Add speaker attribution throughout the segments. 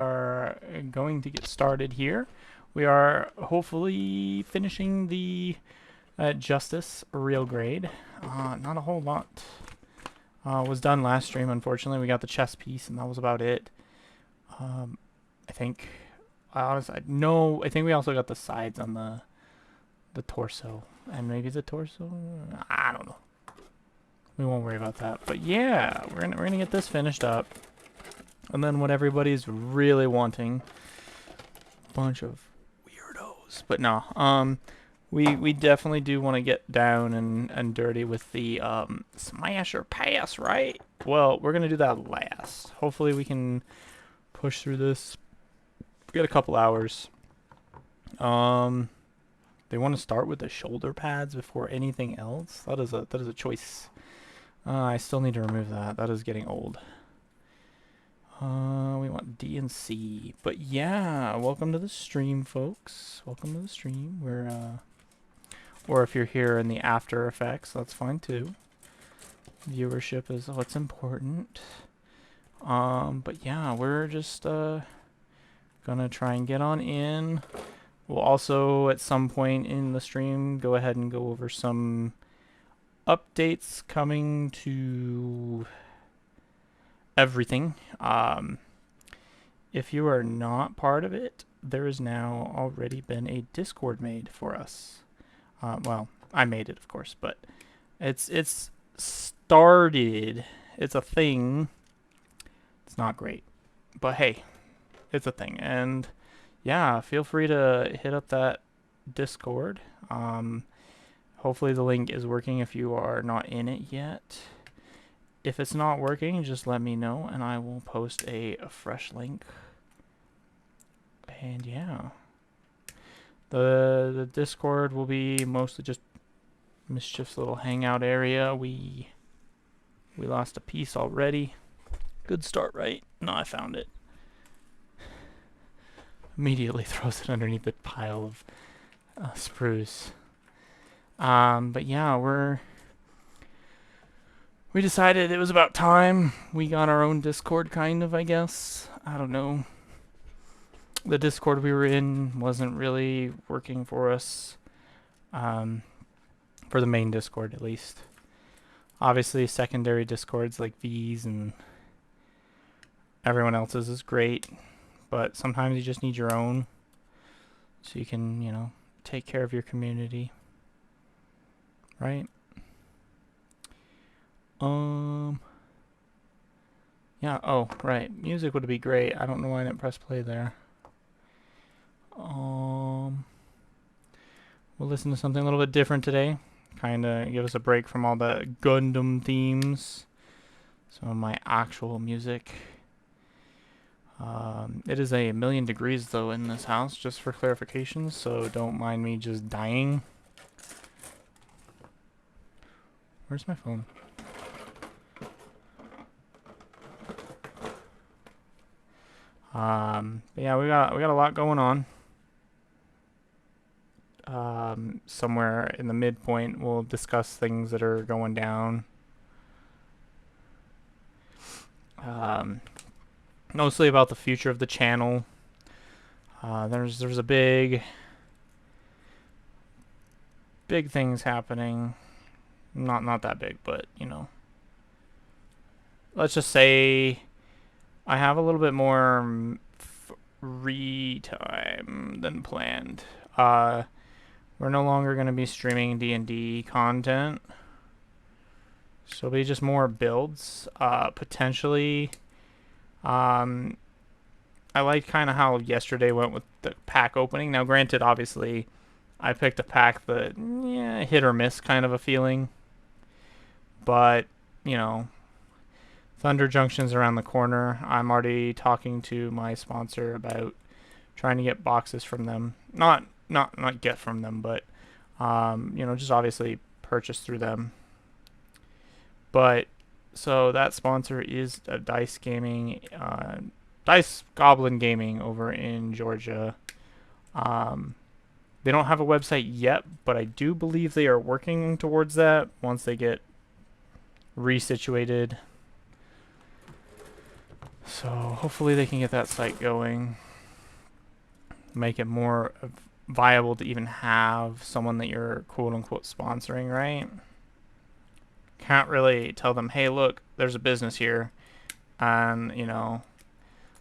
Speaker 1: are going to get started here. We are hopefully finishing the Justice real grade. Not a whole lot was done last stream, unfortunately. We got the chess piece, and that was about it. I think, I think we also got the sides on the torso, and maybe the torso. I don't know. We won't worry about that. But yeah, we're gonna get this finished up. And then what everybody's really wanting, bunch of weirdos. But no, we definitely do want to get down and dirty with the smash or pass, right? Well, we're gonna do that last. Hopefully we can push through this. We got a couple hours. They want to start with the shoulder pads before anything else. That is a choice. I still need to remove that. That is getting old. We want D and C. But yeah, welcome to the stream, folks. Welcome to the stream. Or if you're here in the After Effects, that's fine too. Viewership is what's important. But yeah, we're just gonna try and get on in. We'll also, at some point in the stream, go ahead and go over some updates coming to everything. If you are not part of it, there has now already been a Discord made for us. Well, I made it, of course, but it's started. It's a thing. It's not great, but hey, it's a thing. And yeah, feel free to hit up that Discord. Hopefully the link is working if you are not in it yet. If it's not working, just let me know and I will post a fresh link. And yeah, the Discord will be mostly just Mischief's little hangout area. We lost a piece already. Good start, right? No, I found it. Immediately throws it underneath the pile of spruce. But yeah, we decided it was about time we got our own Discord, kind of, I guess. I don't know. The Discord we were in wasn't really working for us. For the main Discord, at least. Obviously, secondary Discords like these and everyone else's is great. But sometimes you just need your own. So you can, you know, take care of your community. Right? Yeah, oh, right. Music would be great. I don't know why I didn't press play there. We'll listen to something a little bit different today. Kinda give us a break from all the Gundam themes. Some of my actual music. It is a million degrees though in this house, just for clarification, so don't mind me just dying. Where's my phone? Yeah, we got a lot going on. Somewhere in the midpoint, we'll discuss things that are going down. Mostly about the future of the channel. There's a big things happening. Not that big, but you know. Let's just say I have a little bit more free time than planned. We're no longer going to be streaming D&D content. So it'll be just more builds. Potentially, I like kind of how yesterday went with the pack opening. Now, granted, obviously, I picked a pack that, yeah, hit or miss kind of a feeling. But, you know, Thunder Junction's around the corner. I'm already talking to my sponsor about trying to get boxes from them. Not get from them, but, you know, just obviously purchase through them. But, so that sponsor is a Dice Gaming, Dice Goblin Gaming over in Georgia. They don't have a website yet, but I do believe they are working towards that once they get resituated. So hopefully they can get that site going, make it more viable to even have someone that you're quote-unquote sponsoring, right? Can't really tell them, hey, look, there's a business here, and, you know,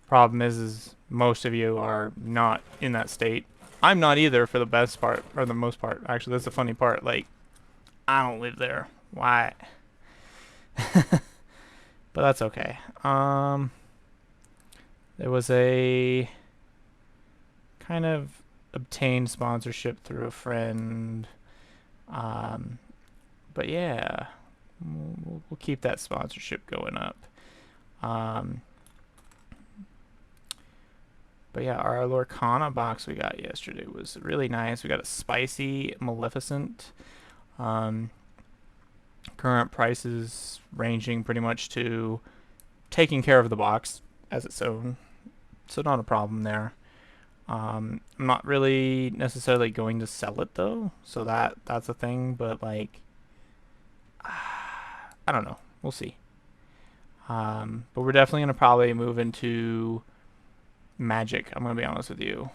Speaker 1: problem is most of you are not in that state. I'm not either, for the best part, or the most part. Actually, that's the funny part. Like, I don't live there. Why? But that's okay. There was a kind of obtained sponsorship through a friend. But yeah, we'll keep that sponsorship going up. But yeah, our Lorcana box we got yesterday was really nice. We got a spicy Maleficent. Current prices ranging pretty much to taking care of the box as its own. So not a problem there. I'm not really necessarily going to sell it though, so that's a thing. But like, I don't know. We'll see. But we're definitely gonna probably move into Magic. I'm gonna be honest with you.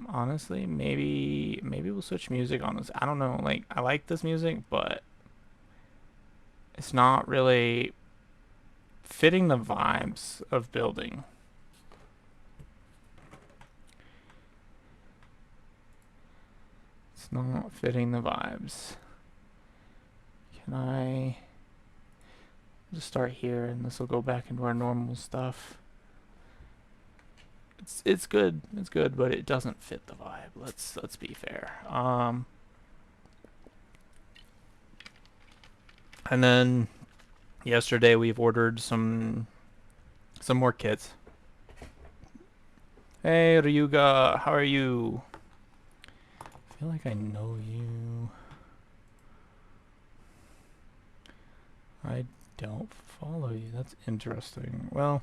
Speaker 1: Honestly, maybe we'll switch music on this. I don't know. Like, I like this music, but it's not really fitting the vibes of building. It's not fitting the vibes. Can I just start here, and this will go back into our normal stuff? It's good. It's good, but it doesn't fit the vibe. Let's be fair. And then yesterday we've ordered some more kits. Hey Ryuga, how are you? I feel like I know you. I don't follow you. That's interesting. Well,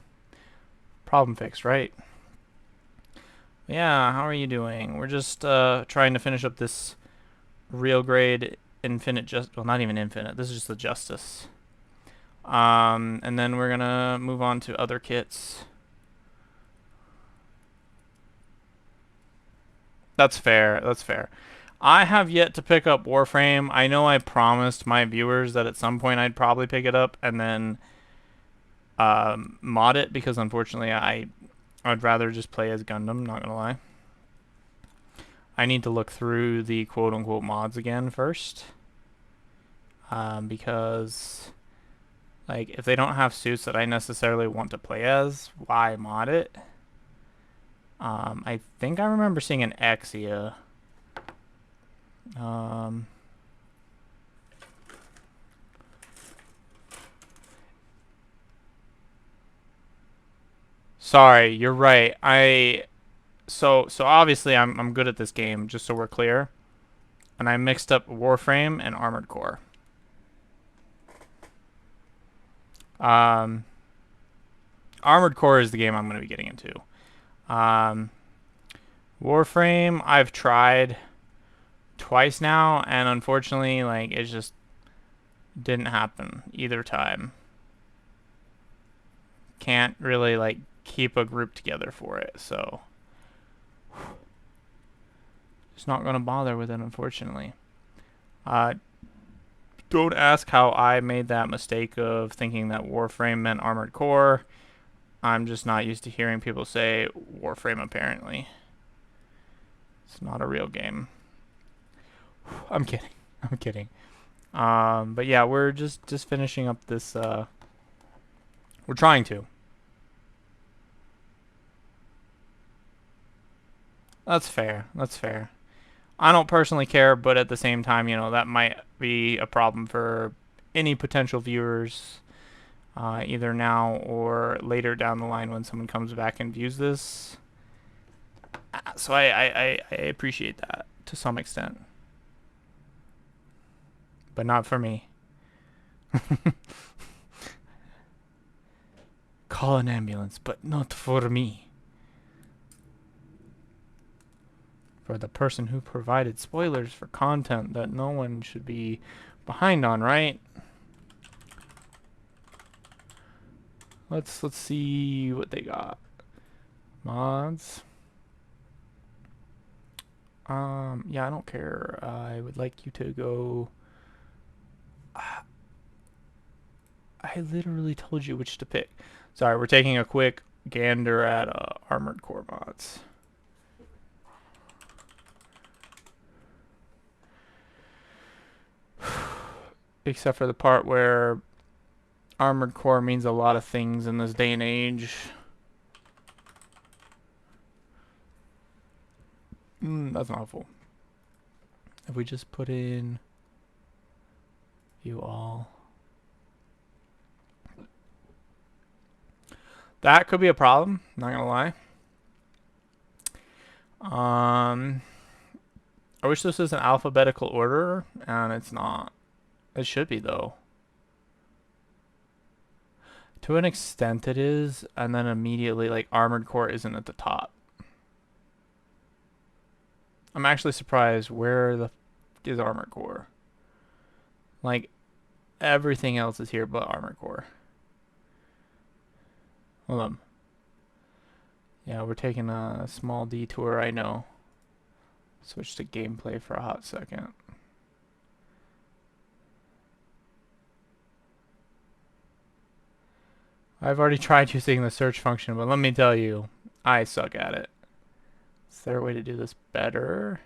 Speaker 1: problem fixed, right? Yeah, how are you doing? We're just trying to finish up this real grade infinite well, not even infinite. This is just the justice. And then we're gonna move on to other kits. That's fair. That's fair. I have yet to pick up Warframe. I know I promised my viewers that at some point I'd probably pick it up and then mod it, because unfortunately I'd rather just play as Gundam, not gonna lie. I need to look through the quote-unquote mods again first. Because, like, if they don't have suits that I necessarily want to play as, why mod it? I think I remember seeing an Exia. Sorry, you're right. So obviously I'm good at this game, just so we're clear. And I mixed up Warframe and Armored Core. Armored Core is the game I'm going to be getting into. Warframe I've tried twice now, and unfortunately, like, it just didn't happen either time. Can't really, like, keep a group together for it, so just not gonna bother with it, unfortunately. Don't ask how I made that mistake of thinking that Warframe meant Armored Core. I'm just not used to hearing people say Warframe, apparently. It's not a real game. I'm kidding. I'm kidding. But yeah, we're just finishing up this. We're trying to. That's fair. That's fair. I don't personally care, but at the same time, you know, that might be a problem for any potential viewers, either now or later down the line when someone comes back and views this. So I appreciate that to some extent. But not for me. Call an ambulance, but not for me. For the person who provided spoilers for content that no one should be behind on, right? Let's see what they got. Mods. Yeah, I don't care. I would like you to go. I literally told you which to pick. Sorry, we're taking a quick gander at Armored Core mods. Except for the part where Armored Core means a lot of things in this day and age. That's not helpful. If we just put in you all. That could be a problem, not gonna lie. I wish this was an alphabetical order, and it's not. It should be, though. To an extent it is, and then immediately, like, Armored Core isn't at the top. I'm actually surprised where the is Armored Core. Like, everything else is here but Armored Core. Hold on. Yeah, we're taking a small detour, I know. Switch to gameplay for a hot second. I've already tried using the search function, but let me tell you, I suck at it. Is there a way to do this better?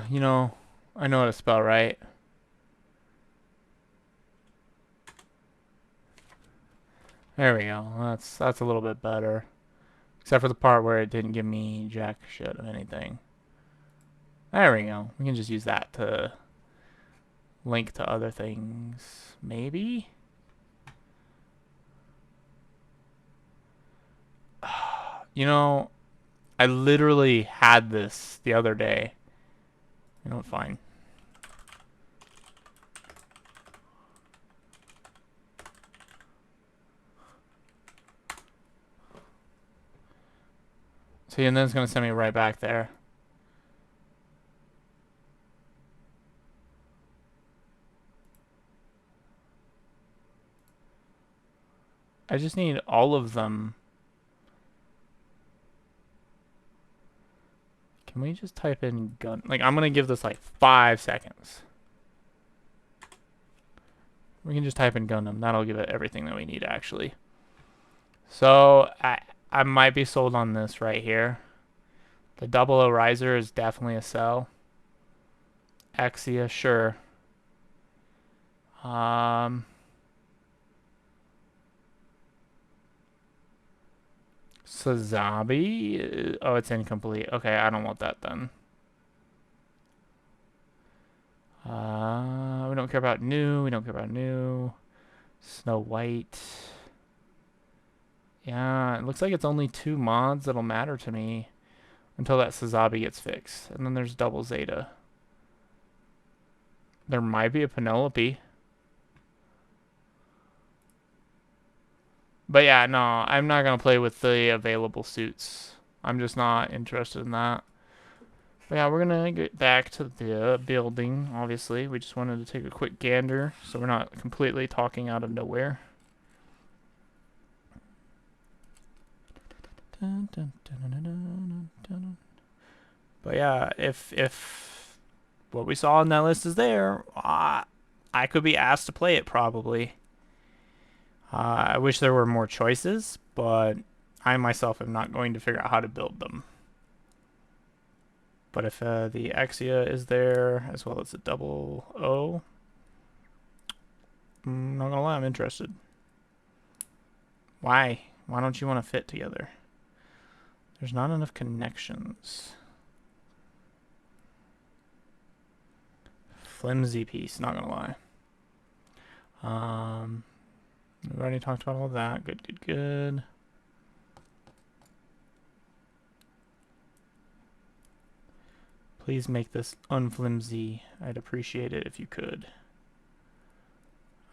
Speaker 1: You know, I know how to spell, right? There we go. That's a little bit better. Except for the part where it didn't give me jack shit of anything. There we go. We can just use that to link to other things. Maybe? You know, I literally had this the other day. You know, fine. See, and then it's going to send me right back there. I just need all of them. Can we just type in gun? Like, I'm going to give this like 5 seconds. We can just type in Gundam. That'll give it everything that we need, actually. So, I might be sold on this right here. The 00 Riser is definitely a sell. Exia, sure. Sazabi? Oh, it's incomplete. Okay, I don't want that then. We don't care about new. We don't care about new. Snow White. Yeah, it looks like it's only 2 mods that'll matter to me until that Sazabi gets fixed. And then there's Double Zeta. There might be a Penelope. But yeah, no, I'm not going to play with the available suits. I'm just not interested in that. But yeah, we're going to get back to the building, obviously. We just wanted to take a quick gander so we're not completely talking out of nowhere. But yeah, if what we saw on that list is there, I could be asked to play it probably. I wish there were more choices, but I myself am not going to figure out how to build them. But if the Exia is there, as well as the 00, I'm not gonna lie, I'm interested. Why? Why don't you want to fit together? There's not enough connections. Flimsy piece, not gonna lie. We've already talked about all that. Good, good, good. Please make this unflimsy. I'd appreciate it if you could.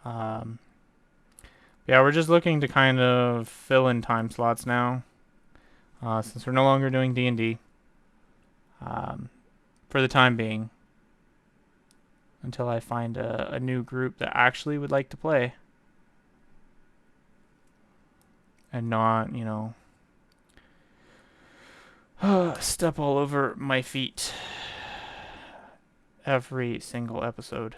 Speaker 1: Yeah, we're just looking to kind of fill in time slots now, since we're no longer doing D&D, for the time being, until I find a new group that actually would like to play, and not, you know, step all over my feet every single episode.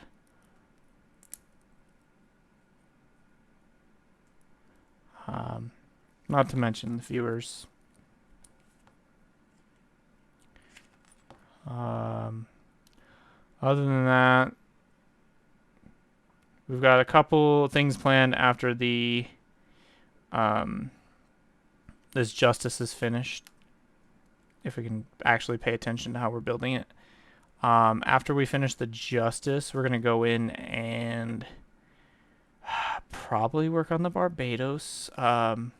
Speaker 1: Not to mention the viewers. Other than that, we've got a couple things planned after the this justice is finished. If we can actually pay attention to how we're building it. After we finish the justice, we're gonna go in and probably work on the Barbados. Some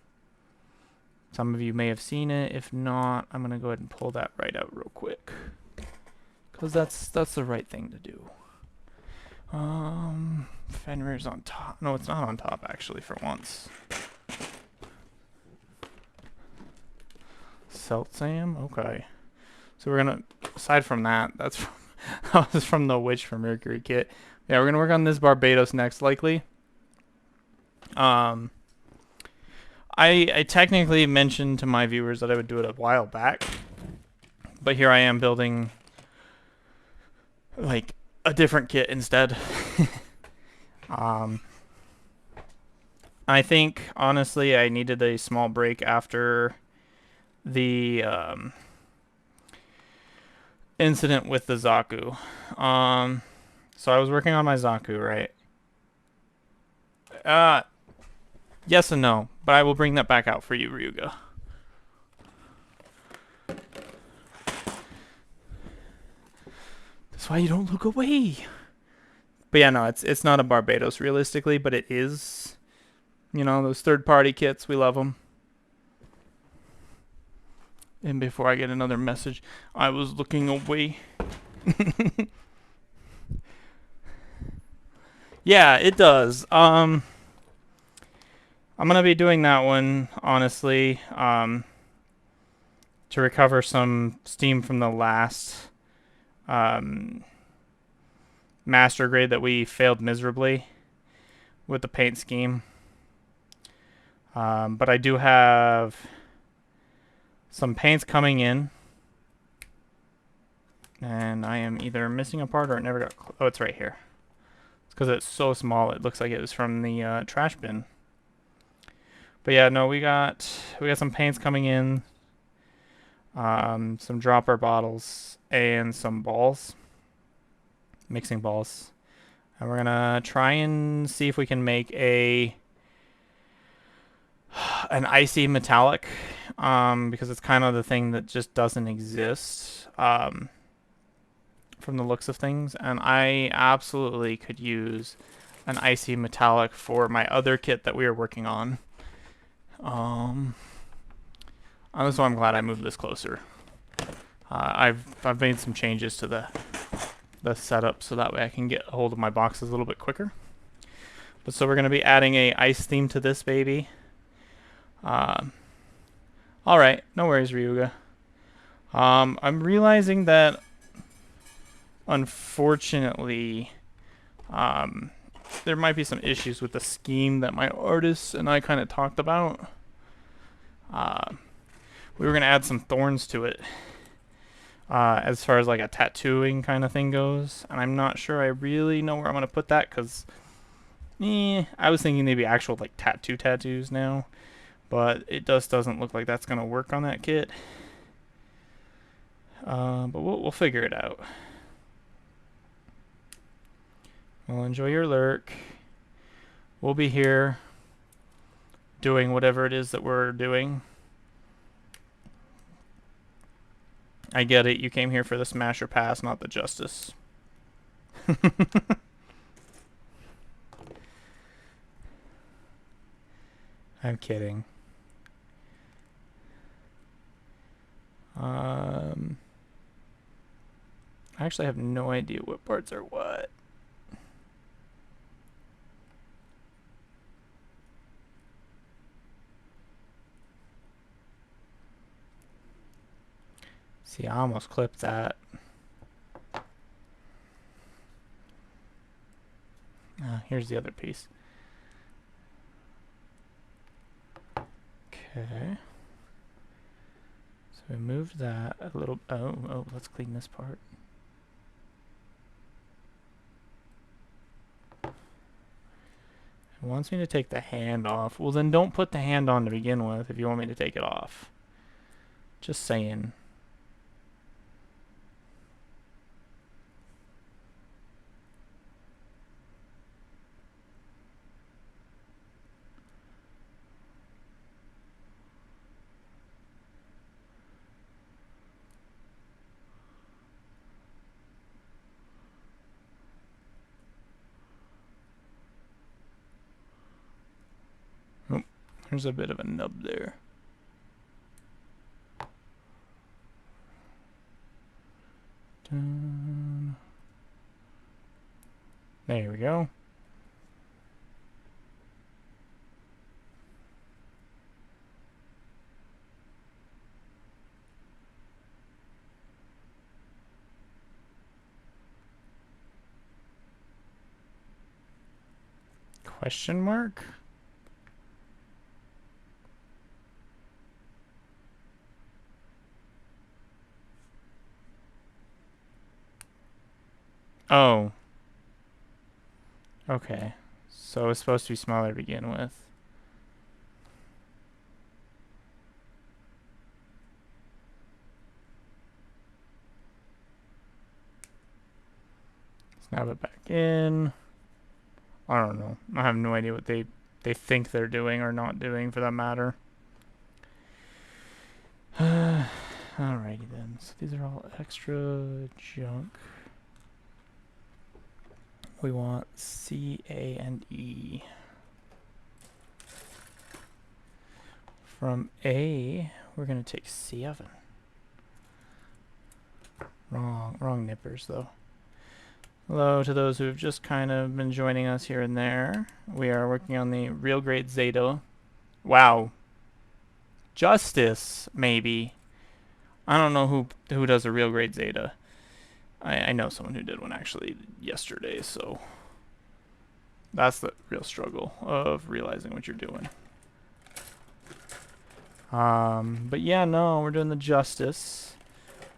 Speaker 1: of you may have seen it. If not, I'm gonna go ahead and pull that right out real quick, because that's the right thing to do. Fenrir's on top. No, it's not on top actually for once. Seltsam? Okay. So we're gonna, aside from that, that was from the Witch for Mercury kit. Yeah, we're gonna work on this Barbados next, likely. I technically mentioned to my viewers that I would do it a while back, but here I am building like a different kit instead. I think honestly I needed a small break after the incident with the Zaku. So I was working on my Zaku, right? Yes and no, but I will bring that back out for you, Ryuga. That's why you don't look away. But yeah, no, it's not a Barbados realistically, but it is. You know, those third-party kits, we love them. And before I get another message, I was looking away. Yeah, it does. I'm gonna be doing that one, honestly, to recover some steam from the last master grade that we failed miserably with the paint scheme. But I do have some paints coming in, and I am either missing a part or it never got. Oh, it's right here. It's because it's so small. It looks like it was from the trash bin. But yeah, no, we got some paints coming in, some dropper bottles, and some balls, mixing balls, and we're gonna try and see if we can make an icy metallic, because it's kind of the thing that just doesn't exist, from the looks of things, and I absolutely could use an icy metallic for my other kit that we are working on. So I'm glad I moved this closer. I've made some changes to the setup so that way I can get a hold of my boxes a little bit quicker. But so we're gonna be adding a ice theme to this baby. All right, no worries, Ryuga. I'm realizing that unfortunately, there might be some issues with the scheme that my artists and I kind of talked about. We were going to add some thorns to it, as far as like a tattooing kind of thing goes. And I'm not sure I really know where I'm going to put that, because I was thinking they'd be actual like tattoos now. But it doesn't look like that's going to work on that kit. But we'll figure it out. Well, enjoy your lurk. We'll be here doing whatever it is that we're doing. I get it. You came here for the smash or pass, not the justice. I'm kidding. actually have no idea what parts are what. See, I almost clipped that. Here's the other piece. Okay. So we moved that a little. Oh, let's clean this part. It wants me to take the hand off. Well, then don't put the hand on to begin with if you want me to take it off. Just saying. There's a bit of a nub there. Dun. There we go. Question mark? Oh. Okay. So it's supposed to be smaller to begin with. Snap it back in. I don't know. I have no idea what they think they're doing or not doing for that matter. Alrighty then. So these are all extra junk. We want C, A, and E. From A, we're going to take 7. Wrong nippers though. Hello to those who have just kind of been joining us here and there. We are working on the real grade Zeta. Wow. Justice, maybe. I don't know who does a real grade Zeta. I know someone who did one actually yesterday, so that's the real struggle of realizing what you're doing. But yeah, no, we're doing the Justice.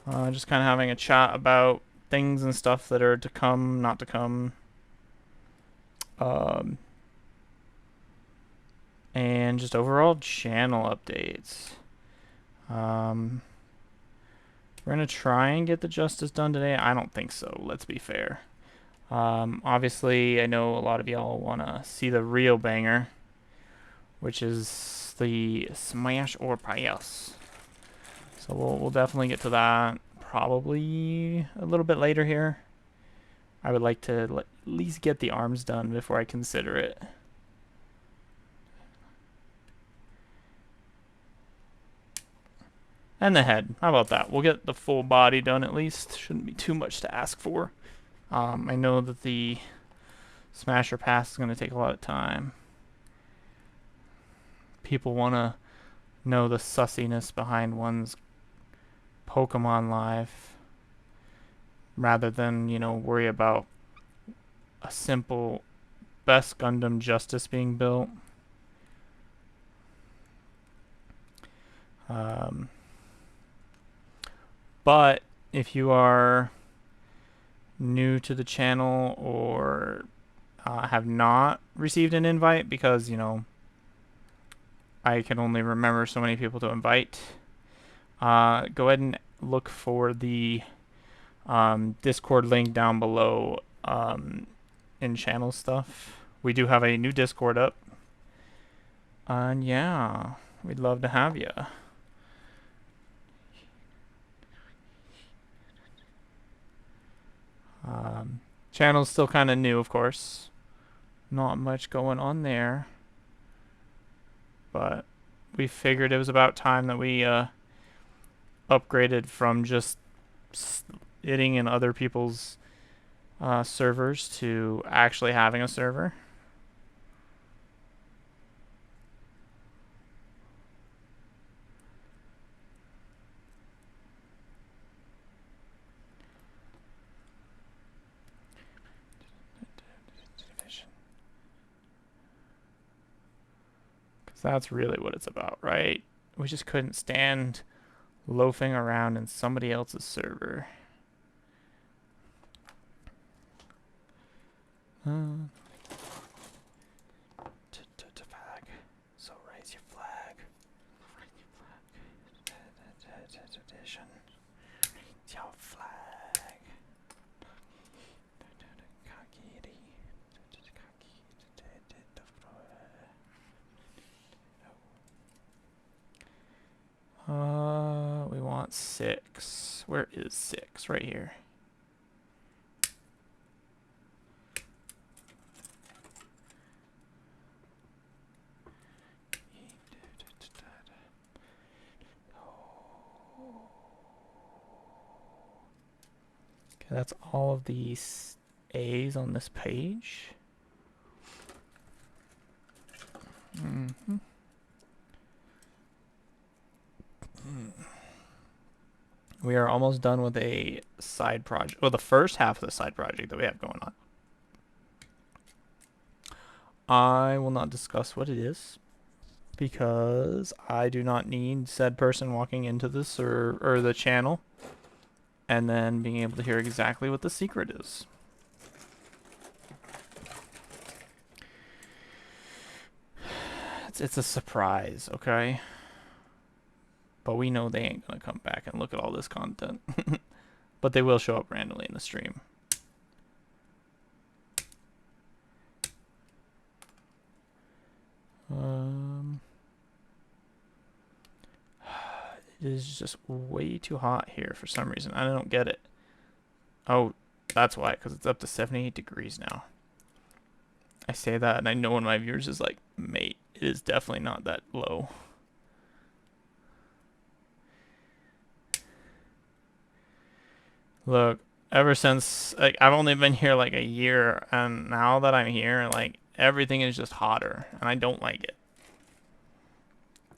Speaker 1: Just kind of having a chat about things and stuff that are to come, not to come. And just overall channel updates. We're going to try and get the Justice done today. I don't think so, let's be fair. Obviously, I know a lot of y'all want to see the real banger, which is the Smash or Pass. So we'll definitely get to that probably a little bit later here. I would like to at least get the arms done before I consider it. And the head. How about that? We'll get the full body done at least. Shouldn't be too much to ask for. I know that the Smash or Pass is going to take a lot of time. People want to know the sussiness behind one's Pokemon life rather than, you know, worry about a simple best Gundam Justice being built. But if you are new to the channel or have not received an invite, because, you know, I can only remember so many people to invite, go ahead and look for the Discord link down below in channel stuff. We do have a new Discord up. And yeah, we'd love to have you. Channel's still kind of new, of course. Not much going on there. But we figured it was about time that we upgraded from just getting in other people's servers to actually having a server. Because that's really what it's about, right? We just couldn't stand loafing around in somebody else's server. Flag. So raise your flag. Tradition. Raise your flag. We want 6. Where is 6? Right here. Okay, that's all of these A's on this page. We are almost done with a side project. Well, the first half of the side project that we have going on. I will not discuss what it is because I do not need said person walking into this or the channel and then being able to hear exactly what the secret is. It's a surprise, okay? But we know they ain't gonna come back and look at all this content. But they will show up randomly in the stream. It is just way too hot here for some reason. I don't get it. Oh, that's why, because it's up to 78 degrees now. I say that, and I know one of my viewers is like, mate, it is definitely not that low. Look, ever since, like, I've only been here like a year, and now that I'm here, like, everything is just hotter, and I don't like it.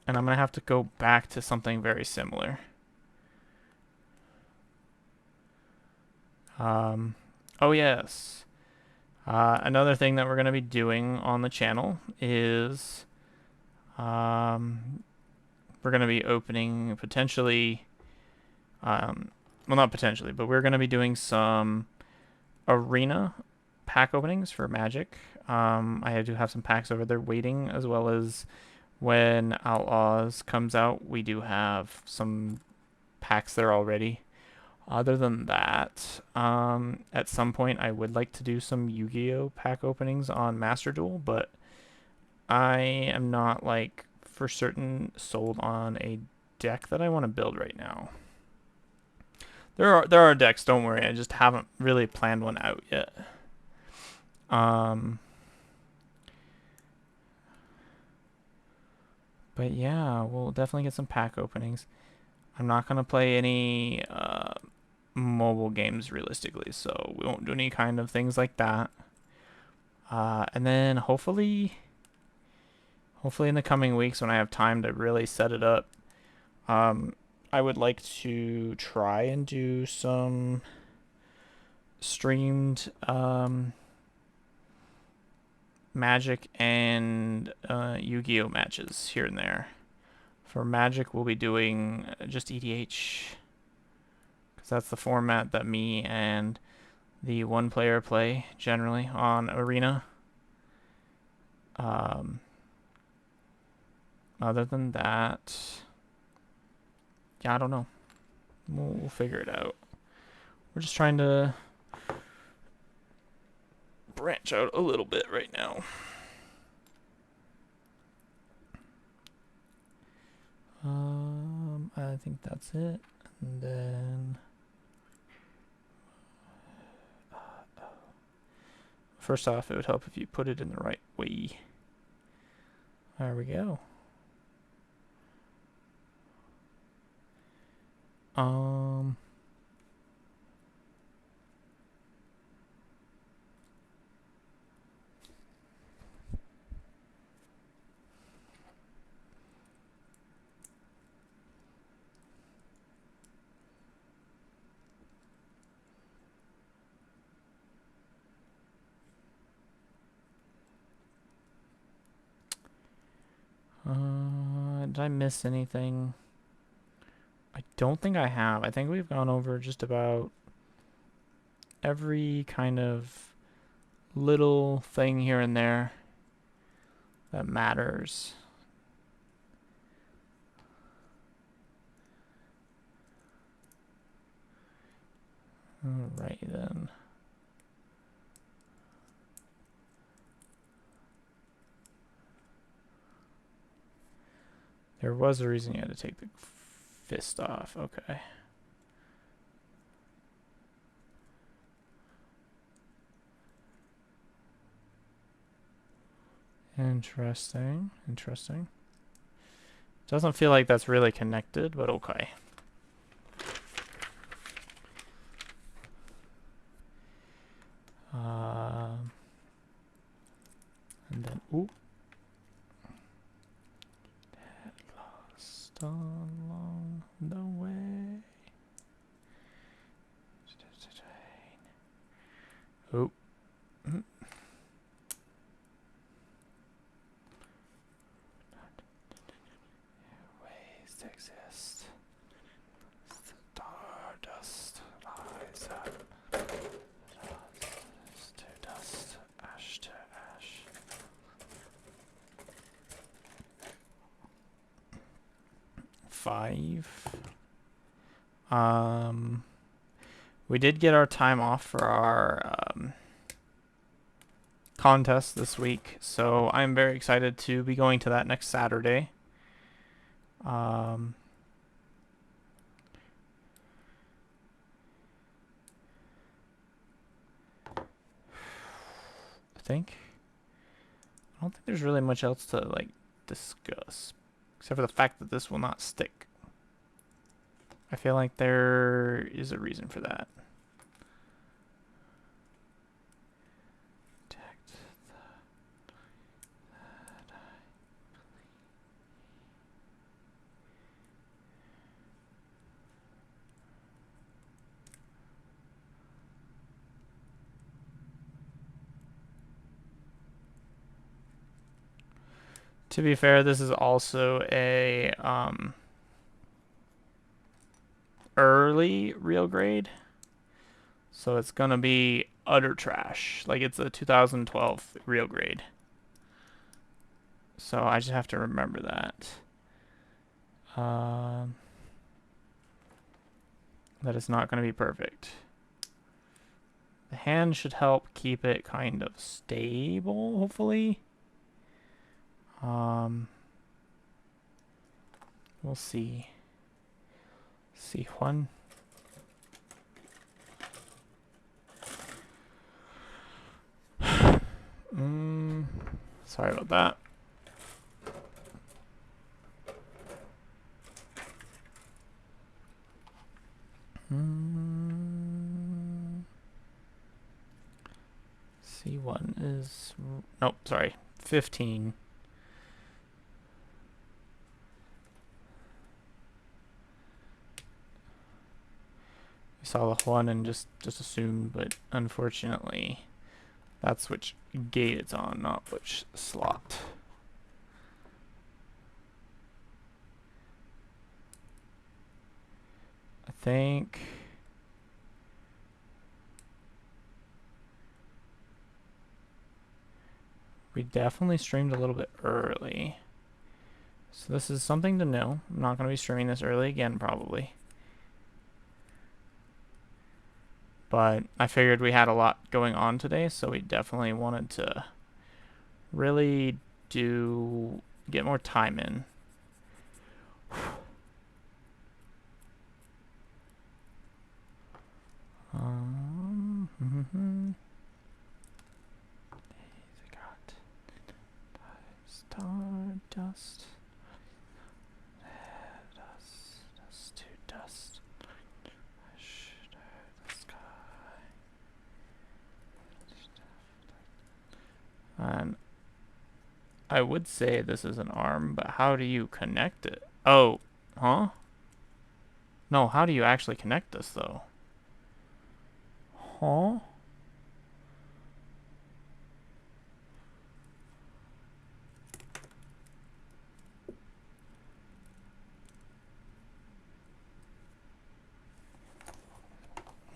Speaker 1: And I'm going to have to go back to something very similar. Oh, yes. Another thing that we're going to be doing on the channel is we're going to be opening potentially, well, not potentially, but we're going to be doing some arena pack openings for Magic. I do have some packs over there waiting, as well as when Outlaws comes out, we do have some packs there already. Other than that, at some point I would like to do some Yu-Gi-Oh! Pack openings on Master Duel, but I am not, like, for certain sold on a deck that I want to build right now. There are decks, don't worry, I just haven't really planned one out yet. But yeah, we'll definitely get some pack openings. I'm not going to play any mobile games realistically, so we won't do any kind of things like that. And then hopefully in the coming weeks when I have time to really set it up, I would like to try and do some streamed Magic and Yu-Gi-Oh matches here and there. For Magic, we'll be doing just EDH, because that's the format that me and the one player play generally on Arena. Other than that, yeah, I don't know. We'll figure it out. We're just trying to branch out a little bit right now. I think that's it. And then first off, it would help if you put it in the right way. There we go. Did I miss anything? I don't think I have. I think we've gone over just about every kind of little thing here and there that matters. Alright then. There was a reason you had to take the fist off. Okay. Interesting. Interesting. Doesn't feel like that's really connected, but okay. And then, ooh. Head lost along the way. Ooh. Ways to exist. Stardust lies up. Dust to dust, ash to ash. Five. We did get our time off for our contest this week, so I'm very excited to be going to that next Saturday. I don't think there's really much else to like discuss, except for the fact that this will not stick. I feel like there is a reason for that. To be fair, this is also a early real grade, so it's gonna be utter trash. Like, it's a 2012 real grade, so I just have to remember that. That is not gonna be perfect. The hand should help keep it kind of stable, hopefully. We'll see. C1. Sorry about that. C1 is... Nope, sorry. 15. We saw the 1 and just assumed, but unfortunately, that's which gate it's on, not which slot. I think... we definitely streamed a little bit early. So this is something to know. I'm not going to be streaming this early again, probably. But I figured we had a lot going on today, so we definitely wanted to really get more time in. Stardust. Dust to dust. The sky. And I would say this is an arm, but how do you connect it? Oh, huh? No, how do you actually connect this though? Huh?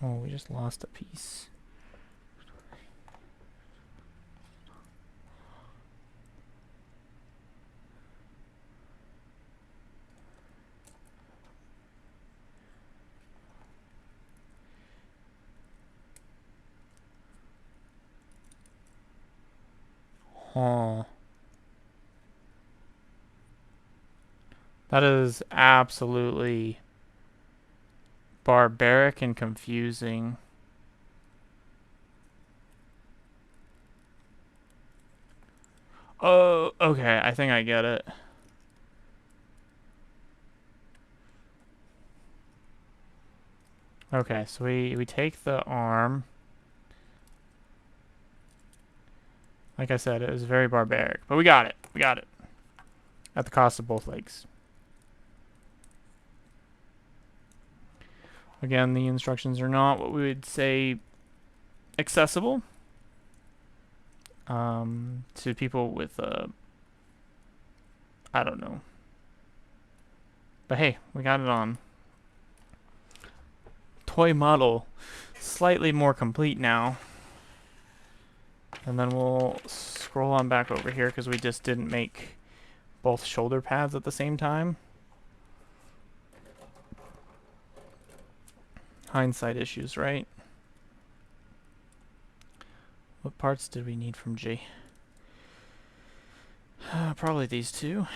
Speaker 1: Oh, we just lost a piece. Huh. That is absolutely barbaric and confusing. Oh, okay. I think I get it. Okay, so we take the arm. Like I said, it was very barbaric. But we got it. We got it. At the cost of both legs. Again, the instructions are not what we would say accessible to people with, I don't know. But hey, we got it on. Toy model. Slightly more complete now. And then we'll scroll on back over here because we just didn't make both shoulder pads at the same time. Hindsight issues, right? What parts did we need from G? Probably these two.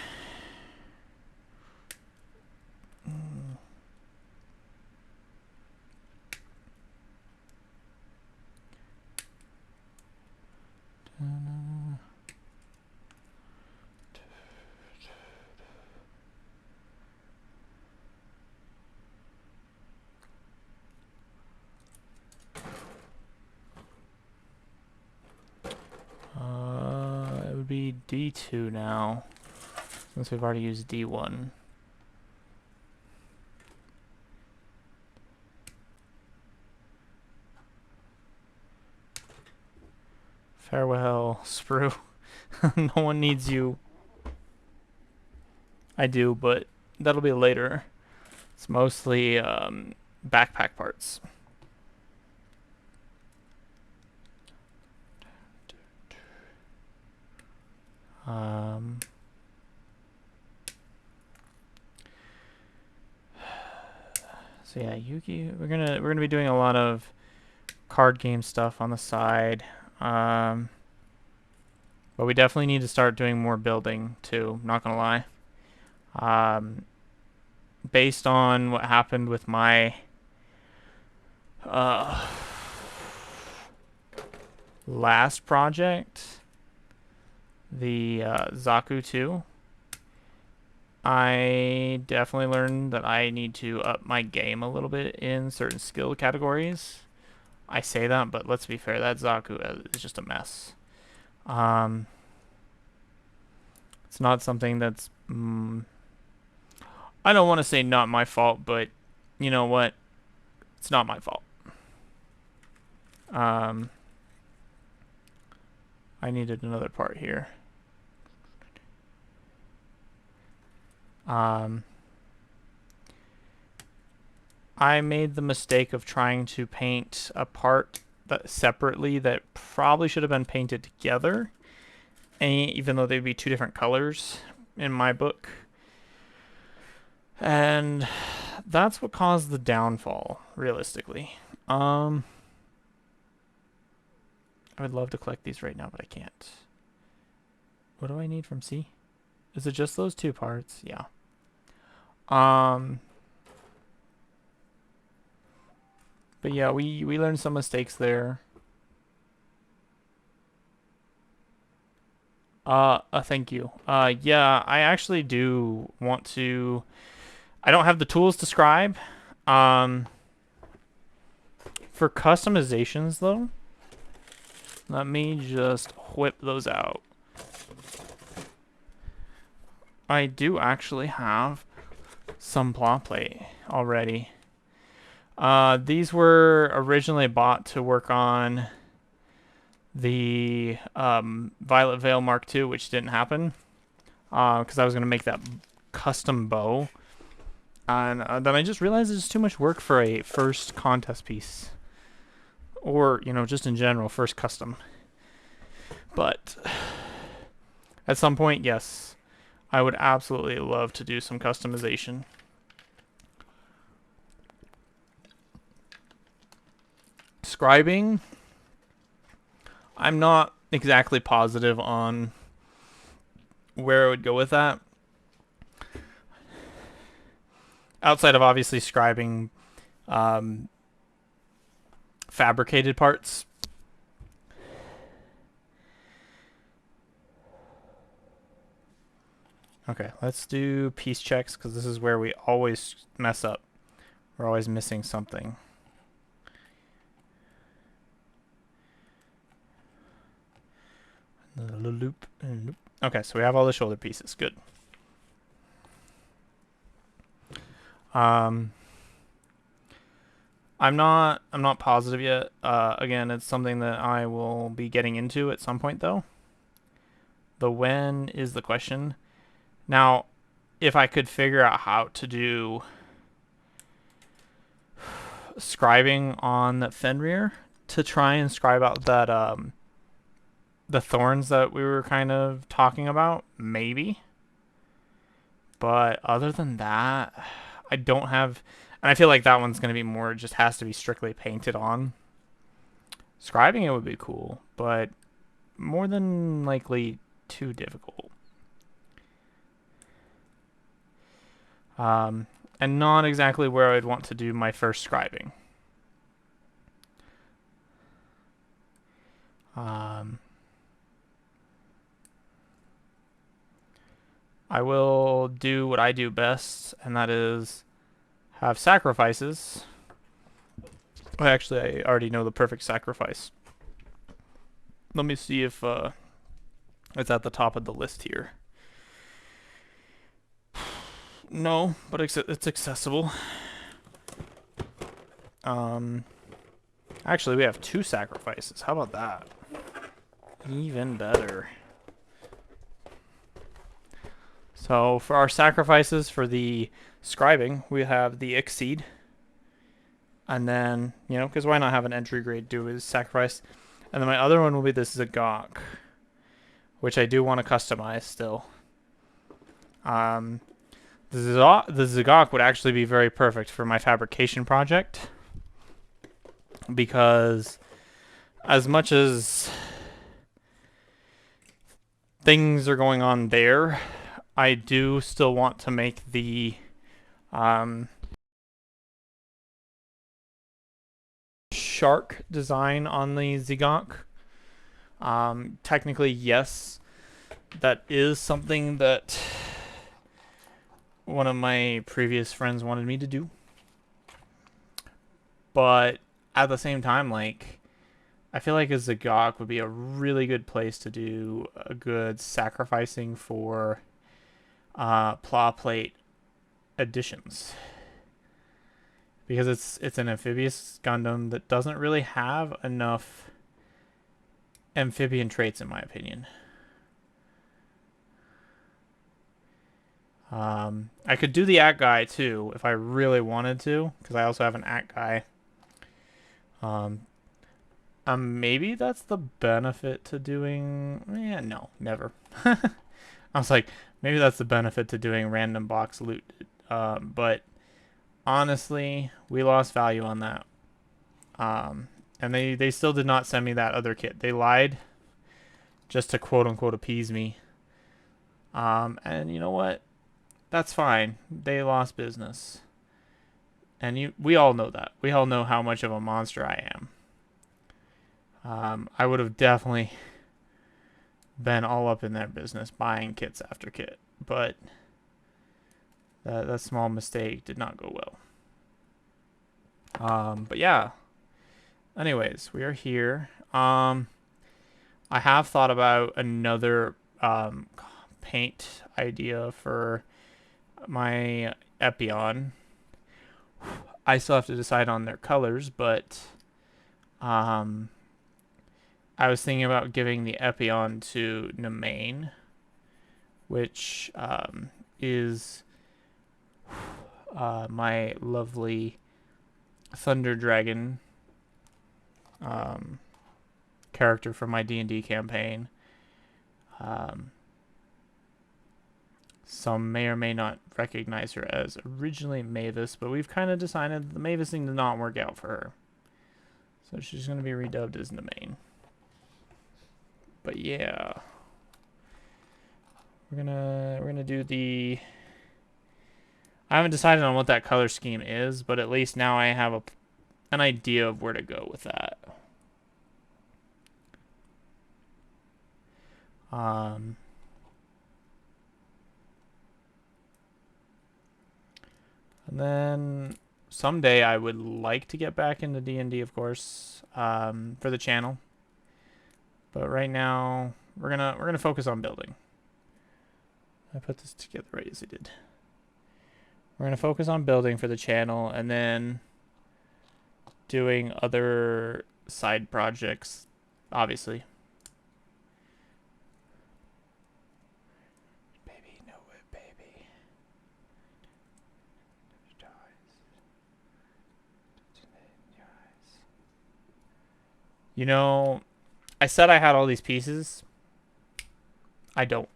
Speaker 1: It would be D2 now, since we've already used D1. Farewell, Sprue. No one needs you. I do, but that'll be later. It's mostly backpack parts. So yeah, Yuki, we're gonna be doing a lot of card game stuff on the side. But we definitely need to start doing more building too, not gonna lie. Based on what happened with my last project, the Zaku 2, I definitely learned that I need to up my game a little bit in certain skill categories. I say that, but let's be fair, that Zaku is just a mess. It's not something that's... I don't want to say not my fault, but you know what? It's not my fault. I needed another part here. I made the mistake of trying to paint a part that separately that probably should have been painted together, and even though they'd be two different colors in my book. And that's what caused the downfall, realistically. I would love to collect these right now, but I can't. What do I need from C? Is it just those two parts? Yeah. But yeah, we learned some mistakes there. Thank you. Yeah, I actually do want to... I don't have the tools to scribe. For customizations, though, let me just whip those out. I do actually have some plot plate already. These were originally bought to work on the Violet Veil Mark II, which didn't happen because I was going to make that custom bow. And then I just realized it's too much work for a first contest piece. or, you know, just in general, first custom. But at some point, yes, I would absolutely love to do some customization. Scribing, I'm not exactly positive on where I would go with that. Outside of obviously scribing fabricated parts. Okay, let's do piece checks because this is where we always mess up. We're always missing something. Loop and loop. Okay, so we have all the shoulder pieces. Good. I'm not positive yet. Again, it's something that I will be getting into at some point though. The when is the question. Now, if I could figure out how to do scribing on that Fenrir to try and scribe out that the thorns that we were kind of talking about, maybe. But other than that, I don't have, and I feel like that one's going to be more, just has to be strictly painted on. Scribing it would be cool, but more than likely too difficult. And not exactly where I'd want to do my first scribing. I will do what I do best, and that is have sacrifices. Well, actually, I already know the perfect sacrifice. Let me see if it's at the top of the list here. No, but it's accessible. Actually, we have 2 sacrifices. How about that? Even better. So for our sacrifices for the scribing, we have the Exceed. And then, you know, because why not have an entry grade do his sacrifice? And then my other one will be this Zagok, which I do want to customize still. The Zagok would actually be very perfect for my fabrication project, because as much as things are going on there, I do still want to make the shark design on the Zagok. Technically, yes, that is something that one of my previous friends wanted me to do. But at the same time, like, I feel like a Zagok would be a really good place to do a good sacrificing for Pla Plate additions. Because it's an amphibious Gundam that doesn't really have enough amphibian traits, in my opinion. I could do the Act Guy too if I really wanted to, because I also have an Act Guy. Maybe that's the benefit to doing. Yeah, no, never. I was like, maybe that's the benefit to doing random box loot. But honestly, we lost value on that. And they still did not send me that other kit. They lied just to quote unquote appease me. And you know what? That's fine. They lost business. And we all know that. We all know how much of a monster I am. I would have definitely been all up in their business buying kits after kit. But that small mistake did not go well. But yeah. Anyways, we are here. I have thought about another paint idea for my Epion. I still have to decide on their colors, but I was thinking about giving the Epion to Nemain, which is my lovely Thunder Dragon character from my D&D campaign. Some may or may not recognize her as originally Mavis, but we've kind of decided the Mavis thing did not work out for her. So she's going to be redubbed as the main. But yeah. We're gonna do the... I haven't decided on what that color scheme is, but at least now I have an idea of where to go with that. And then someday I would like to get back into D&D, of course, for the channel. But right now we're gonna focus on building. I put this together right as I did. We're gonna focus on building for the channel, and then doing other side projects, obviously. Baby, no way, baby. You know, I said I had all these pieces. I don't.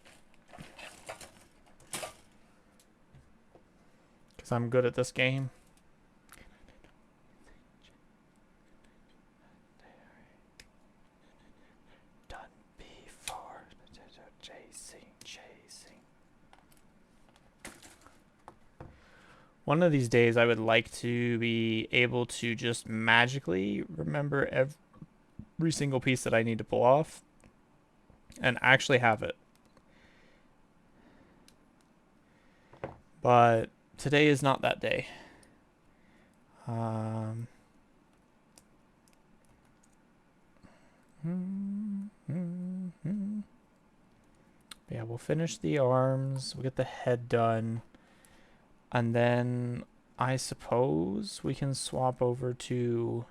Speaker 1: Because I'm good at this game. Done before. Chasing. One of these days I would like to be able to just magically remember every single piece that I need to pull off and actually have it. But today is not that day. Yeah, we'll finish the arms. We'll get the head done. And then I suppose we can swap over to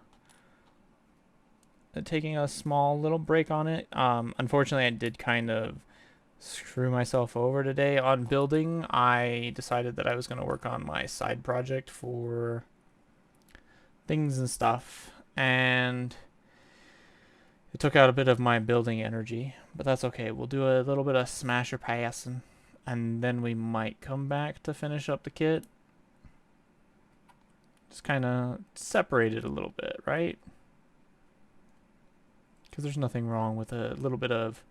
Speaker 1: taking a small little break on it. Unfortunately, I did kind of screw myself over today on building. I decided that I was going to work on my side project for things and stuff, and it took out a bit of my building energy, but that's okay. We'll do a little bit of smasher passing, and then we might come back to finish up the kit. Just kind of separate it a little bit, right? Because there's nothing wrong with a little bit of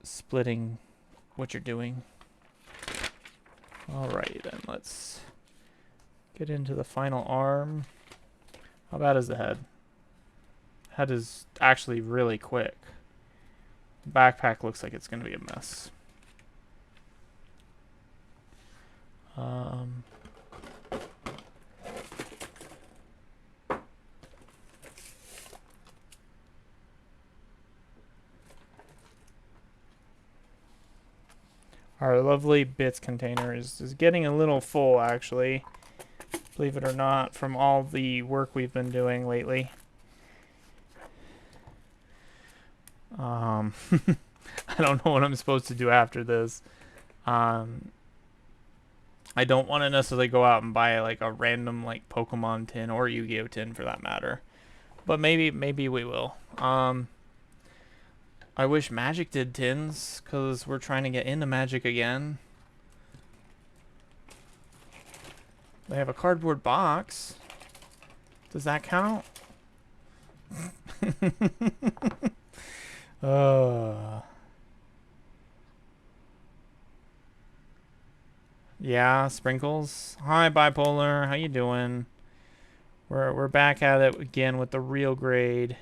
Speaker 1: splitting what you're doing. Alrighty then, let's get into the final arm. How bad is the head? Head is actually really quick. Backpack looks like it's going to be a mess. Our lovely bits container is getting a little full, actually. Believe it or not, from all the work we've been doing lately. I don't know what I'm supposed to do after this. I don't want to necessarily go out and buy like a random like Pokemon tin or Yu-Gi-Oh tin for that matter. But maybe we will. I wish Magic did tins, because we're trying to get into Magic again. They have a cardboard box. Does that count? Yeah, Sprinkles. Hi, Bipolar. How you doing? We're back at it again with the real grade.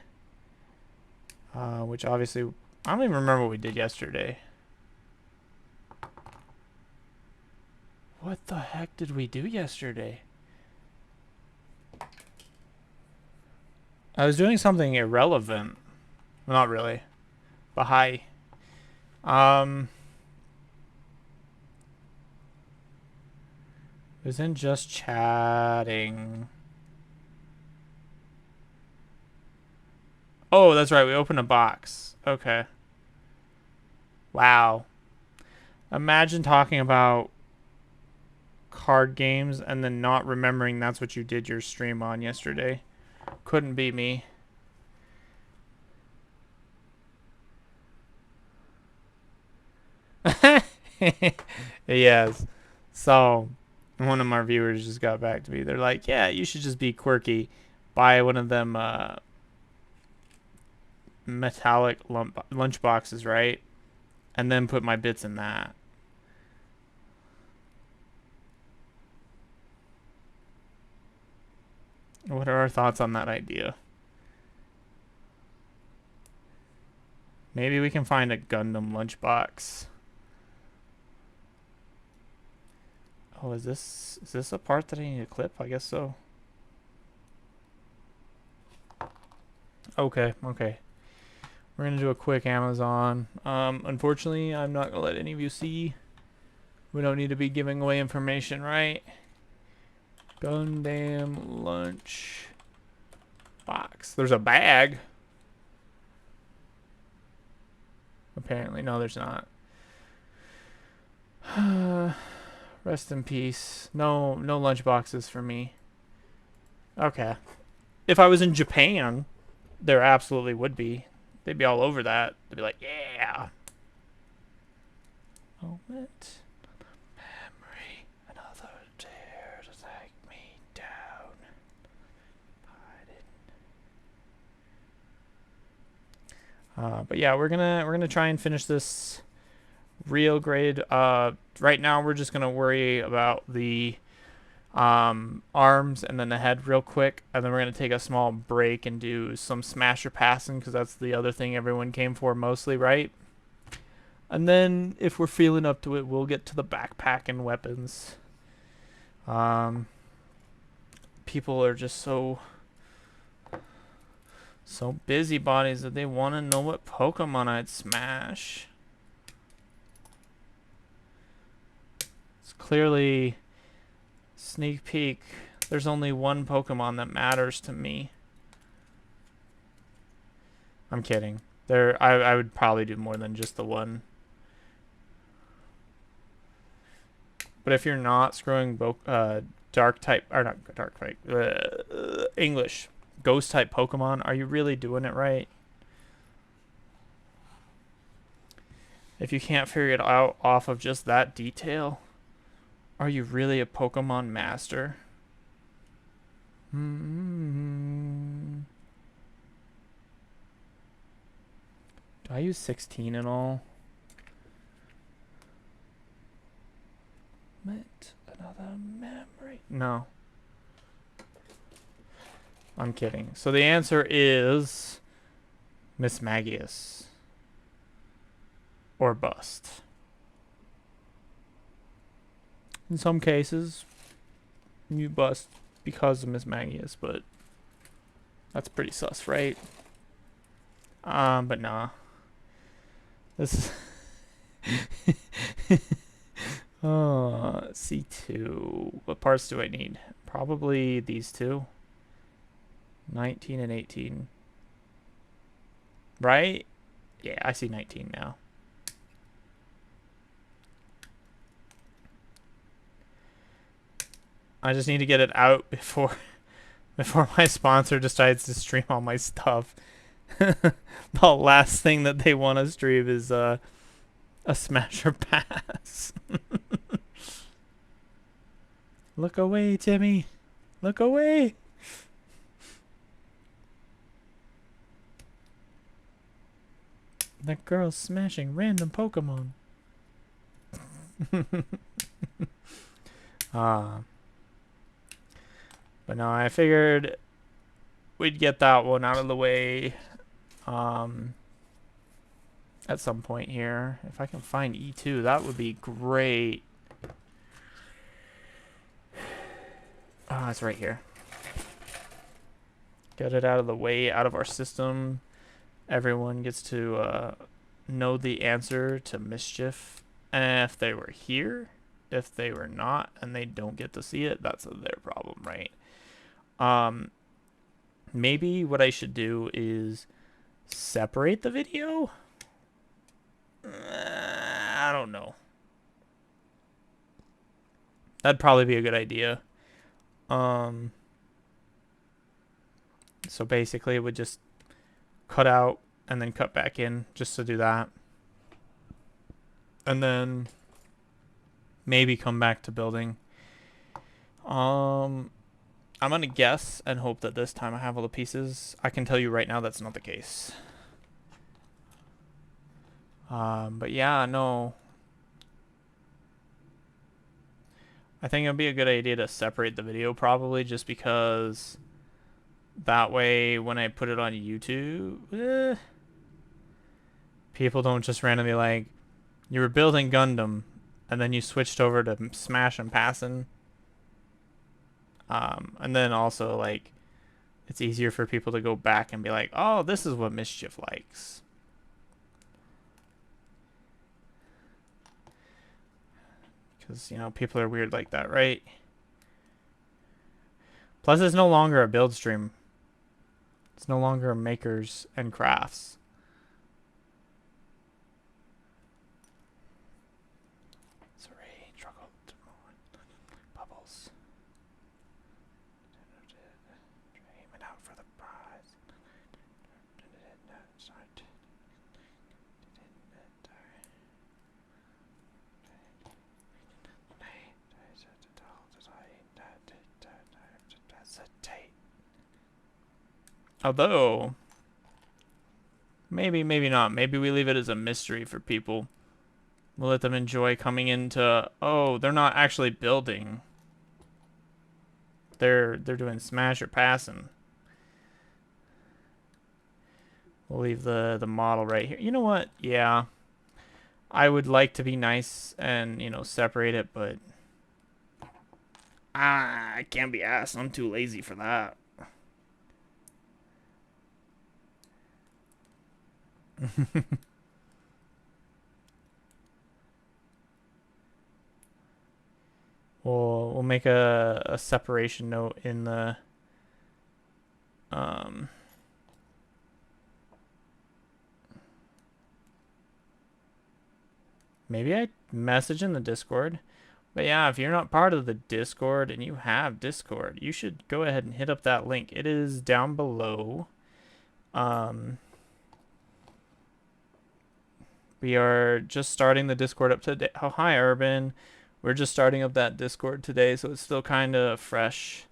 Speaker 1: Which obviously... I don't even remember what we did yesterday. What the heck did we do yesterday? I was doing something irrelevant. Well, not really. But hi. Isn't just chatting. Oh, that's right. We opened a box. Okay. Wow. Imagine talking about card games and then not remembering that's what you did your stream on yesterday. Couldn't be me. Yes. So one of our viewers just got back to me. They're like, yeah, you should just be quirky. Buy one of them metallic lunch boxes, right? And then put my bits in that. What are our thoughts on that idea? Maybe we can find a Gundam lunchbox. Oh, is this a part that I need to clip? I guess so. Okay, okay. We're gonna do a quick Amazon. Unfortunately, I'm not gonna let any of you see. We don't need to be giving away information, right? Gundam lunch box. There's a bag. Apparently, no, there's not. Rest in peace. No lunch boxes for me. Okay. If I was in Japan, there absolutely would be. They'd be all over that. They'd be like, yeah. Moment. Memory. Another dare to take me down. But yeah, we're gonna try and finish this real grade. Right now we're just gonna worry about the arms and then the head real quick, and then we're gonna take a small break and do some smasher passing because that's the other thing everyone came for mostly, right? And then if we're feeling up to it, we'll get to the backpack and weapons. People are just so busybodies that they want to know what Pokemon I'd smash. It's clearly sneak peek. There's only one Pokemon that matters to me. I'm kidding. I would probably do more than just the one. But if you're not screwing dark type, or not dark type, English, ghost type Pokemon, are you really doing it right? If you can't figure it out off of just that detail, are you really a Pokemon master? Do I use 16 and all? Met another memory. No. I'm kidding. So the answer is Miss Magius. Or bust. In some cases, you bust because of Miss Magius, but that's pretty sus, right? But nah. This is C2. What parts do I need? Probably these two. 19 and 18. Right? Yeah, I see 19 now. I just need to get it out before my sponsor decides to stream all my stuff. The last thing that they want to stream is a smasher pass. Look away, Timmy. Look away. That girl's smashing random Pokemon. But no, I figured we'd get that one out of the way at some point here. If I can find E2, that would be great. Ah, it's right here. Get it out of the way, out of our system. Everyone gets to know the answer to mischief. And if they were here, if they were not, and they don't get to see it, that's their problem, right? Maybe what I should do is separate the video. I don't know. That'd probably be a good idea. So basically it would just cut out and then cut back in just to do that. And then maybe come back to building. I'm gonna guess and hope that this time I have all the pieces. I can tell you right now that's not the case. But yeah, no. I think it would be a good idea to separate the video probably just because that way when I put it on YouTube, people don't just randomly like, you were building Gundam and then you switched over to Smash and Passing. And then also like, it's easier for people to go back and be like, oh, this is what Mischief likes. Because, you know, people are weird like that, right? Plus, it's no longer a build stream. It's no longer makers and crafts. Sorry, struggle to bubbles. Aiming out for the prize. Although, maybe not. Maybe we leave it as a mystery for people. We'll let them enjoy coming into, oh, they're not actually building. They're doing Smash or Passing. We'll leave the model right here. You know what? Yeah. I would like to be nice and, you know, separate it, but I can't be asked. I'm too lazy for that. We'll make a separation note in the maybe I message in the Discord. But yeah, if you're not part of the Discord and you have Discord, you should go ahead and hit up that link. It is down below. We are just starting the Discord up today. Oh, hi, Urban. We're just starting up that Discord today, so it's still kind of fresh.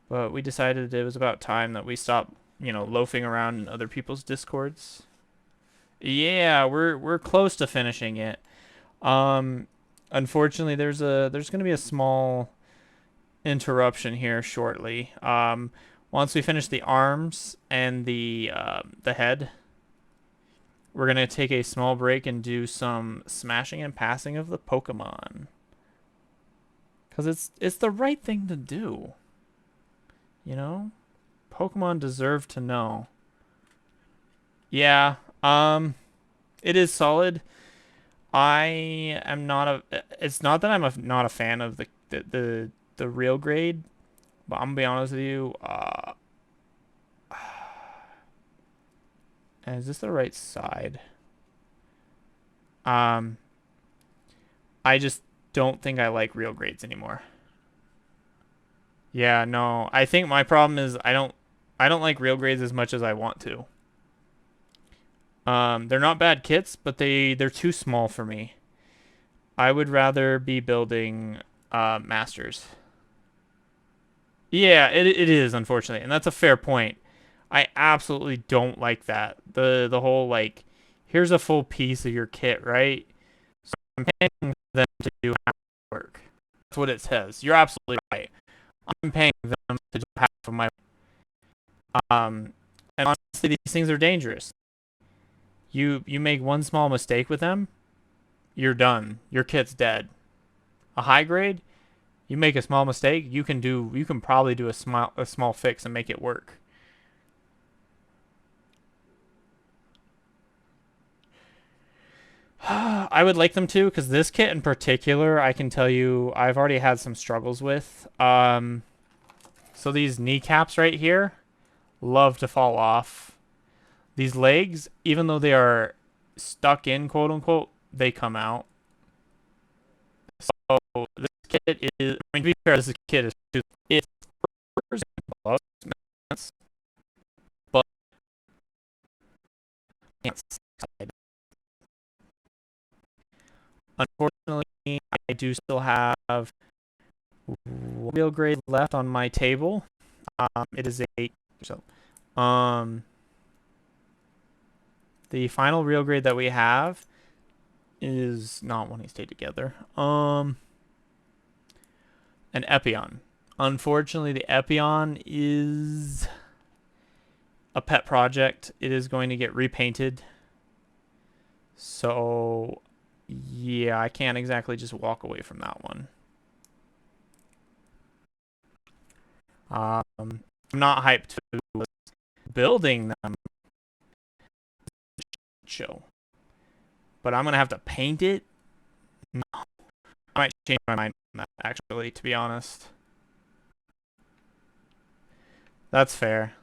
Speaker 1: But we decided it was about time that we stopped, you know, loafing around in other people's Discords. Yeah, we're close to finishing it. Unfortunately, there's going to be a small interruption here shortly. Once we finish the arms and the head, we're going to take a small break and do some smashing and passing of the Pokemon. Because it's the right thing to do. You know? Pokemon deserve to know. Yeah, it is solid. I am not a. It's not that I'm not a fan of the real grade, but I'm gonna be honest with you. Is this the right side? I just don't think I like real grades anymore. Yeah, no. I think my problem is I don't like real grades as much as I want to. They're not bad kits, but they're too small for me. I would rather be building masters. Yeah, it is, unfortunately, and that's a fair point. I absolutely don't like that. The whole like, here's a full piece of your kit, right? So I'm paying them to do half the work. That's what it says. You're absolutely right. I'm paying them to do half of my and honestly, these things are dangerous. You make one small mistake with them, you're done. Your kit's dead. A high grade, you make a small mistake, you can probably do a small fix and make it work. I would like them to, because this kit in particular, I can tell you, I've already had some struggles with. So these kneecaps right here, love to fall off. These legs, even though they are stuck in, quote unquote, they come out. So this kit is, I mean, to be fair, this kit is, it's but unfortunately, I do still have real grade left on my table. It is 8. So, the final real grade that we have is not when they stay together. An Epion. Unfortunately, the Epion is a pet project. It is going to get repainted. So, yeah, I can't exactly just walk away from that one. I'm not hyped to building them show, but I'm gonna have to paint it. No, I might change my mind on that, actually, to be honest. That's fair.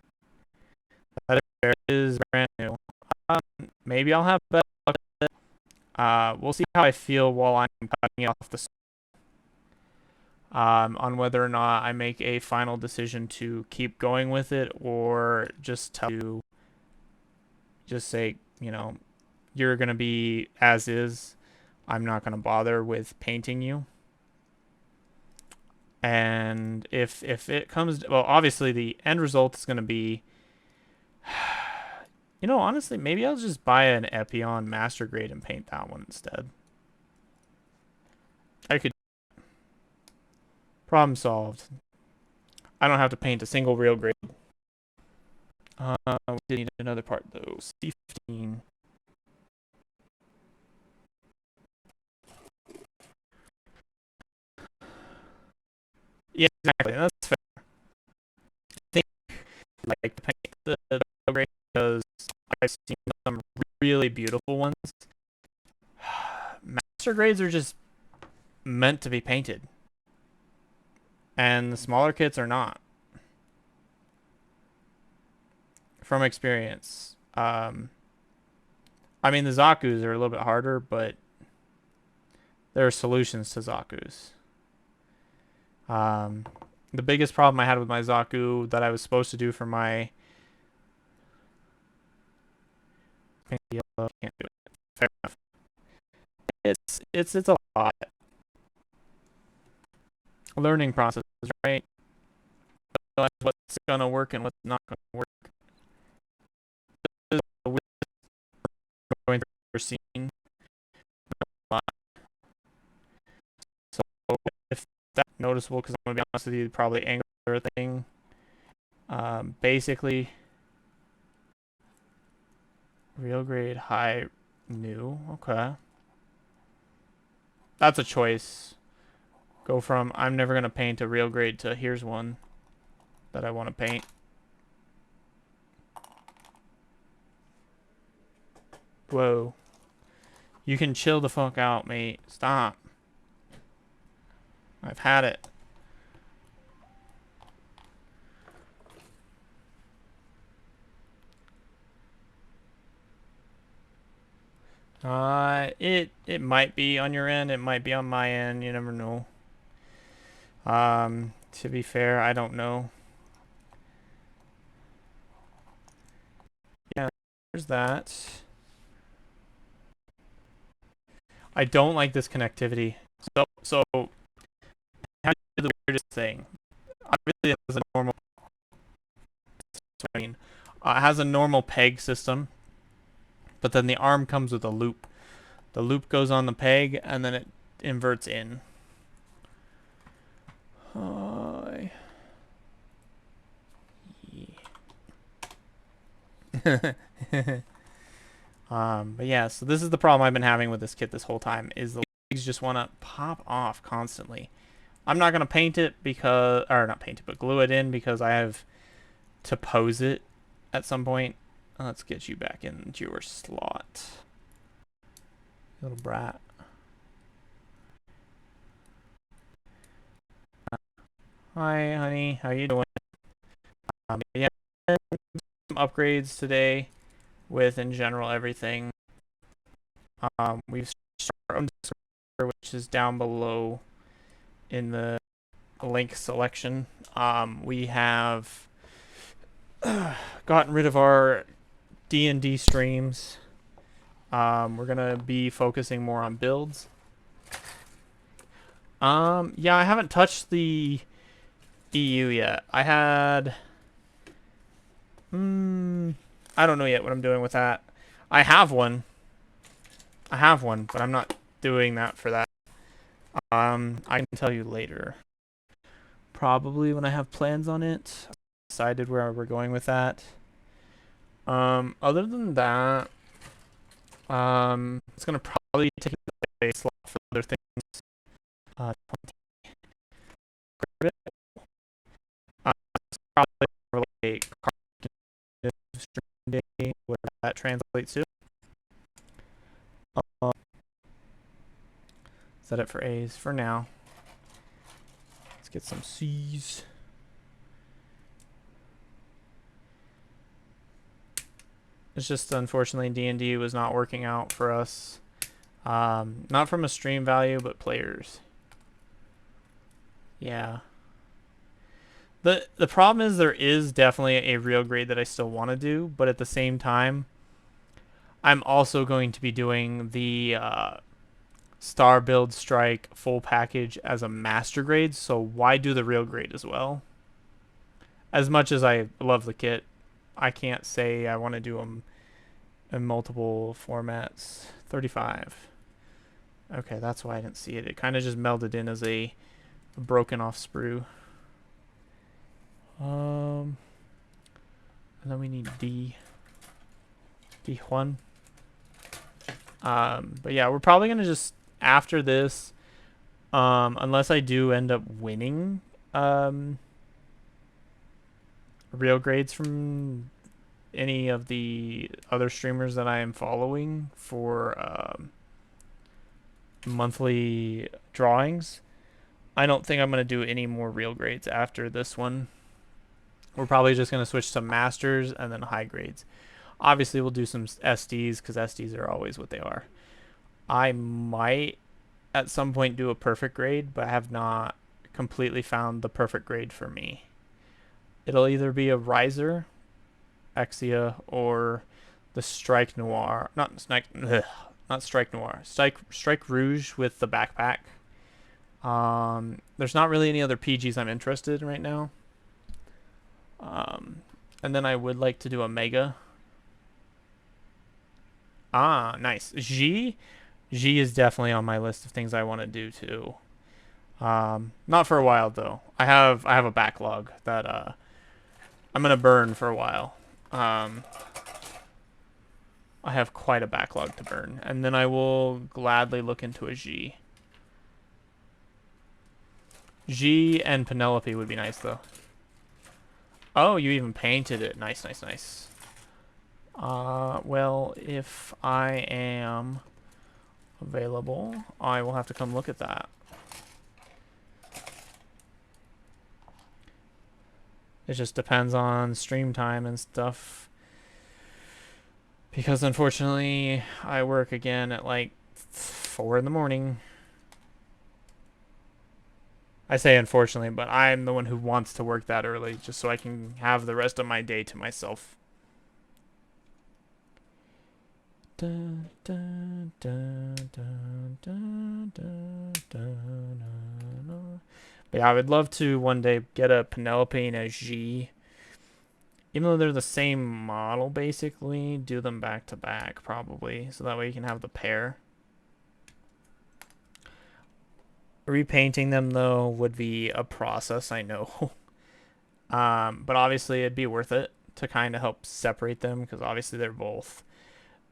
Speaker 1: That is fair. It is brand new. Maybe I'll have better luck with it. We'll see how I feel while I'm cutting it off the on whether or not I make a final decision to keep going with it or just tell you, just say, you're going to be as is. I'm not going to bother with painting you. And if it comes, well, obviously the end result is going to be, honestly, maybe I'll just buy an Epion Master Grade and paint that one instead. I could. Problem solved. I don't have to paint a single real grade. We did need another part though. C15. Yeah, exactly. That's fair. I think like to paint the real grade because I've seen some really beautiful ones. Master grades are just meant to be painted. And the smaller kits are not. From experience. I mean, the Zaku's are a little bit harder, but there are solutions to Zaku's. The biggest problem I had with my Zaku that I was supposed to do for my yellow, can't do it. Fair enough. It's a lot. Learning process, right? What's gonna work and what's not gonna work. Going through scene. So if that's noticeable, because I'm gonna be honest with you, probably angular thing. Basically, real grade, high, new. Okay, that's a choice. Go from I'm never gonna paint a real grade to here's one that I want to paint. Whoa. You can chill the fuck out, mate. Stop. I've had it. It might be on your end. It might be on my end. You never know. To be fair, I don't know. Yeah, there's that. I don't like this connectivity. So how do you do the weirdest thing? Obviously, it has a normal. It has a normal peg system, but then the arm comes with a loop. The loop goes on the peg, and then it inverts in. But yeah, so this is the problem I've been having with this kit this whole time, is the legs just want to pop off constantly. I'm not going to paint it because, or not paint it, but glue it in because I have to pose it at some point. Let's get you back into your slot. Little brat. Hi, honey. How you doing? Yeah, some upgrades today with, in general, everything. We've started our own server, which is down below in the link selection. We have gotten rid of our D&D streams. We're gonna be focusing more on builds. Yeah, I haven't touched the EU yet. I had... I don't know yet what I'm doing with that. I have one. But I'm not doing that for that. I can tell you later. Probably when I have plans on it. I decided where we're going with that. Other than that, it's gonna probably take a slot for other things. Uh, probably more like stream day, whatever that translates to. Is that it for A's for now? Let's get some C's. It's just unfortunately D&D was not working out for us. Not from a stream value, but players. Yeah. The problem is there is definitely a real grade that I still want to do, but at the same time, I'm also going to be doing the Star Build Strike full package as a master grade, so why do the real grade as well? As much as I love the kit, I can't say I want to do them in multiple formats. 35. Okay, that's why I didn't see it. It kind of just melded in as a broken off sprue. And then we need D1. But yeah, we're probably gonna just after this, unless I do end up winning real grades from any of the other streamers that I am following for monthly drawings, I don't think I'm going to do any more real grades after this one. We're probably just going to switch to masters and then high grades. Obviously, we'll do some SDs because SDs are always what they are. I might at some point do a perfect grade, but I have not completely found the perfect grade for me. It'll either be a Riser, Exia, or the Strike Noir. Not Strike Noir. Strike Rouge with the backpack. There's not really any other PGs I'm interested in right now. And then I would like to do a Mega. Ah, nice. G is definitely on my list of things I want to do too. Not for a while though. I have a backlog that I'm gonna burn for a while. I have quite a backlog to burn, and then I will gladly look into a G. G and Penelope would be nice though. Oh, you even painted it. Nice, nice, nice. Well, if I am available, I will have to come look at that. It just depends on stream time and stuff. Because unfortunately, I work again at like 4 in the morning. I say unfortunately, but I'm the one who wants to work that early just so I can have the rest of my day to myself. But yeah, I would love to one day get a Penelope and a G. Even though they're the same model, basically, do them back to back, probably. So that way you can have the pair. Repainting them, though, would be a process, I know. But obviously, it'd be worth it to kind of help separate them, because obviously they're both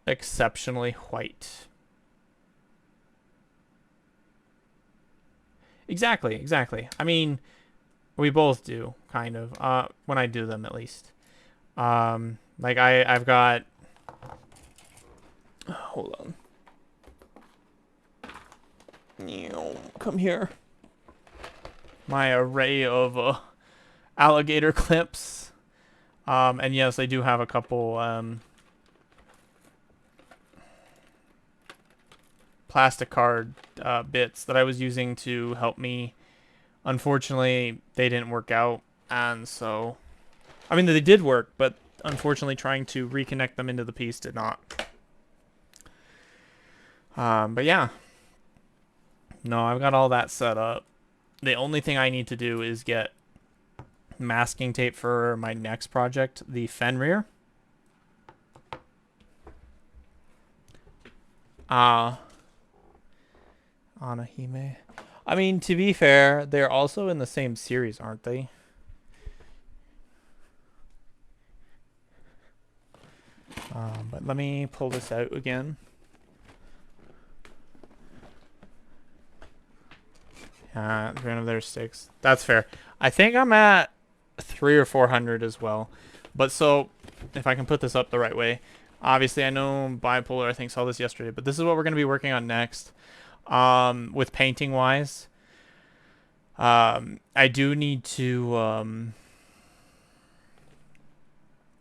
Speaker 1: exceptionally white. Exactly. I mean, we both do, kind of. When I do them, at least. Like I've got... Hold on. Come here. My array of alligator clips. And yes, I do have a couple plastic card bits that I was using to help me. Unfortunately, they didn't work out, and so... I mean, they did work, but unfortunately trying to reconnect them into the piece did not. But yeah. No, I've got all that set up. The only thing I need to do is get masking tape for my next project, the Fenrir. Anahime. I mean, to be fair, they're also in the same series, aren't they? But let me pull this out again. One of their sticks. That's fair. I think I'm at 300 or 400 as well. But so, if I can put this up the right way. Obviously, I know Bipolar, I think, saw this yesterday. But this is what we're going to be working on next. With painting-wise. I do need to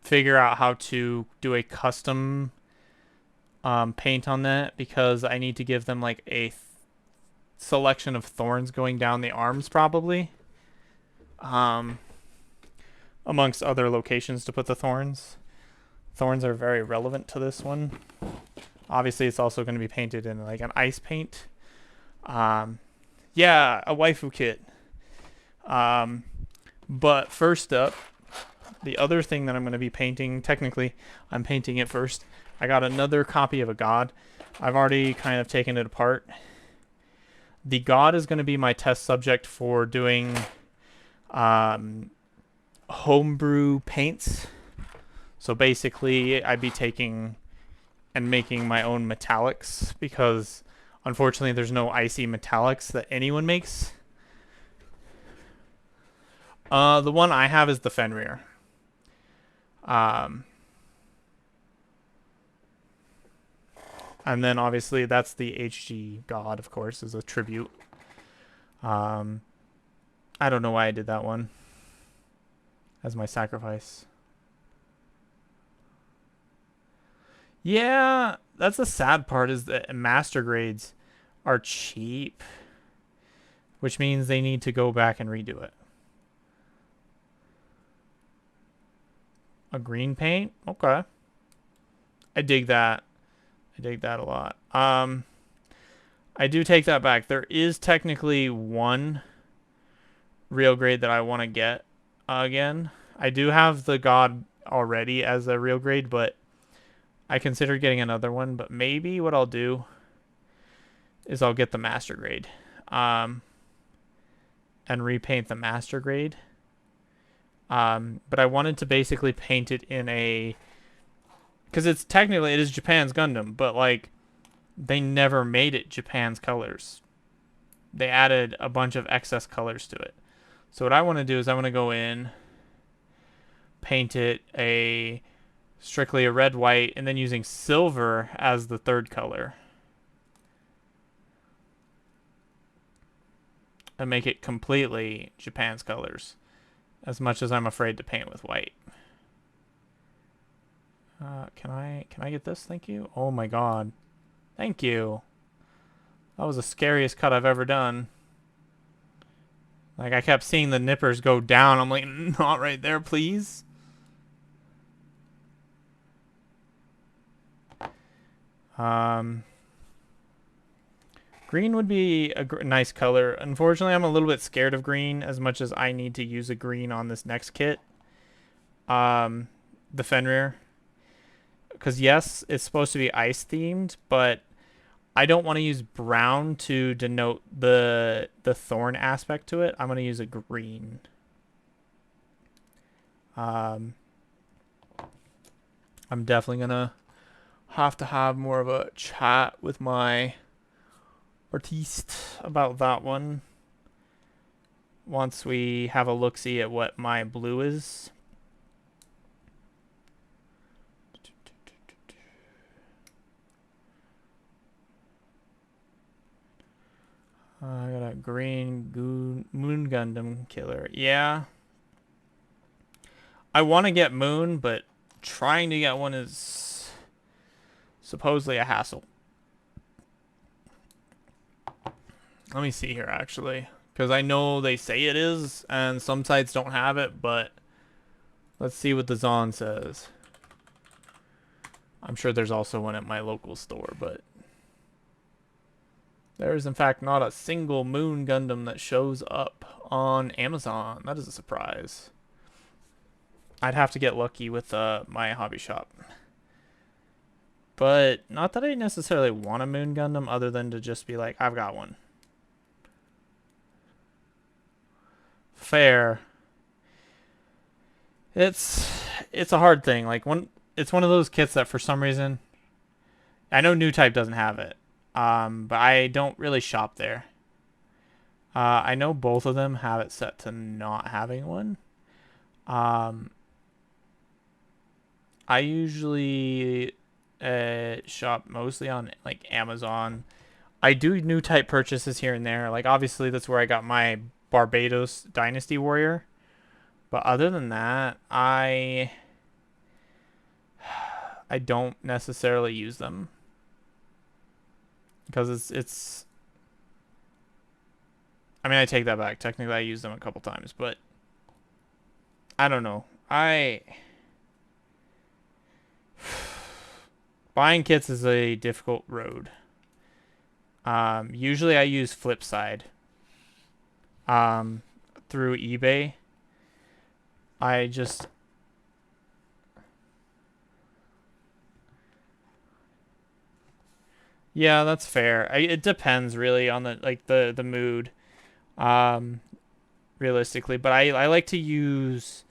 Speaker 1: figure out how to do a custom paint on that. Because I need to give them like a selection of thorns going down the arms probably, amongst other locations to put the thorns. Thorns are very relevant to this one. Obviously it's also going to be painted in like an ice paint. Yeah, a waifu kit. But first up, the other thing that I'm going to be painting, technically I'm painting it first. I got another copy of a god. I've already kind of taken it apart. The god is going to be my test subject for doing homebrew paints. So basically, I'd be taking and making my own metallics because unfortunately there's no icy metallics that anyone makes. The one I have is the Fenrir. And then obviously that's the HG god, of course, as a tribute. I don't know why I did that one as my sacrifice. Yeah, that's the sad part is that master grades are cheap, which means they need to go back and redo it. A green paint? Okay. I dig that. I dig that a lot. I do take that back. There is technically one real grade that I want to get again. I do have the god already as a real grade, but I consider getting another one. But maybe what I'll do is I'll get the master grade and repaint the master grade. But I wanted to basically paint it in a... Because it's technically, it is Japan's Gundam, but like, they never made it Japan's colors. They added a bunch of excess colors to it. So what I want to do is I want to go in, paint it strictly a red, white, and then using silver as the third color. And make it completely Japan's colors. As much as I'm afraid to paint with white. Can I get this? Thank you. Oh my god. Thank you. That was the scariest cut I've ever done. Like, I kept seeing the nippers go down. I'm like, not right there, please. Green would be a nice color. Unfortunately, I'm a little bit scared of green as much as I need to use a green on this next kit. The Fenrir. Because yes, it's supposed to be ice themed, but I don't want to use brown to denote the thorn aspect to it. I'm going to use a green. I'm definitely going to have more of a chat with my artiste about that one once we have a look-see at what my blue is. I got a green Moon Gundam killer. Yeah. I want to get Moon, but trying to get one is supposedly a hassle. Let me see here, actually. Because I know they say it is, and some sites don't have it, but let's see what the Zon says. I'm sure there's also one at my local store, but... There is in fact not a single Moon Gundam that shows up on Amazon. That is a surprise. I'd have to get lucky with my hobby shop. But not that I necessarily want a Moon Gundam other than to just be like, I've got one. Fair. It's a hard thing. Like it's one of those kits that for some reason I know New Type doesn't have it. But I don't really shop there. I know both of them have it set to not having one. I usually shop mostly on like Amazon. I do New Type purchases here and there. Like obviously that's where I got my Barbados Dynasty Warrior. But other than that, I don't necessarily use them because it's I mean, I take that back. Technically, I used them a couple times, but I don't know. Buying kits is a difficult road. Usually I use Flipside through eBay. Yeah, that's fair. It depends really on the mood, um, realistically. But I like to use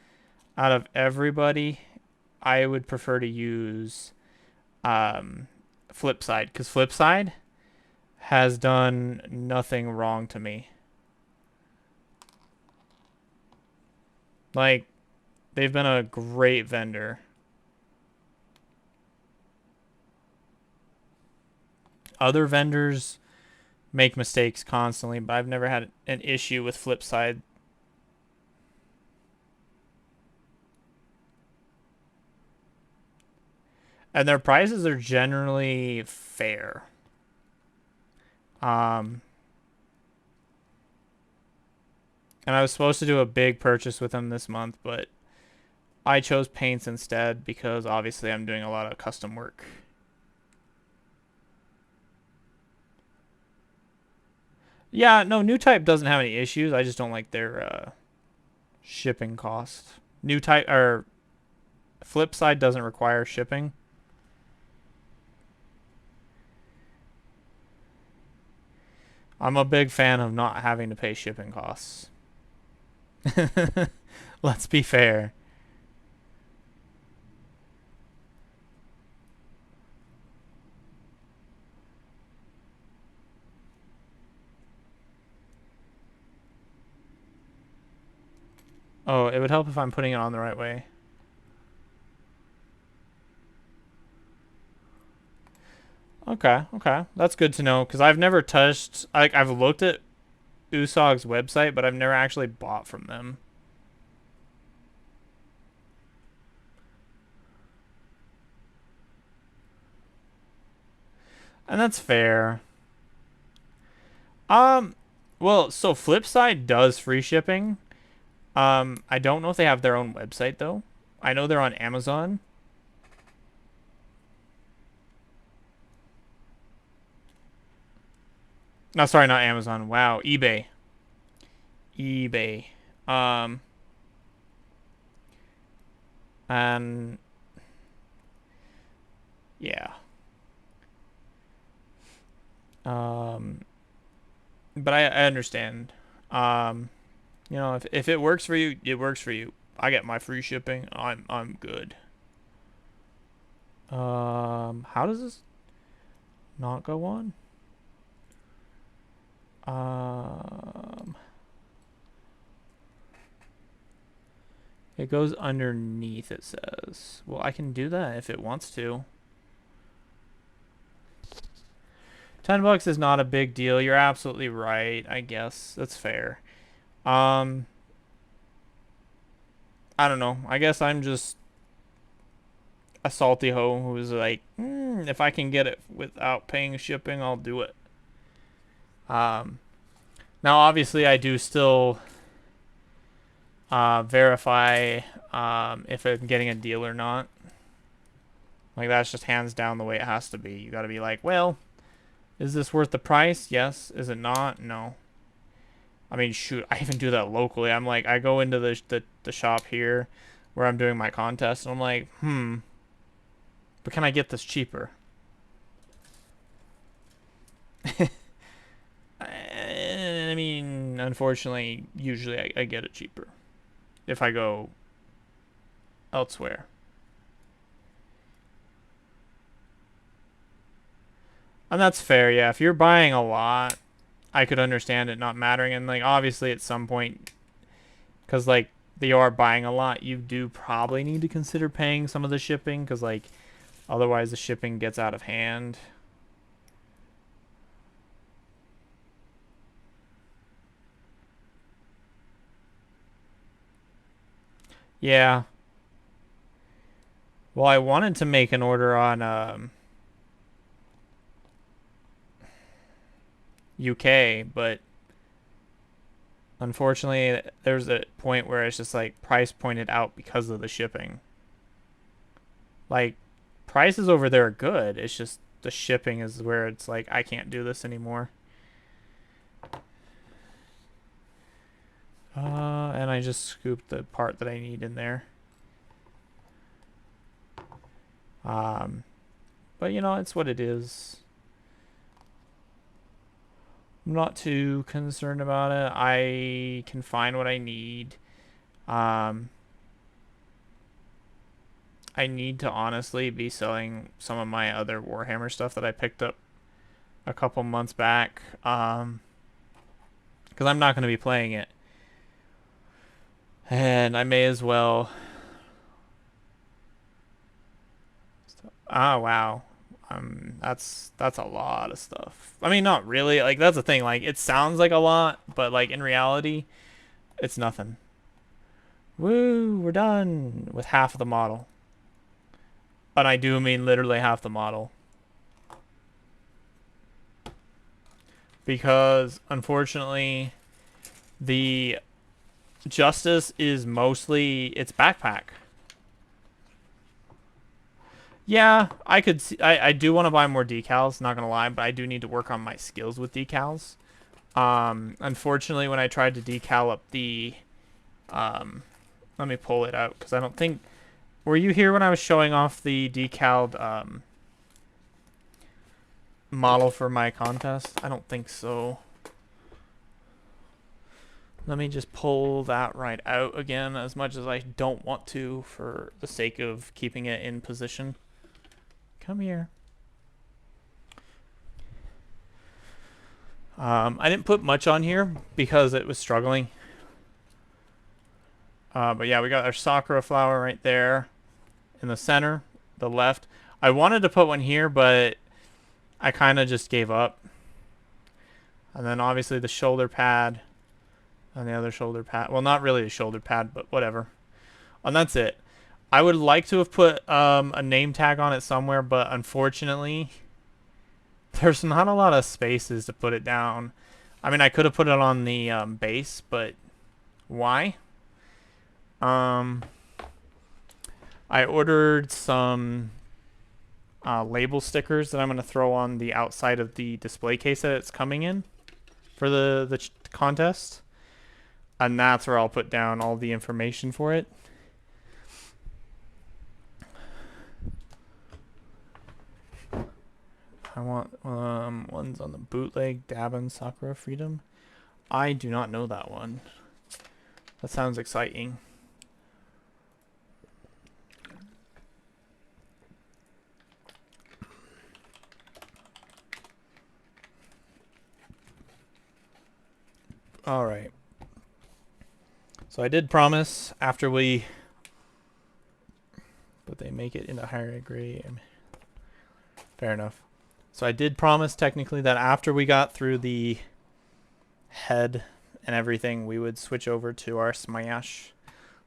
Speaker 1: out of everybody, I would prefer to use Flipside because Flipside has done nothing wrong to me. Like they've been a great vendor. Other vendors make mistakes constantly, but I've never had an issue with Flipside. And their prices are generally fair. And I was supposed to do a big purchase with them this month, but I chose paints instead because obviously I'm doing a lot of custom work. Yeah, no, New Type doesn't have any issues. I just don't like their shipping cost. New Type or Flipside doesn't require shipping. I'm a big fan of not having to pay shipping costs. Let's be fair. Oh, it would help if I'm putting it on the right way. Okay, okay. That's good to know because I've never touched like I've looked at Usog's website, but I've never actually bought from them. And that's fair. Um well, so Flipside does free shipping. I don't know if they have their own website though. I know they're on Amazon. No, sorry, not Amazon. Wow, eBay. eBay. Um, and yeah. Um, but I understand. You know, if it works for you, it works for you. I get my free shipping. I'm good. How does this not go on? Um, it goes underneath, it says. Well, I can do that if it wants to. $10 is not a big deal. You're absolutely right, I guess. That's fair. I don't know. I guess I'm just a salty hoe who's like, if I can get it without paying shipping, I'll do it. Now obviously I do still verify if I'm getting a deal or not. Like that's just hands down the way it has to be. You got to be like, well, Is this worth the price? Yes. Is it not? No. I mean, shoot, I even do that locally. I'm like, I go into the shop here where I'm doing my contest, and I'm like, but can I get this cheaper? I mean, unfortunately, usually I get it cheaper if I go elsewhere. And that's fair, yeah. If you're buying a lot, I could understand it not mattering. And, like, obviously at some point, because, like, you are buying a lot, you do probably need to consider paying some of the shipping, because, like, otherwise the shipping gets out of hand. Yeah. Well, I wanted to make an order on UK, but unfortunately, there's a point where it's just like price pointed out because of the shipping. Like, prices over there are good. It's just the shipping is where it's like, I can't do this anymore. And I just scooped the part that I need in there. But you know, it's what it is. I'm not too concerned about it. I can find what I need. I need to honestly be selling some of my other Warhammer stuff that I picked up a couple months back. Because I'm not going to be playing it. And I may as well. Ah, wow. That's a lot of stuff. I mean, not really. Like, that's the thing. Like, it sounds like a lot, but like in reality, it's nothing. Woo, we're done with half of the model. And I do mean literally half the model. Because unfortunately, the Justice is mostly its backpack. Yeah, I could see, I do want to buy more decals, not gonna lie, but I do need to work on my skills with decals. Unfortunately, when I tried to decal up the let me pull it out because I don't think, were you here when I was showing off the decaled model for my contest? I don't think so. Let me just pull that right out again, as much as I don't want to for the sake of keeping it in position. Come here. I didn't put much on here because it was struggling. But yeah, we got our Sakura flower right there in the center, the left. I wanted to put one here, but I kind of just gave up. And then obviously the shoulder pad and the other shoulder pad. Well, not really a shoulder pad, but whatever. And that's it. I would like to have put a name tag on it somewhere, but unfortunately, there's not a lot of spaces to put it down. I mean, I could have put it on the base, but why? I ordered some label stickers that I'm going to throw on the outside of the display case that it's coming in for the contest. And that's where I'll put down all the information for it. I want ones on the bootleg Dabin Sakura Freedom. I do not know that one. That sounds exciting. All right. So I did promise after we, but they make it into higher grade. Fair enough. So I did promise technically that after we got through the head and everything, we would switch over to our smash.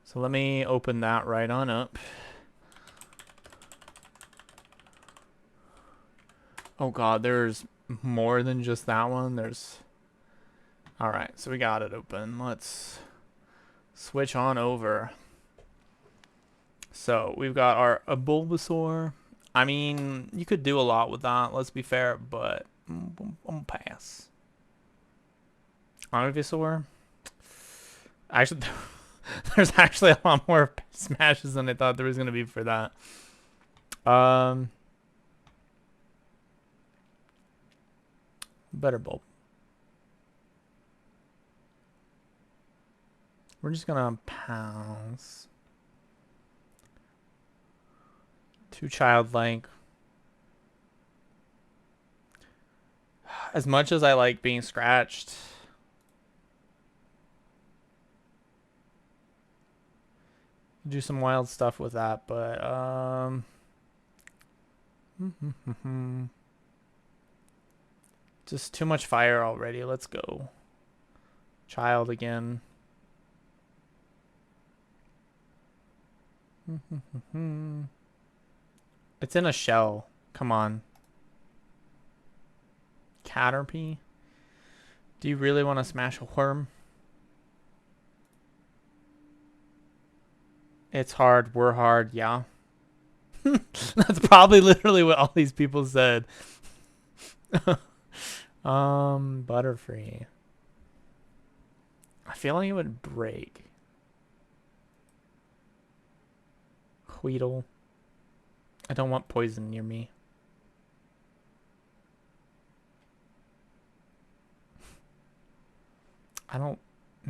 Speaker 1: So let me open that right on up. Oh god, there's more than just that one. There's... Alright, so we got it open. Let's switch on over. So we've got our Bulbasaur. I mean, you could do a lot with that, let's be fair, but I'm pass. Ivysaur. Actually, there's actually a lot more smashes than I thought there was gonna be for that. Better bulb. We're just gonna pounce. Too childlike. As much as I like being scratched, do some wild stuff with that, but just too much fire already. Let's go. Child again. It's in a shell. Come on. Caterpie? Do you really want to smash a worm? It's hard. We're hard. Yeah. That's probably literally what all these people said. Butterfree. I feel like it would break. Weedle. I don't want poison near me. I don't.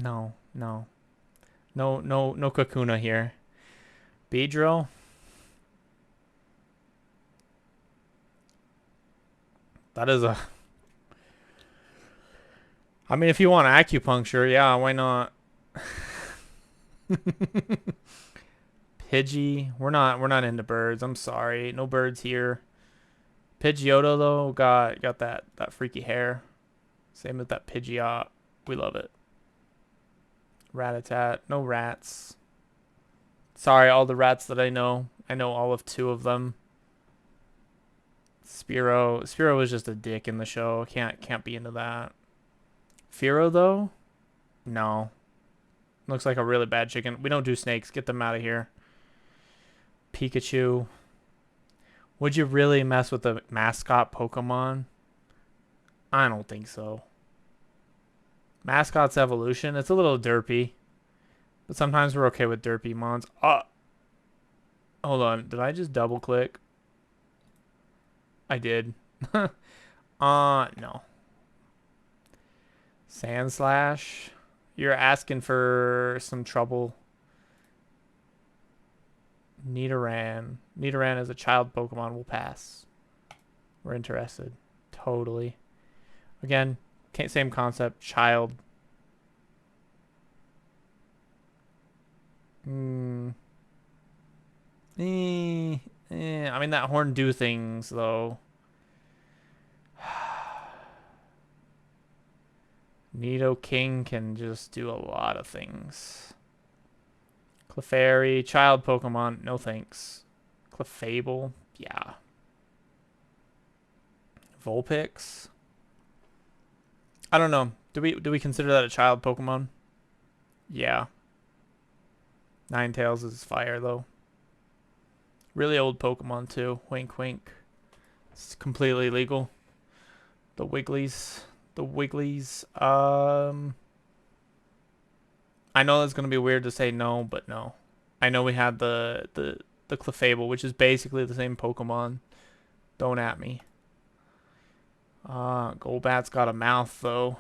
Speaker 1: No. No. No Kakuna here. Beedrill. That is a... I mean, if you want acupuncture, yeah, why not? Pidgey. We're not into birds. I'm sorry. No birds here. Pidgeotto though got that freaky hair. Same with that Pidgeot. We love it. Rattata. No rats. Sorry, all the rats that I know. I know all of 2 of them. Spearow. Spearow was just a dick in the show. Can't be into that. Fearow though? No. Looks like a really bad chicken. We don't do snakes. Get them out of here. Pikachu. Would you really mess with a mascot Pokemon? I don't think so. Mascot's evolution. It's a little derpy. But sometimes we're okay with derpy mons. Hold on. Did I just double click? I did. No. Sandslash. You're asking for some trouble. Nidoran. Nidoran is a child Pokemon. We'll pass. We're interested. Totally. Again, same concept. Child. I mean, that horn do things, though. Nidoking can just do a lot of things. Clefairy, child Pokemon, no thanks. Clefable, yeah. Vulpix. I don't know. Do we consider that a child Pokemon? Yeah. Ninetales is fire though. Really old Pokemon too. Wink wink. It's completely legal. The Wigglies. The Wigglies. I know it's gonna be weird to say no, but no. I know we had the Clefable, which is basically the same Pokemon. Don't at me. Golbat's got a mouth though.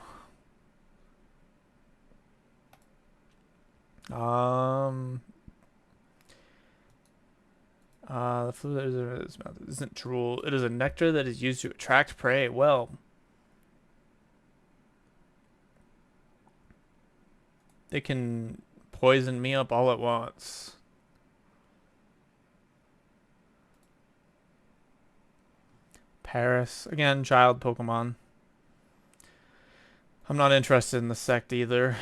Speaker 1: The fluid that is mouth isn't drool. It is a nectar that is used to attract prey. Well, they can poison me up all at once. Paris. Again, child Pokemon. I'm not interested in the sect either.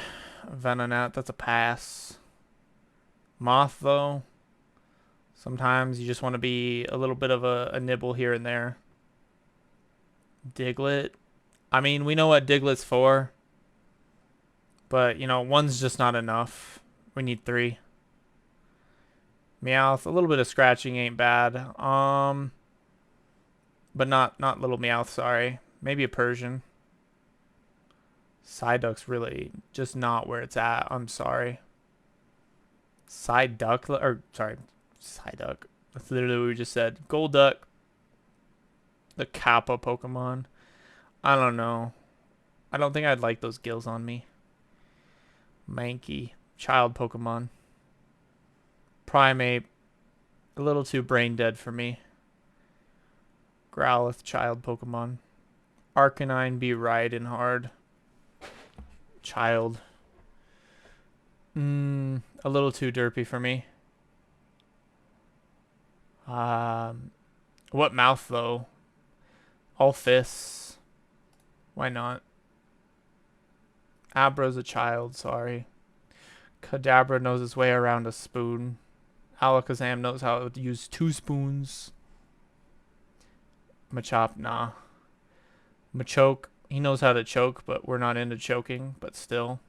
Speaker 1: Venonat, that's a pass. Moth, though. Sometimes you just want to be a little bit of a nibble here and there. Diglett. I mean, we know what Diglett's for. But, you know, 1's just not enough. We need 3. Meowth. A little bit of scratching ain't bad. But not Little Meowth, sorry. Maybe a Persian. Psyduck's really just not where it's at. I'm sorry. Psyduck, or sorry, Psyduck. That's literally what we just said. Golduck, the Kappa Pokemon. I don't know. I don't think I'd like those gills on me. Mankey, child Pokemon. Primeape, a little too brain dead for me. Growlithe, child Pokemon. Arcanine, be riding hard. Child. A little too derpy for me. What mouth though? All fists. Why not? Abra's a child, sorry. Kadabra knows his way around a spoon. Alakazam knows how to use 2 spoons. Machop, nah. Machoke, he knows how to choke, but we're not into choking, but still.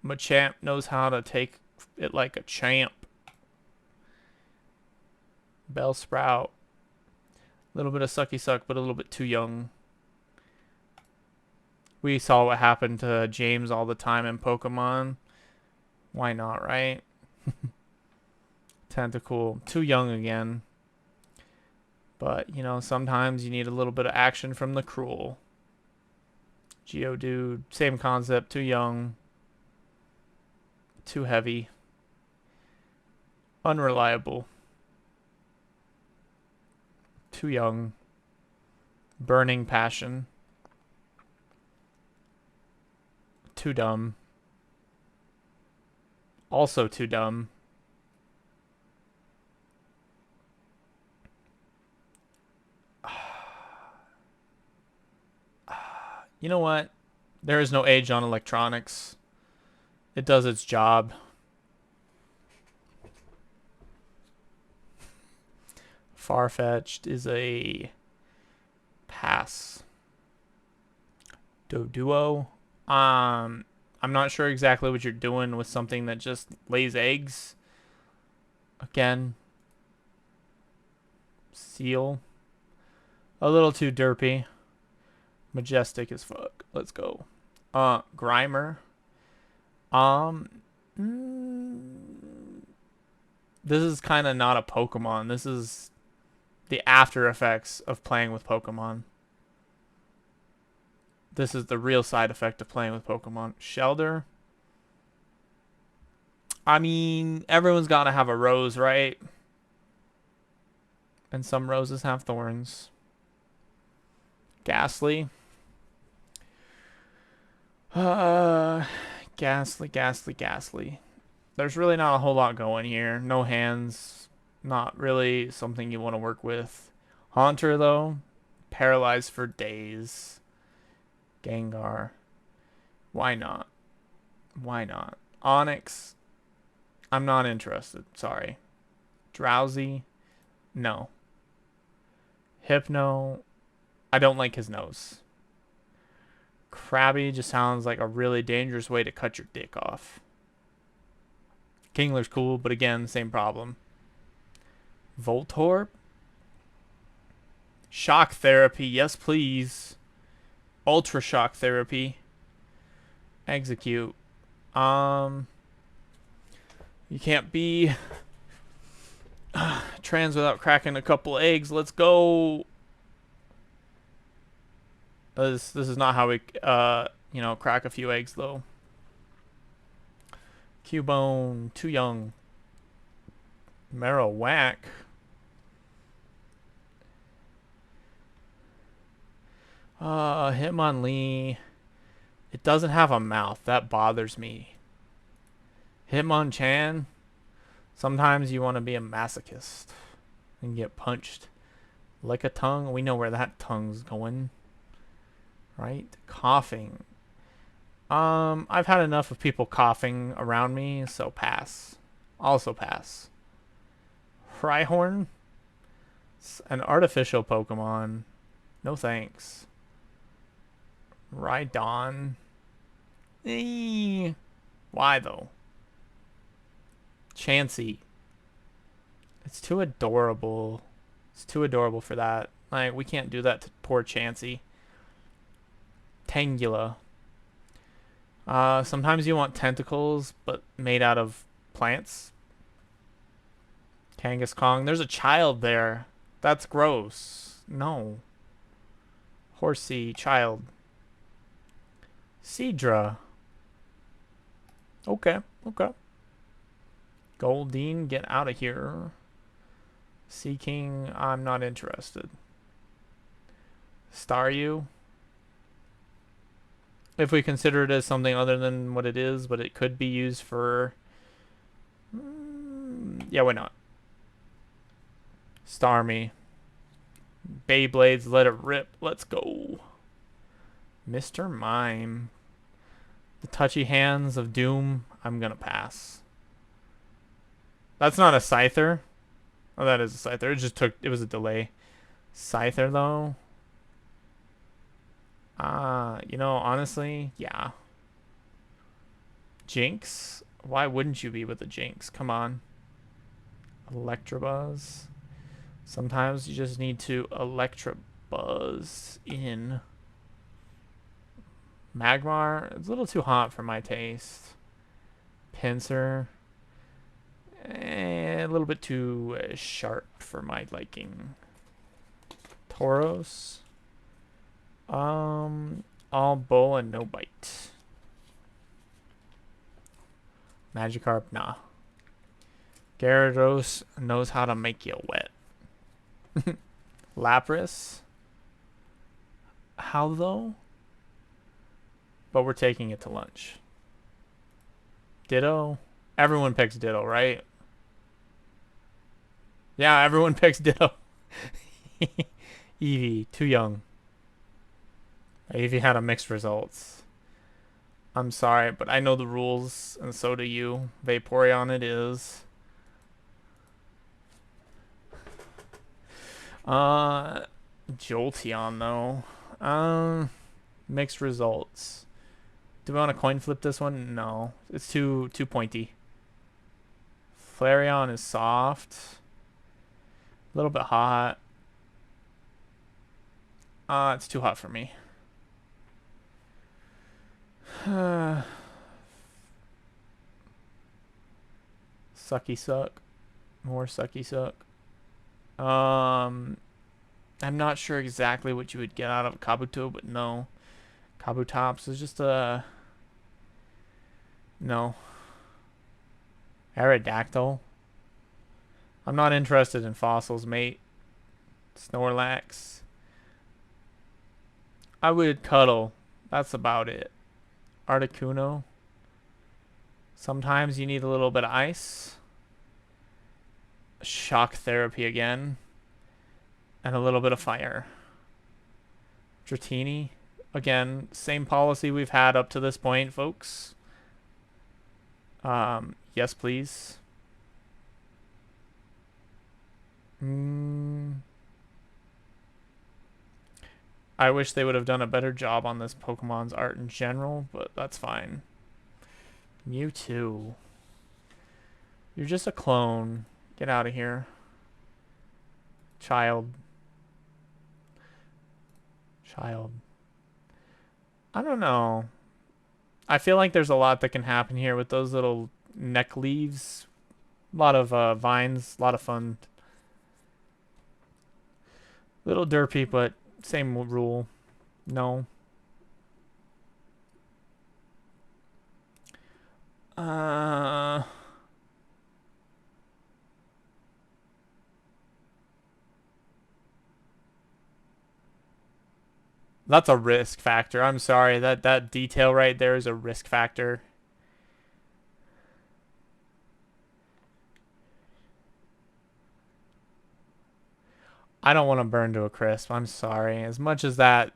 Speaker 1: Machamp knows how to take it like a champ. Bellsprout. A little bit of sucky suck, but a little bit too young. We saw what happened to James all the time in Pokemon. Why not, right? Tentacool. Too young again. But, you know, sometimes you need a little bit of action from the cruel. Geodude. Same concept. Too young. Too heavy. Unreliable. Too young. Burning passion. Too dumb. Also too dumb. You know what? There is no age on electronics. It does its job. Farfetch'd is a pass. Doduo. I'm not sure exactly what you're doing with something that just lays eggs. Again. Seal. A little too derpy. Majestic as fuck. Let's go. Grimer. This is kind of not a Pokemon. This is the after effects of playing with Pokemon. This is the real side effect of playing with Pokemon. Shelder. I mean, everyone's got to have a rose, right? And some roses have thorns. Ghastly. Ghastly. There's really not a whole lot going here. No hands. Not really something you want to work with. Haunter, though. Paralyzed for days. Gengar. Why not? Why not? Onyx. I'm not interested. Sorry. Drowsy. No. Hypno. I don't like his nose. Krabby just sounds like a really dangerous way to cut your dick off. Kingler's cool, but again, same problem. Voltorb. Shock therapy. Yes, please. Ultra shock therapy. Execute. You can't be trans without cracking a couple eggs. Let's go. This is not how we crack a few eggs though. Cubone, too young. Marowak. Hitmonlee. It doesn't have a mouth. That bothers me. Hitmonchan. Sometimes you want to be a masochist and get punched. Lick a tongue. We know where that tongue's going. Right? Coughing. I've had enough of people coughing around me, so pass. Also pass. Rhyhorn. An artificial Pokemon. No thanks. Rhydon. Why though? Chansey. It's too adorable. It's too adorable for that. Like, we can't do that to poor Chansey. Tangula. Sometimes you want tentacles, but made out of plants. Kangaskong. There's a child there. That's gross. No. Horsey, child. Seadra. Okay, okay. Goldeen, get out of here. Sea King, I'm not interested. Staryu. If we consider it as something other than what it is, but it could be used for... yeah, why not? Starmie. Beyblades, let it rip. Let's go. Mr. Mime. The touchy hands of doom. I'm gonna pass. That's not a Scyther. Oh, that is a Scyther. It just took... It was a delay. Scyther, though. You know, honestly, yeah. Jinx? Why wouldn't you be with a Jinx? Come on. Electabuzz. Sometimes you just need to Electabuzz in. Magmar, it's a little too hot for my taste. Pinsir, a little bit too sharp for my liking. Tauros, all bull and no bite. Magikarp, nah. Gyarados knows how to make you wet. Lapras, how though? But we're taking it to lunch. Ditto. Everyone picks Ditto, right? Yeah, everyone picks Ditto. Eevee, too young. Eevee had a mixed results. I'm sorry, but I know the rules, and so do you. Vaporeon it is. Jolteon, though. Mixed results. Do we want to coin flip this one? No. It's too pointy. Flareon is soft. A little bit hot. It's too hot for me. Sucky suck. More sucky suck. I'm not sure exactly what you would get out of a Kabuto, but no. Kabutops is just a... No. Aerodactyl. I'm not interested in fossils, mate. Snorlax. I would cuddle. That's about it. Articuno. Sometimes you need a little bit of ice. Shock therapy again. And a little bit of fire. Dratini. Again, same policy we've had up to this point, folks. Yes, please. I wish they would have done a better job on this Pokemon's art in general, but that's fine. Mewtwo. You're just a clone. Get out of here. Child. I don't know. I feel like there's a lot that can happen here with those little neck leaves. A lot of vines. A lot of fun. Little derpy, but same rule. No. That's a risk factor. I'm sorry. That detail right there is a risk factor. I don't want to burn to a crisp. I'm sorry. As much as that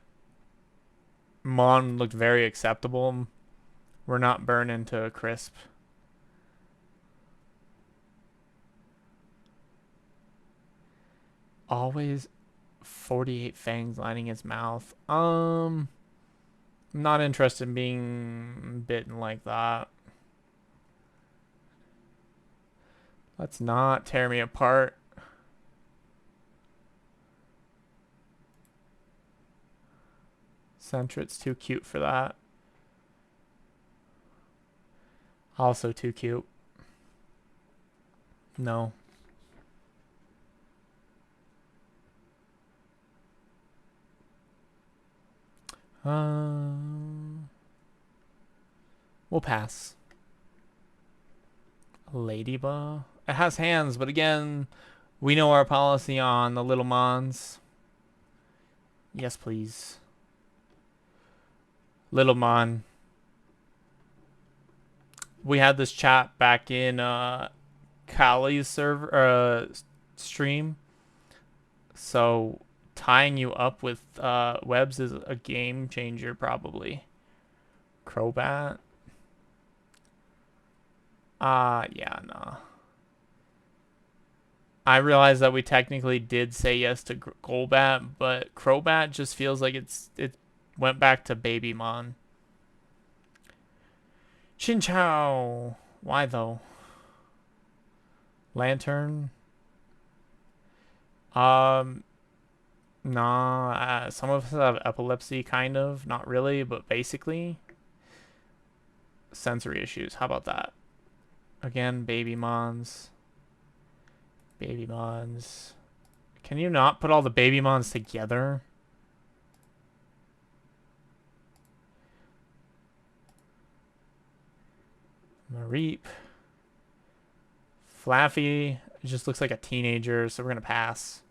Speaker 1: Mon looked very acceptable, we're not burning to a crisp. Always 48 fangs lining his mouth. I'm not interested in being bitten like that. Let's not tear me apart. Sentret's too cute for that. Also too cute. No. We'll pass. Ladybug. It has hands, but again, we know our policy on the little mons. Yes, please. Little mon. We had this chat back in Kali's server stream. So tying you up with webs is a game changer, probably. Crobat. Yeah, no. I realize that we technically did say yes to Golbat, but Crobat just feels like it went back to Babymon. Chinchou. Why though? Lantern. Nah. Some of us have epilepsy, kind of. Not really, but basically. Sensory issues. How about that? Again, Babymons. Babymons. Can you not put all the Babymons together? Mareep. Flaffy. It just looks like a teenager, so we're going to pass.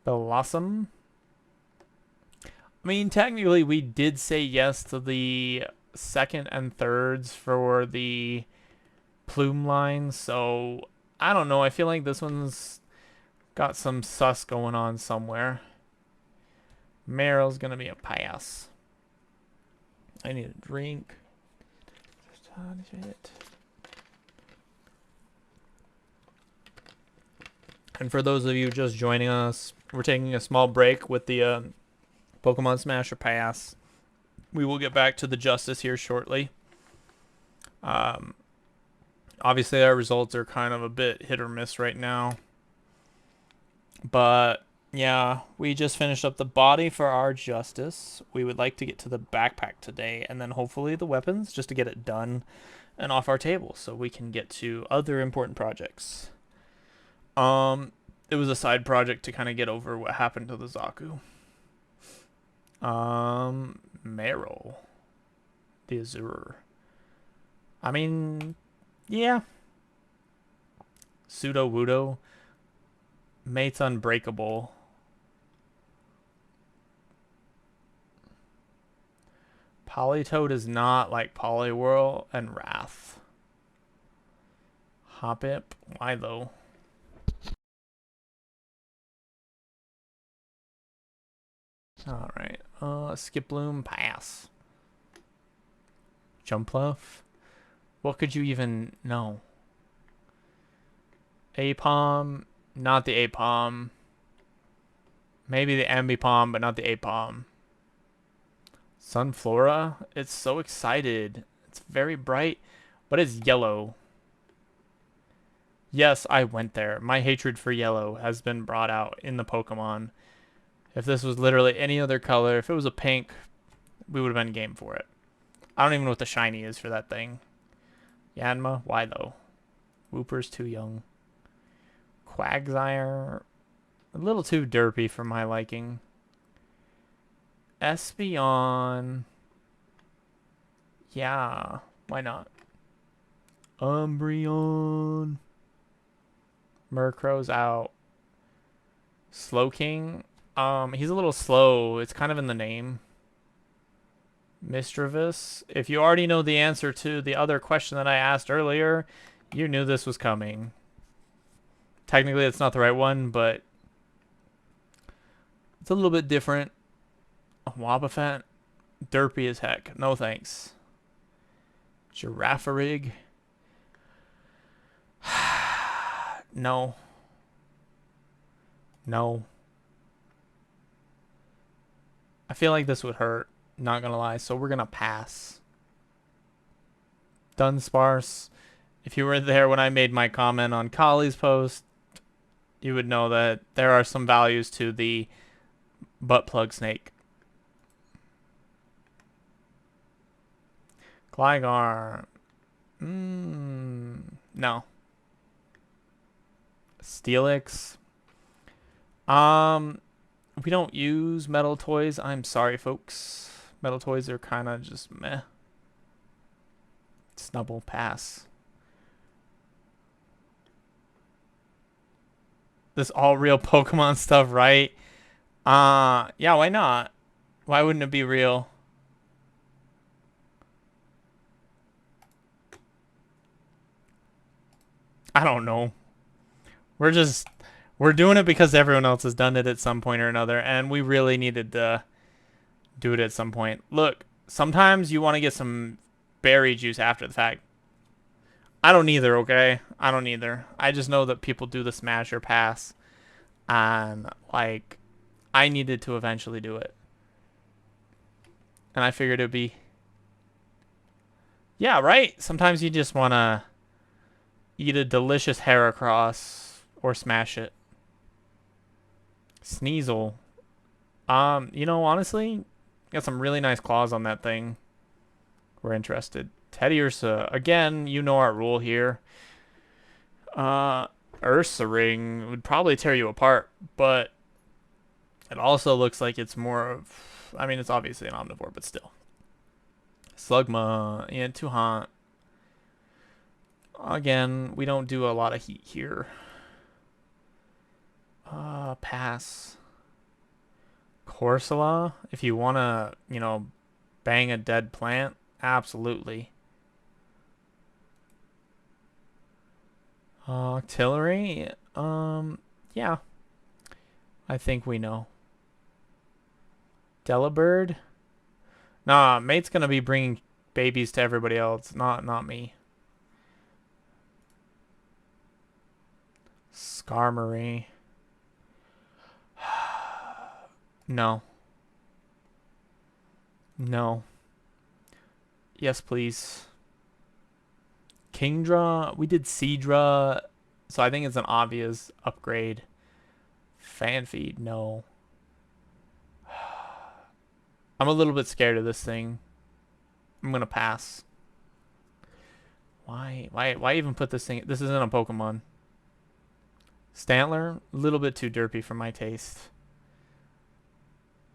Speaker 1: Blossom. I mean, technically, we did say yes to the second and thirds for the plume line, so I don't know. I feel like this one's got some sus going on somewhere. Meryl's going to be a pass. I need a drink. And for those of you just joining us, we're taking a small break with the Pokemon Smash or Pass. We will get back to the Justice here shortly. Obviously, our results are kind of a bit hit or miss right now. But, yeah, we just finished up the body for our Justice. We would like to get to the backpack today, and then hopefully the weapons, just to get it done and off our table so we can get to other important projects. It was a side project to kind of get over what happened to the Zaku. Meryl. The Azure. I mean, yeah. Pseudo Wudo. Mate's Unbreakable. Politoed is not like Poliwhirl and Wrath. Hoppip. Why though? Alright. Skiploom, pass. Jumpluff. What could you even know? Apom. Not the Apom. Maybe the Ambipom, but not the Apom. Sunflora. It's so excited. It's very bright, but it's yellow. Yes, I went there. My hatred for yellow has been brought out in the Pokemon. If this was literally any other color, if it was a pink, we would have been game for it. I don't even know what the shiny is for that thing. Yanma? Why though? Wooper's too young. Quagsire? A little too derpy for my liking. Espeon? Yeah, why not? Umbreon. Murkrow's out. Slowking? He's a little slow. It's kind of in the name. Mischievous. If you already know the answer to the other question that I asked earlier, you knew this was coming. Technically, it's not the right one, but it's a little bit different. Wobbuffet. Derpy as heck. No thanks. Giraffarig. No. No. I feel like this would hurt. Not gonna lie. So we're gonna pass. Dunsparce. If you were there when I made my comment on Kali's post, you would know that there are some values to the Butt plug snake. Gligar. No. Steelix. We don't use metal toys. I'm sorry, folks. Metal toys are kind of just meh. Snubble, pass. This all real Pokemon stuff, right? Yeah, why not? Why wouldn't it be real? I don't know. We're doing it because everyone else has done it at some point or another, and we really needed to do it at some point. Look, sometimes you want to get some berry juice after the fact. I don't either, okay? I don't either. I just know that people do the smash or pass, and like I needed to eventually do it. And I figured it'd be, yeah, right? Sometimes you just want to eat a delicious Heracross or smash it. Sneasel. Honestly, got some really nice claws on that thing. We're interested. Teddy Ursa. Again, you know our rule here. Ursa Ring would probably tear you apart, but it also looks like it's more of, I mean, it's obviously an omnivore, but still. Slugma. Yeah, too hot. Again, we don't do a lot of heat here. Pass. Corsola, if you want to, bang a dead plant, absolutely. Artillery, yeah. I think we know. Delibird? Nah, mate's gonna be bringing babies to everybody else, not me. Skarmory. No. No. Yes, please. Kingdra. We did Seadra, so I think it's an obvious upgrade. Fanfeed. No. I'm a little bit scared of this thing. I'm gonna pass. Why even put this thing? This isn't a Pokemon. Stantler, a little bit too derpy for my taste.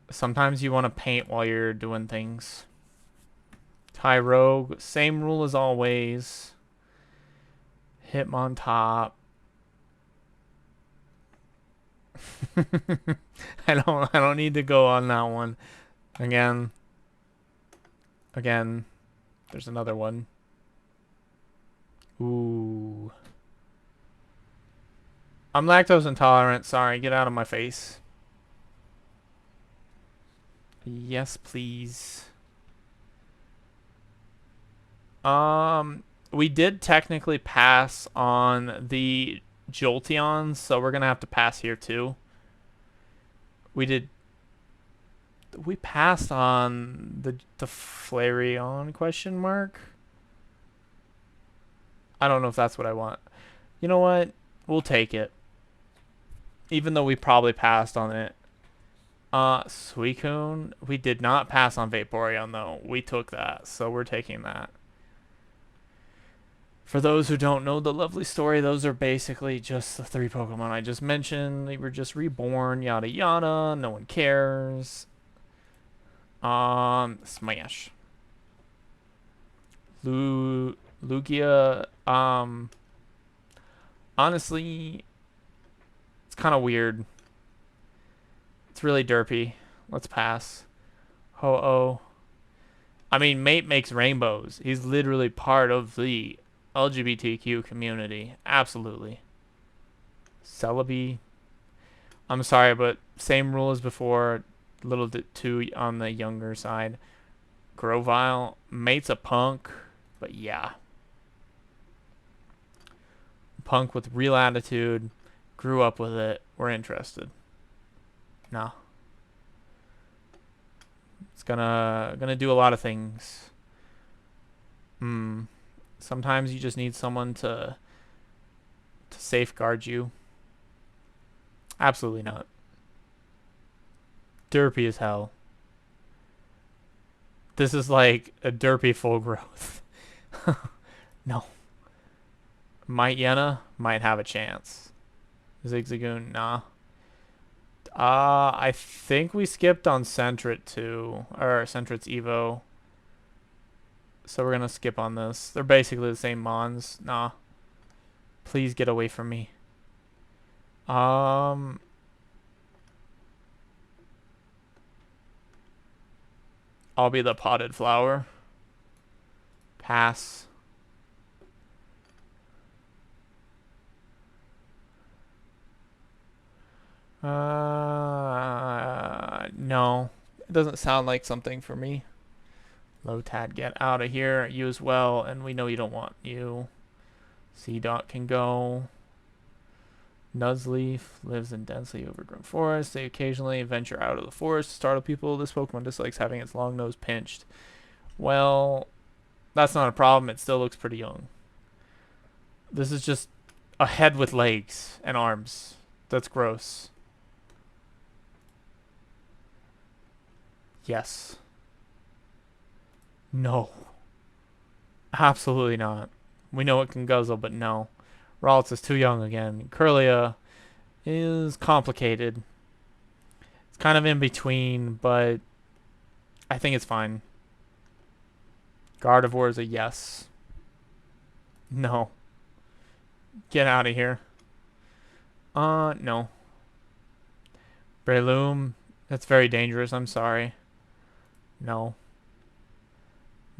Speaker 1: Sometimes you want to paint while you're doing things. Tyrogue, same rule as always. Hitmontop. I don't need to go on that one. Again. There's another one. Ooh. I'm lactose intolerant. Sorry, get out of my face. Yes, please. We did technically pass on the Jolteons, so we're gonna have to pass here too. We passed on the Flareon question mark? I don't know if that's what I want. You know what? We'll take it. Even though we probably passed on it. Suicune. We did not pass on Vaporeon though. We took that, so we're taking that. For those who don't know the lovely story, those are basically just the 3 Pokemon I just mentioned. They were just reborn, yada yada. No one cares. Smash. Lugia. Honestly, it's kind of weird. It's really derpy. Let's pass. Ho-Oh. I mean, Mate makes rainbows. He's literally part of the LGBTQ community. Absolutely. Celebi. I'm sorry, but same rule as before. A little bit too on the younger side. Grovyle. Mate's a punk. But yeah. Punk with real attitude. Grew up with it. We're interested. No. It's gonna do a lot of things. Sometimes you just need someone to safeguard you. Absolutely not. derpy as hell. This is like a derpy full growth. No. Might Yenna might have a chance. Zigzagoon, nah. I think we skipped on Sentret too, or Sentret's Evo. So we're gonna skip on this. They're basically the same mons. Nah. Please get away from me. I'll be the potted flower. Pass. No. It doesn't sound like something for me. Lotad, get out of here. You as well, and we know you don't want you. C-Dot can go. Nuzleaf lives in densely overgrown forests. They occasionally venture out of the forest to startle people. This Pokemon dislikes having its long nose pinched. Well, that's not a problem. It still looks pretty young. This is just a head with legs and arms. That's gross. Yes. No. Absolutely not. We know it can guzzle, but no. Ralts is too young again. Curlia is complicated. It's kind of in between, but I think it's fine. Gardevoir is a yes. No. Get out of here. No. Breloom, that's very dangerous. I'm sorry. No.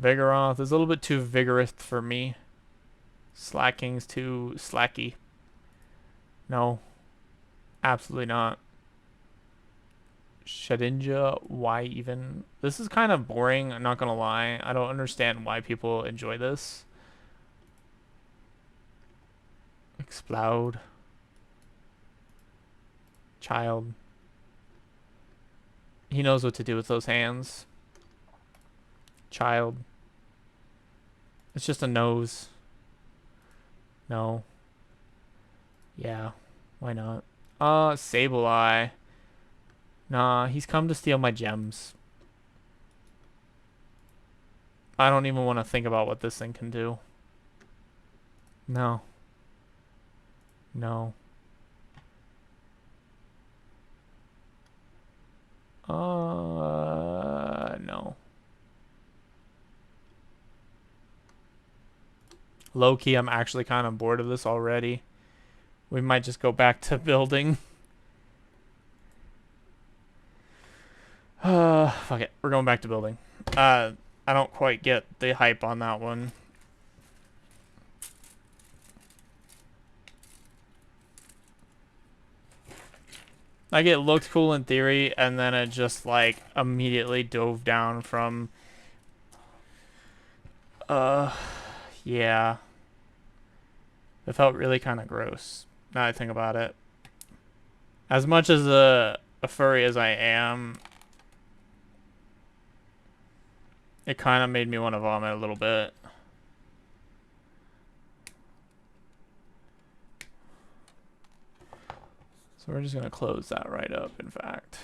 Speaker 1: Vigoroth is a little bit too vigorous for me. Slacking's too slacky. No. Absolutely not. Shedinja, why even? This is kind of boring, I'm not gonna lie. I don't understand why people enjoy this. Explode. Child. He knows what to do with those hands. Child. It's just a nose. No. Yeah. Why not? Sableye. Nah, he's come to steal my gems. I don't even want to think about what this thing can do. No. No. No. Low-key, I'm actually kind of bored of this already. We might just go back to building. Fuck it. We're going back to building. I don't quite get the hype on that one. Like, it looked cool in theory, and then it just, like, immediately dove down from... yeah. It felt really kind of gross, now I think about it. As much as a furry as I am, it kind of made me want to vomit a little bit. So we're just going to close that right up, in fact.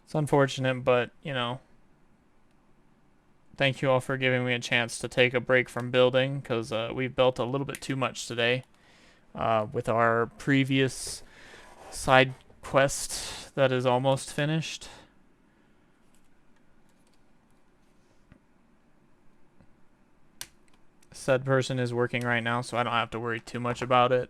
Speaker 1: It's unfortunate, but, you know, thank you all for giving me a chance to take a break from building, because we've built a little bit too much today with our previous side quest that is almost finished. Said person is working right now, so I don't have to worry too much about it.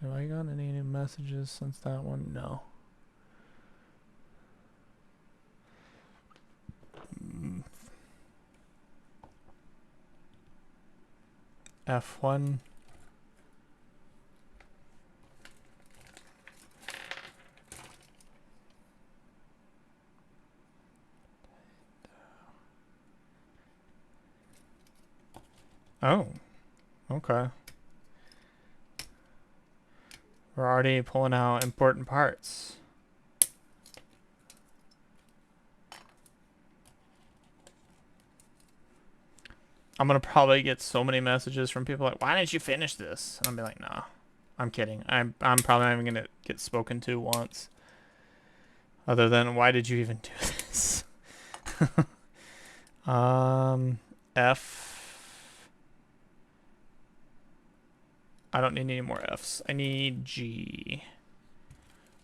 Speaker 1: Have I got any new messages since that one? No. F1. Oh, okay. We're already pulling out important parts. I'm gonna probably get so many messages from people like, "Why didn't you finish this?" And I'll be like, "Nah, I'm kidding. I'm probably not even gonna get spoken to once. Other than, why did you even do this?" F. I don't need any more Fs. I need G.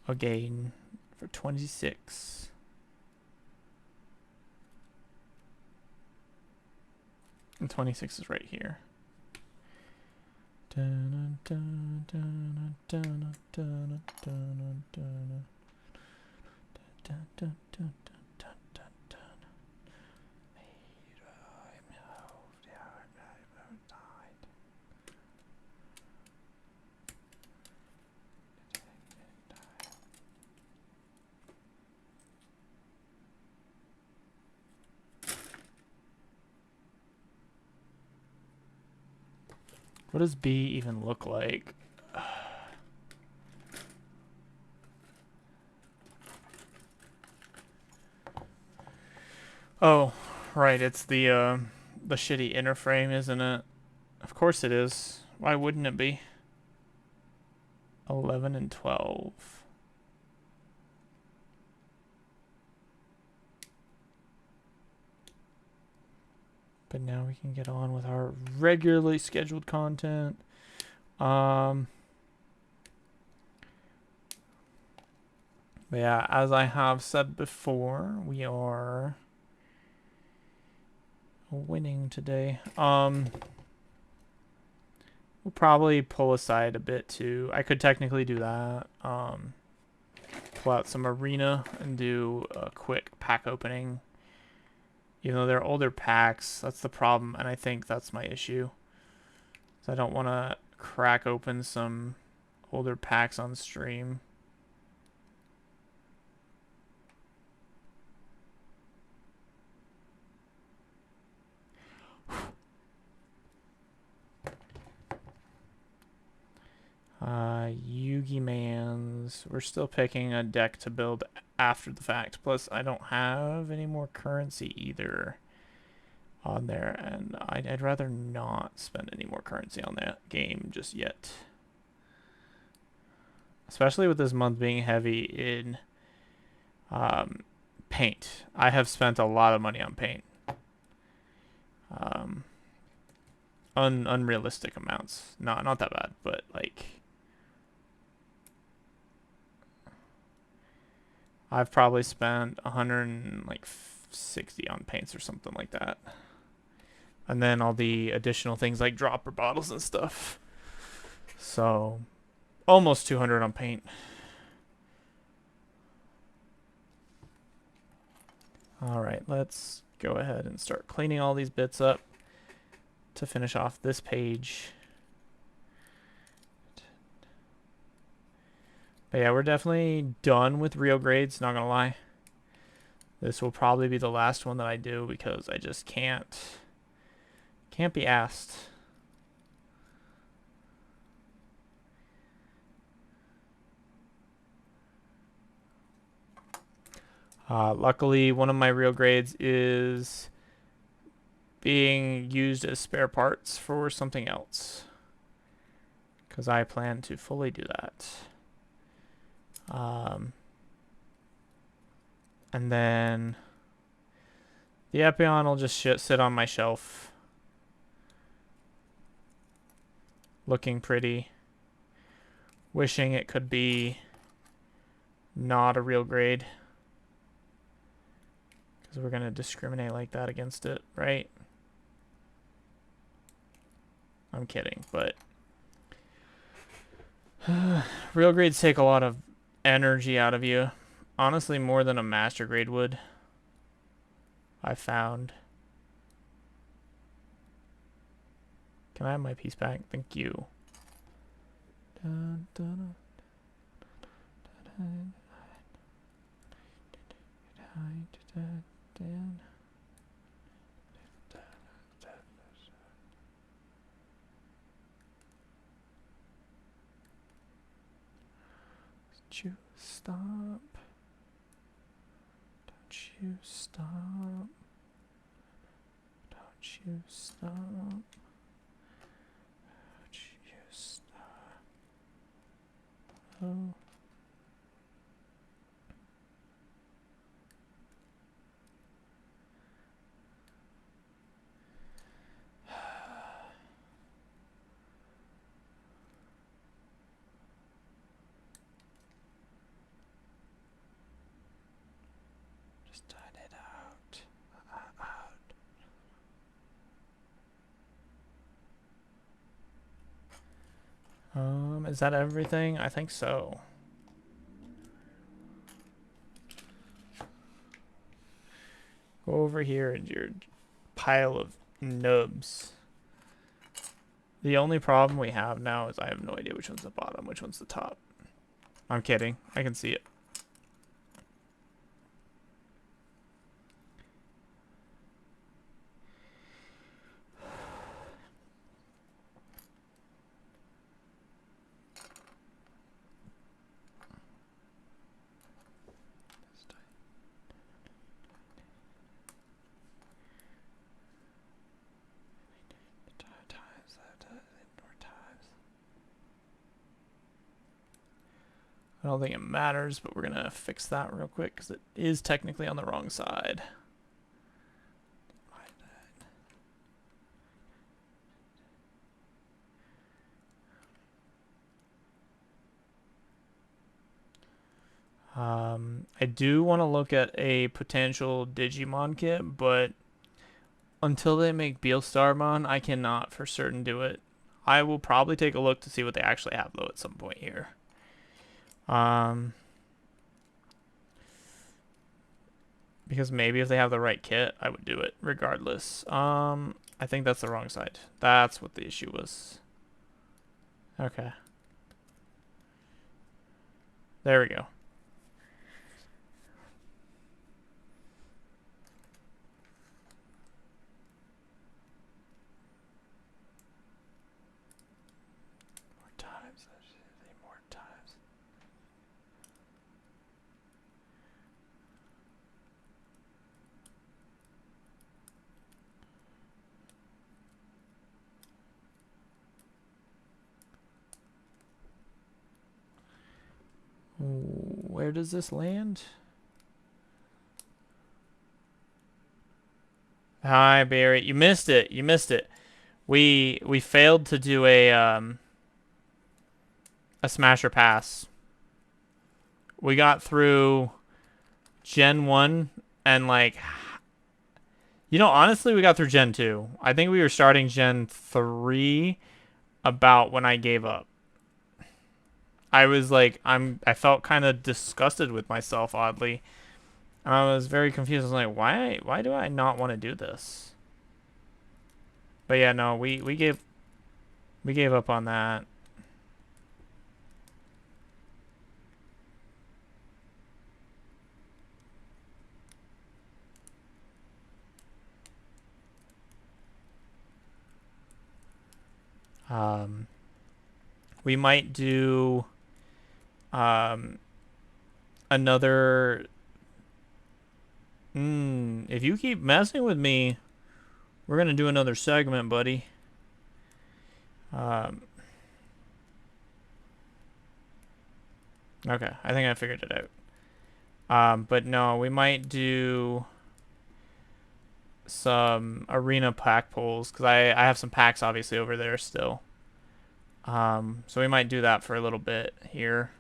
Speaker 1: Again for 26. And 26 is right here. What does B even look like? Oh, right. It's the shitty inner frame, isn't it? Of course it is. Why wouldn't it be? 11 and 12. But now we can get on with our regularly scheduled content. But yeah, as I have said before, we are winning today. We'll probably pull aside a bit too. I could technically do that. Pull out some arena and do a quick pack opening. Even though they're older packs, that's the problem, and I think that's my issue. So I don't want to crack open some older packs on stream. Yugi Mans. We're still picking a deck to build after the fact. Plus, I don't have any more currency either on there, and I'd rather not spend any more currency on that game just yet. Especially with this month being heavy in paint. I have spent a lot of money on paint. Unrealistic amounts. Not that bad, but like I've probably spent 160 on paints or something like that. And then all the additional things like dropper bottles and stuff. So almost 200 on paint. Alright, let's go ahead and start cleaning all these bits up to finish off this page. But yeah, we're definitely done with real grades, not gonna lie. This will probably be the last one that I do because I just can't be asked. Luckily, one of my real grades is being used as spare parts for something else, because I plan to fully do that. And then the Epion will just sit on my shelf, looking pretty, wishing it could be not a real grade, because we're going to discriminate like that against it, right? I'm kidding, but real grades take a lot of energy out of you. Honestly, more than a master grade would, I found. Can I have my piece back? Thank you. Don't you stop. Don't you stop. Don't you stop? Would you stop? Oh. Just type it out. Is that everything? I think so. Go over here and your pile of nubs. The only problem we have now is I have no idea which one's the bottom, which one's the top. I'm kidding. I can see it. I don't think it matters, but we're going to fix that real quick because it is technically on the wrong side. I do want to look at a potential Digimon kit, but until they make Beelstarmon, I cannot for certain do it. I will probably take a look to see what they actually have, though, at some point here. Because maybe if they have the right kit, I would do it regardless. I think that's the wrong side. That's what the issue was. Okay. There we go. More times. More times. Where does this land? Hi, Barry. You missed it. You missed it. We failed to do a smasher pass. We got through Gen 1 and like, you know, honestly, we got through Gen 2. I think we were starting Gen 3 about when I gave up. I was like, I felt kind of disgusted with myself, oddly. And I was very confused. I was like, why do I not want to do this? But yeah, no, we gave up on that. We might do another. If you keep messing with me, we're gonna do another segment, buddy. Okay, I think I figured it out. But no, we might do some arena pack pulls because I have some packs obviously over there still. So we might do that for a little bit here.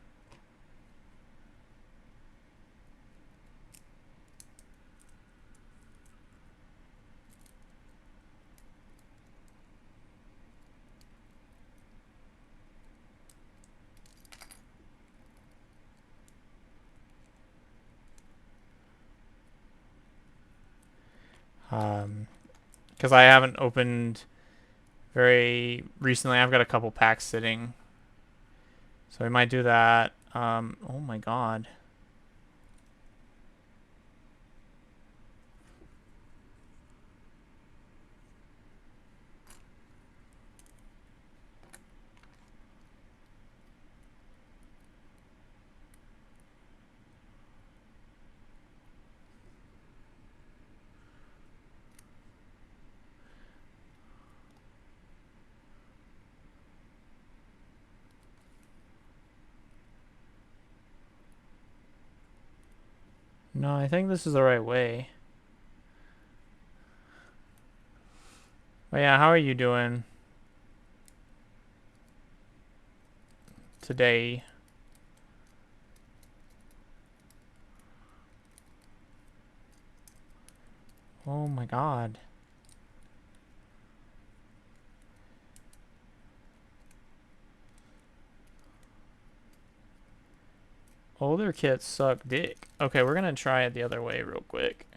Speaker 1: Because I haven't opened very recently. I've got a couple packs sitting. So we might do that. Oh my god. No, I think this is the right way. But yeah, how are you doing today? Oh my god. Older kits suck dick. Okay, we're gonna try it the other way real quick.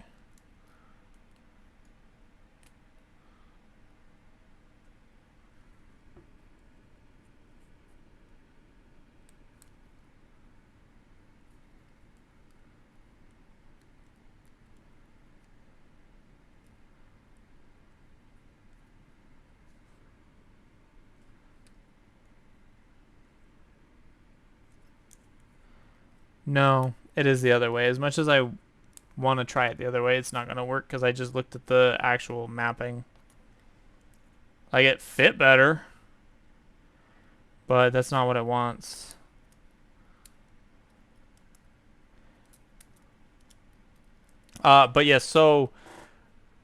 Speaker 1: No, it is the other way. As much as I want to try it the other way, it's not gonna work because I just looked at the actual mapping. Like, it fit better, but that's not what it wants. But yes, so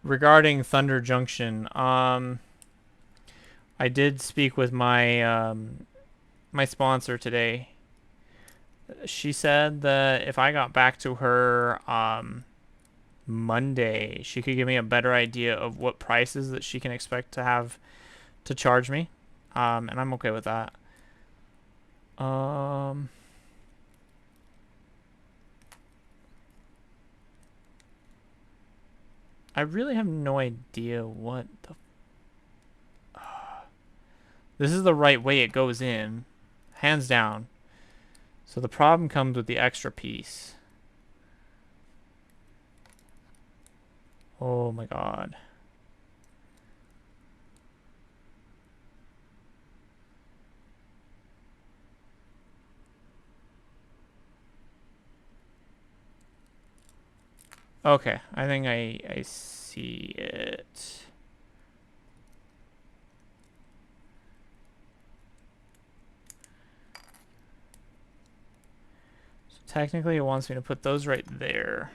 Speaker 1: regarding Thunder Junction, I did speak with my sponsor today. She said that if I got back to her Monday, she could give me a better idea of what prices that she can expect to have to charge me, and I'm okay with that. I really have no idea what the. This is the right way it goes in, hands down. So the problem comes with the extra piece. Oh my god. Okay, I think I see it. So technically it wants me to put those right there.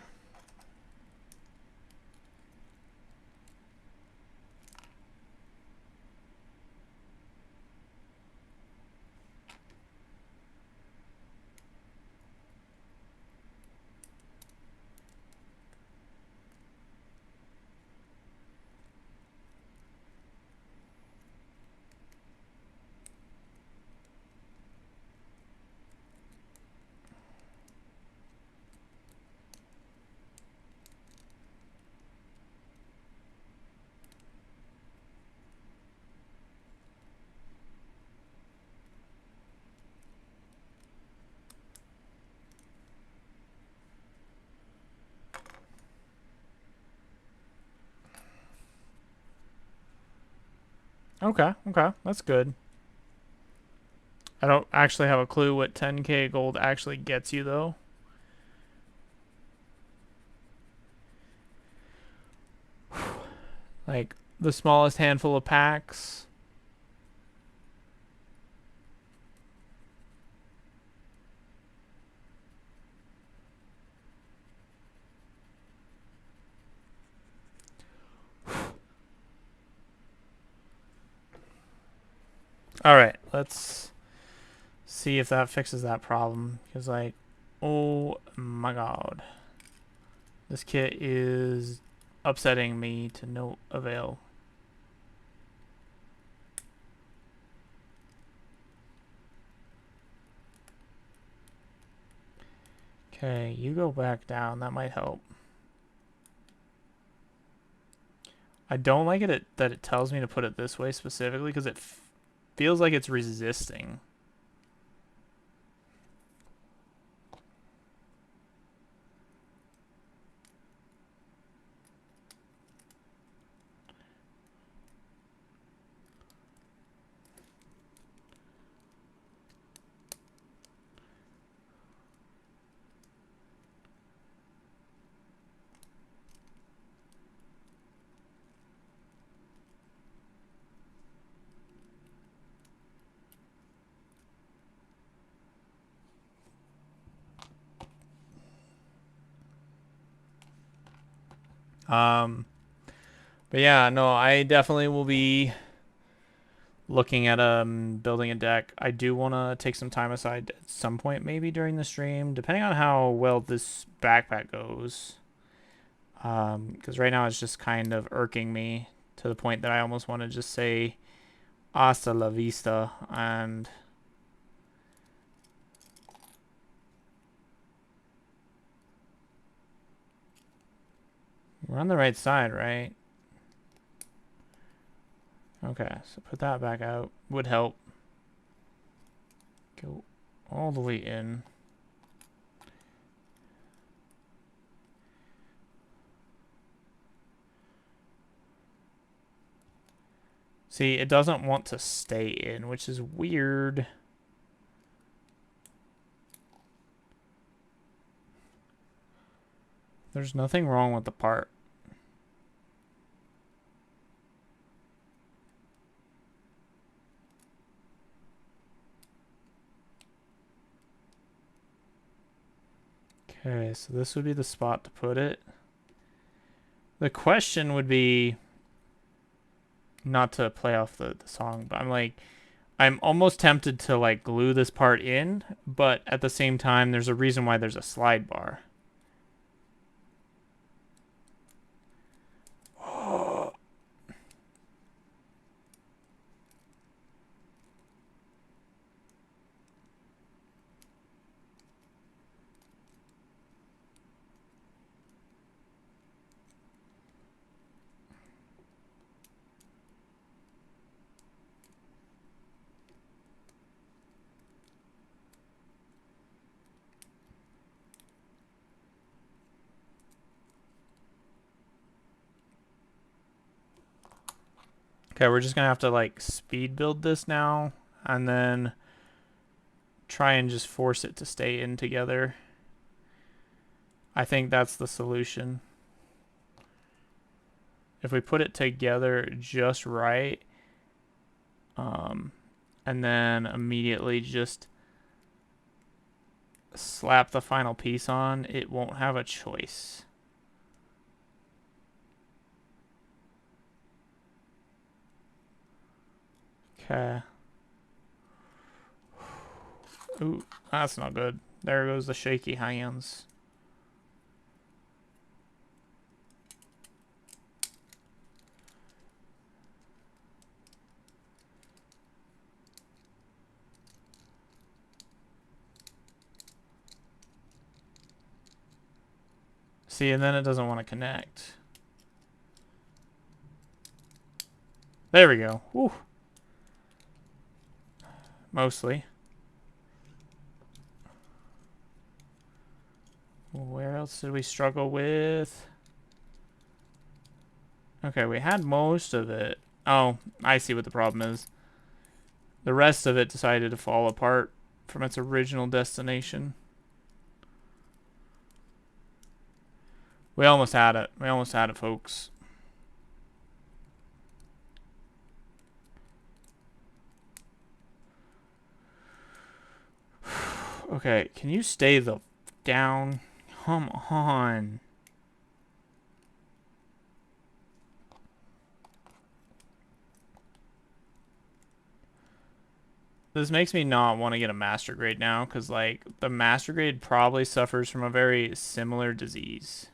Speaker 1: Okay, that's good. I don't actually have a clue what 10k gold actually gets you though. Like the smallest handful of packs. All right, let's see if that fixes that problem. Because, like, oh my god. This kit is upsetting me to no avail. Okay, you go back down. That might help. I don't like it that it tells me to put it this way specifically because it feels like it's resisting. But yeah, no, I definitely will be looking at building a deck. I do want to take some time aside at some point, maybe during the stream, depending on how well this backpack goes. Because right now it's just kind of irking me to the point that I almost want to just say hasta la vista. And we're on the right side, right? Okay, so put that back out. Would help. Go all the way in. See, it doesn't want to stay in, which is weird. There's nothing wrong with the part. Okay, so this would be the spot to put it. The question would be, not to play off the song, but I'm almost tempted to like glue this part in, but at the same time, there's a reason why there's a slide bar. Okay, we're just gonna have to like speed build this now, and then try and just force it to stay in together. I think that's the solution. If we put it together just right, and then immediately just slap the final piece on, it won't have a choice. Okay. Ooh, that's not good. There goes the shaky hands. See, and then it doesn't want to connect. There we go. Woo. Mostly. Where else did we struggle with? Okay, we had most of it. Oh, I see what the problem is. The rest of it decided to fall apart from its original destination. We almost had it. We almost had it, folks. Okay, can you stay the down? Come on. This makes me not want to get a master grade now, because like the master grade probably suffers from a very similar disease.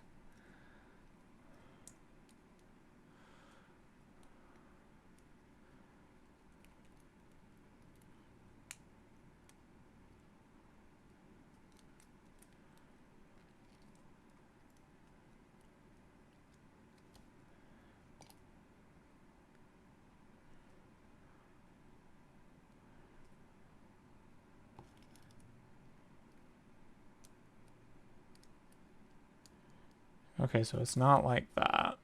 Speaker 1: Okay, so it's not like that.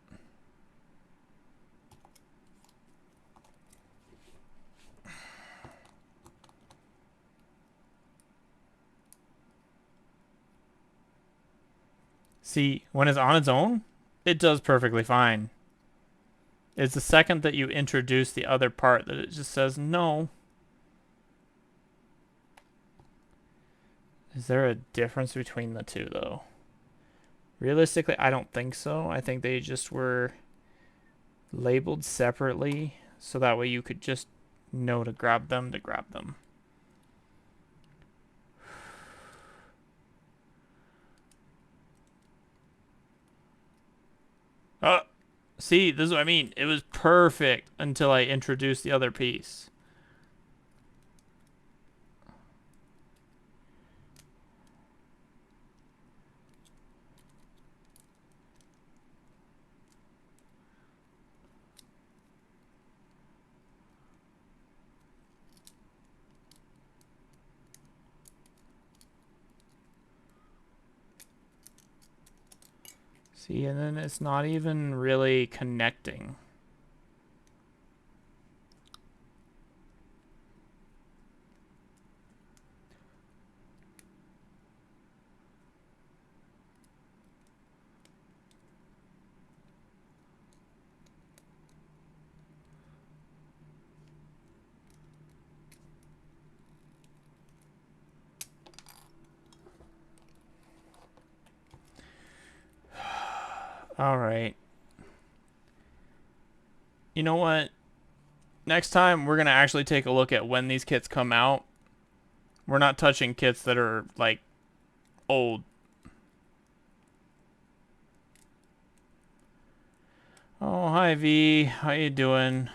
Speaker 1: See, when it's on its own, it does perfectly fine. It's the second that you introduce the other part that it just says no. Is there a difference between the two, though? Realistically, I don't think so. I think they just were labeled separately so that way you could just know to grab them to grab them. Oh, see, this is what I mean. It was perfect until I introduced the other piece. See, and then it's not even really connecting. All right. You know what? Next time we're going to actually take a look at when these kits come out. We're not touching kits that are like old. Oh, hi V. How you doing?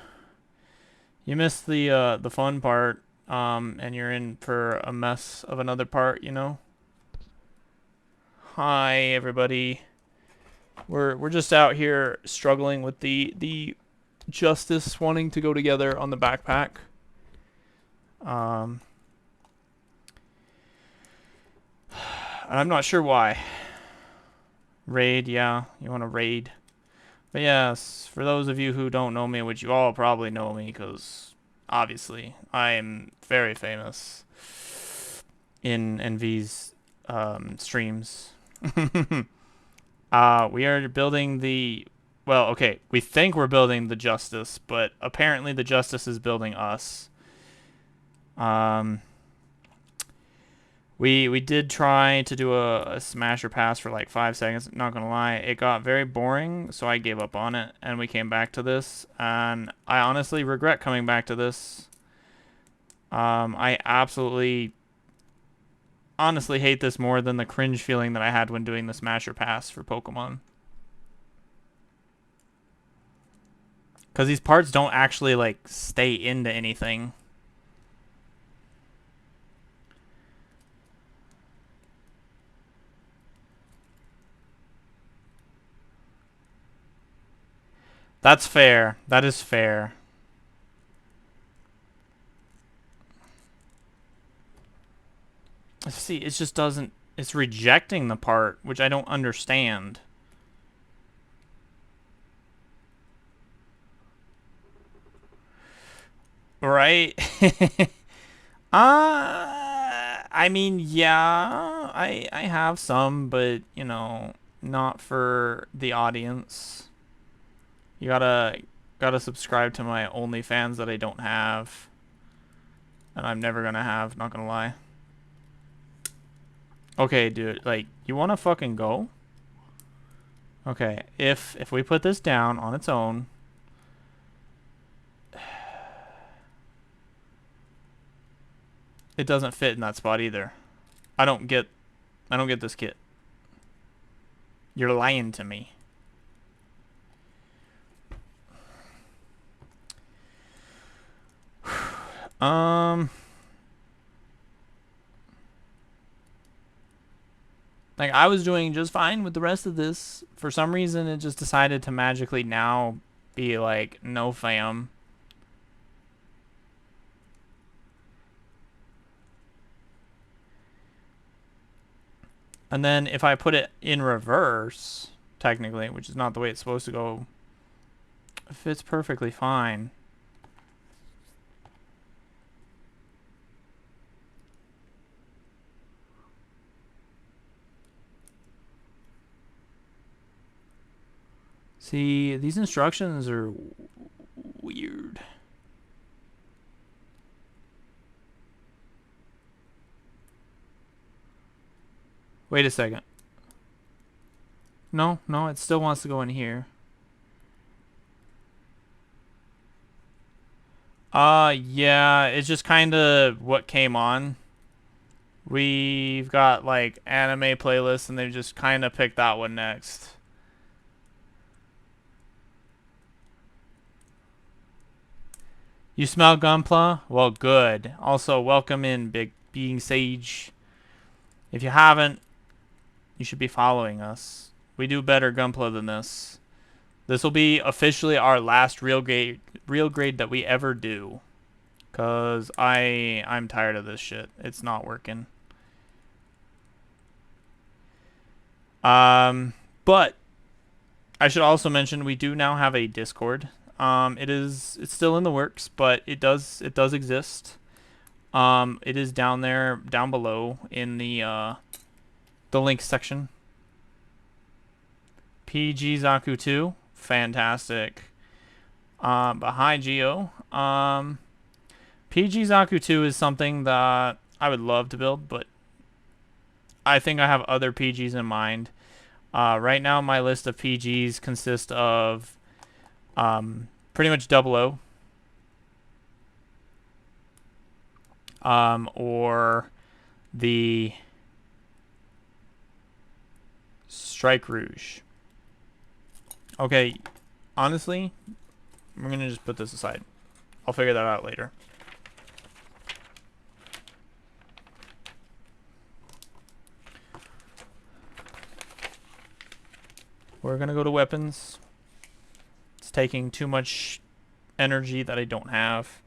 Speaker 1: You missed the fun part, and you're in for a mess of another part, you know? Hi everybody. We're just out here struggling with the justice wanting to go together on the backpack. And I'm not sure why. Raid, yeah, you want to raid. But yes, for those of you who don't know me, which you all probably know me, because obviously I am very famous in NV's streams. We are building the... Well, okay, we think we're building the Justice, but apparently the Justice is building us. We did try to do a smasher pass for like 5 seconds. Not gonna lie, it got very boring, so I gave up on it, and we came back to this. And I honestly regret coming back to this. I absolutely, honestly hate this more than the cringe feeling that I had when doing the smasher pass for Pokemon. Because these parts don't actually like stay into anything. That's fair. That is fair. See, it just doesn't... It's rejecting the part, which I don't understand. Right? I mean, yeah, I have some, but, you know, not for the audience. You gotta subscribe to my OnlyFans that I don't have. And I'm never gonna have, not gonna lie. Okay, dude, like, you wanna fucking go? Okay, if we put this down on its own... It doesn't fit in that spot either. I don't get this kit. You're lying to me. Like, I was doing just fine with the rest of this. For some reason, it just decided to magically now be like, no fam. And then if I put it in reverse, technically, which is not the way it's supposed to go, it fits perfectly fine. See, these instructions are weird. Wait a second. no, no. It still wants to go in here. Yeah. It's just kind of what came on. We've got like anime playlists, and they just kind of picked that one next. You smell Gunpla? Well, good. Also, welcome in, Big Being Sage. If you haven't, you should be following us. We do better Gunpla than this. This will be officially our last real grade that we ever do. Cause I'm tired of this shit. It's not working. But I should also mention we do now have a Discord. It's still in the works, but it does exist. It is down there, down below in the links section. PG Zaku 2, fantastic. But hi Geo. PG Zaku 2 is something that I would love to build, but I think I have other PGs in mind. Right now, my list of PGs consists of pretty much 00, or the Strike Rouge. Okay, honestly, we're gonna just put this aside. I'll figure that out later. We're gonna go to weapons. It's taking too much energy that I don't have.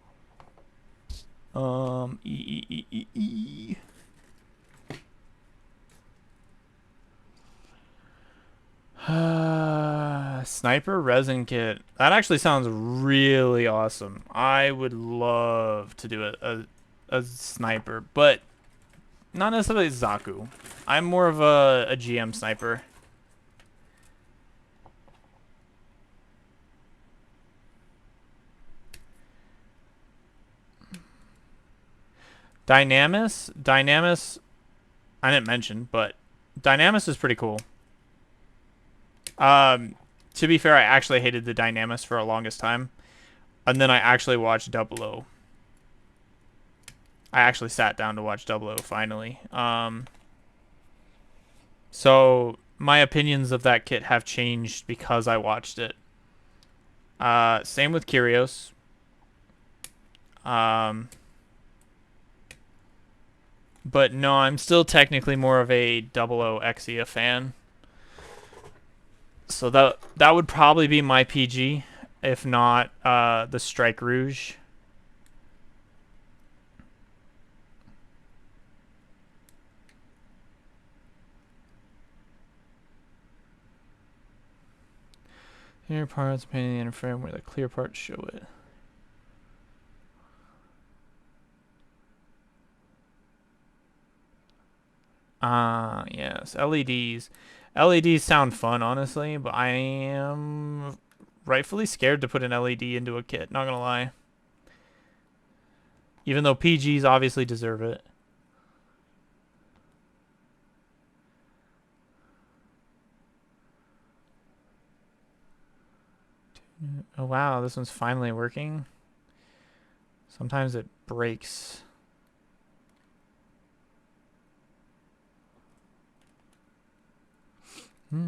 Speaker 1: Sniper resin kit. That actually sounds really awesome. I would love to do a sniper, but not necessarily Zaku. I'm more of a GM sniper. Dynamis, I didn't mention, but Dynamis is pretty cool. To be fair, I actually hated the Dynamis for the longest time, and then I actually watched 00. I actually sat down to watch 00 finally. So my opinions of that kit have changed because I watched it. Same with Kyrios. But no, I'm still technically more of a 00 Exia fan. So that would probably be my PG, if not the Strike Rouge. Inner parts painting the inner frame where the clear parts show it. Yes, LEDs. LEDs sound fun, honestly, but I am rightfully scared to put an LED into a kit, not gonna lie. Even though PGs obviously deserve it. Oh wow, this one's finally working. Sometimes it breaks. Me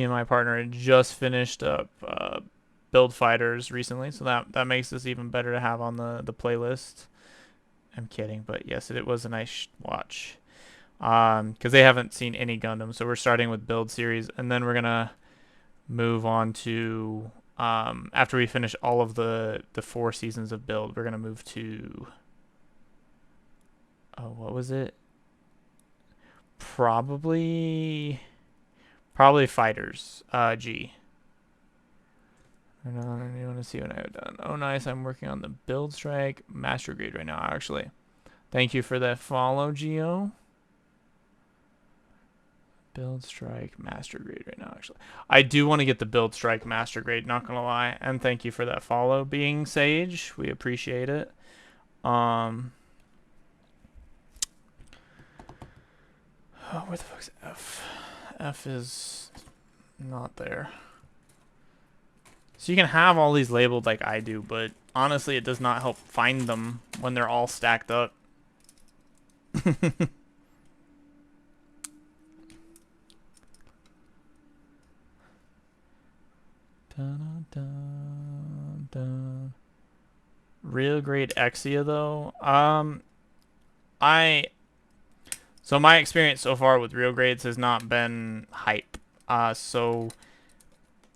Speaker 1: and my partner had just finished up Build Fighters recently, so that makes this even better to have on the playlist. I'm kidding, but yes, it was a nice watch. Because they haven't seen any Gundam, so we're starting with Build series, and then we're gonna move on to after we finish all of the 4 seasons of Build, we're gonna move to what was it? Probably Fighters G. I don't know, you want to see what I've done. Oh, nice. I'm working on the Build Strike Master Grade right now, actually. Thank you for that follow, Geo. Build strike master grade right now, actually. I do want to get the build strike master grade, not gonna lie. And thank you for that follow, being Sage. We appreciate it. Oh, where the fuck's F? F is not there. So you can have all these labeled like I do, but honestly it does not help find them when they're all stacked up. Dun, dun, dun. Real grade Exia though. So my experience so far with real grades has not been hype. So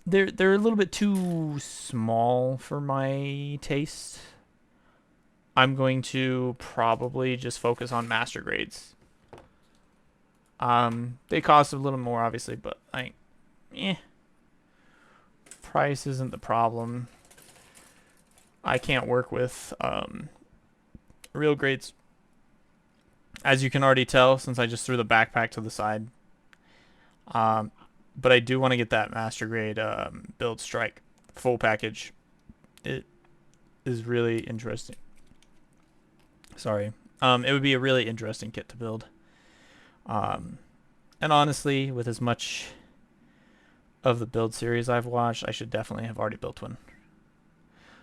Speaker 1: they're a little bit too small for my taste. I'm going to probably just focus on master grades. They cost a little more obviously, but price isn't the problem. I can't work with real grades, as you can already tell, since I just threw the backpack to the side. But I do want to get that master grade build strike full package. It is really interesting. Sorry. It would be a really interesting kit to build. And honestly, with as much of the build series I've watched, I should definitely have already built one.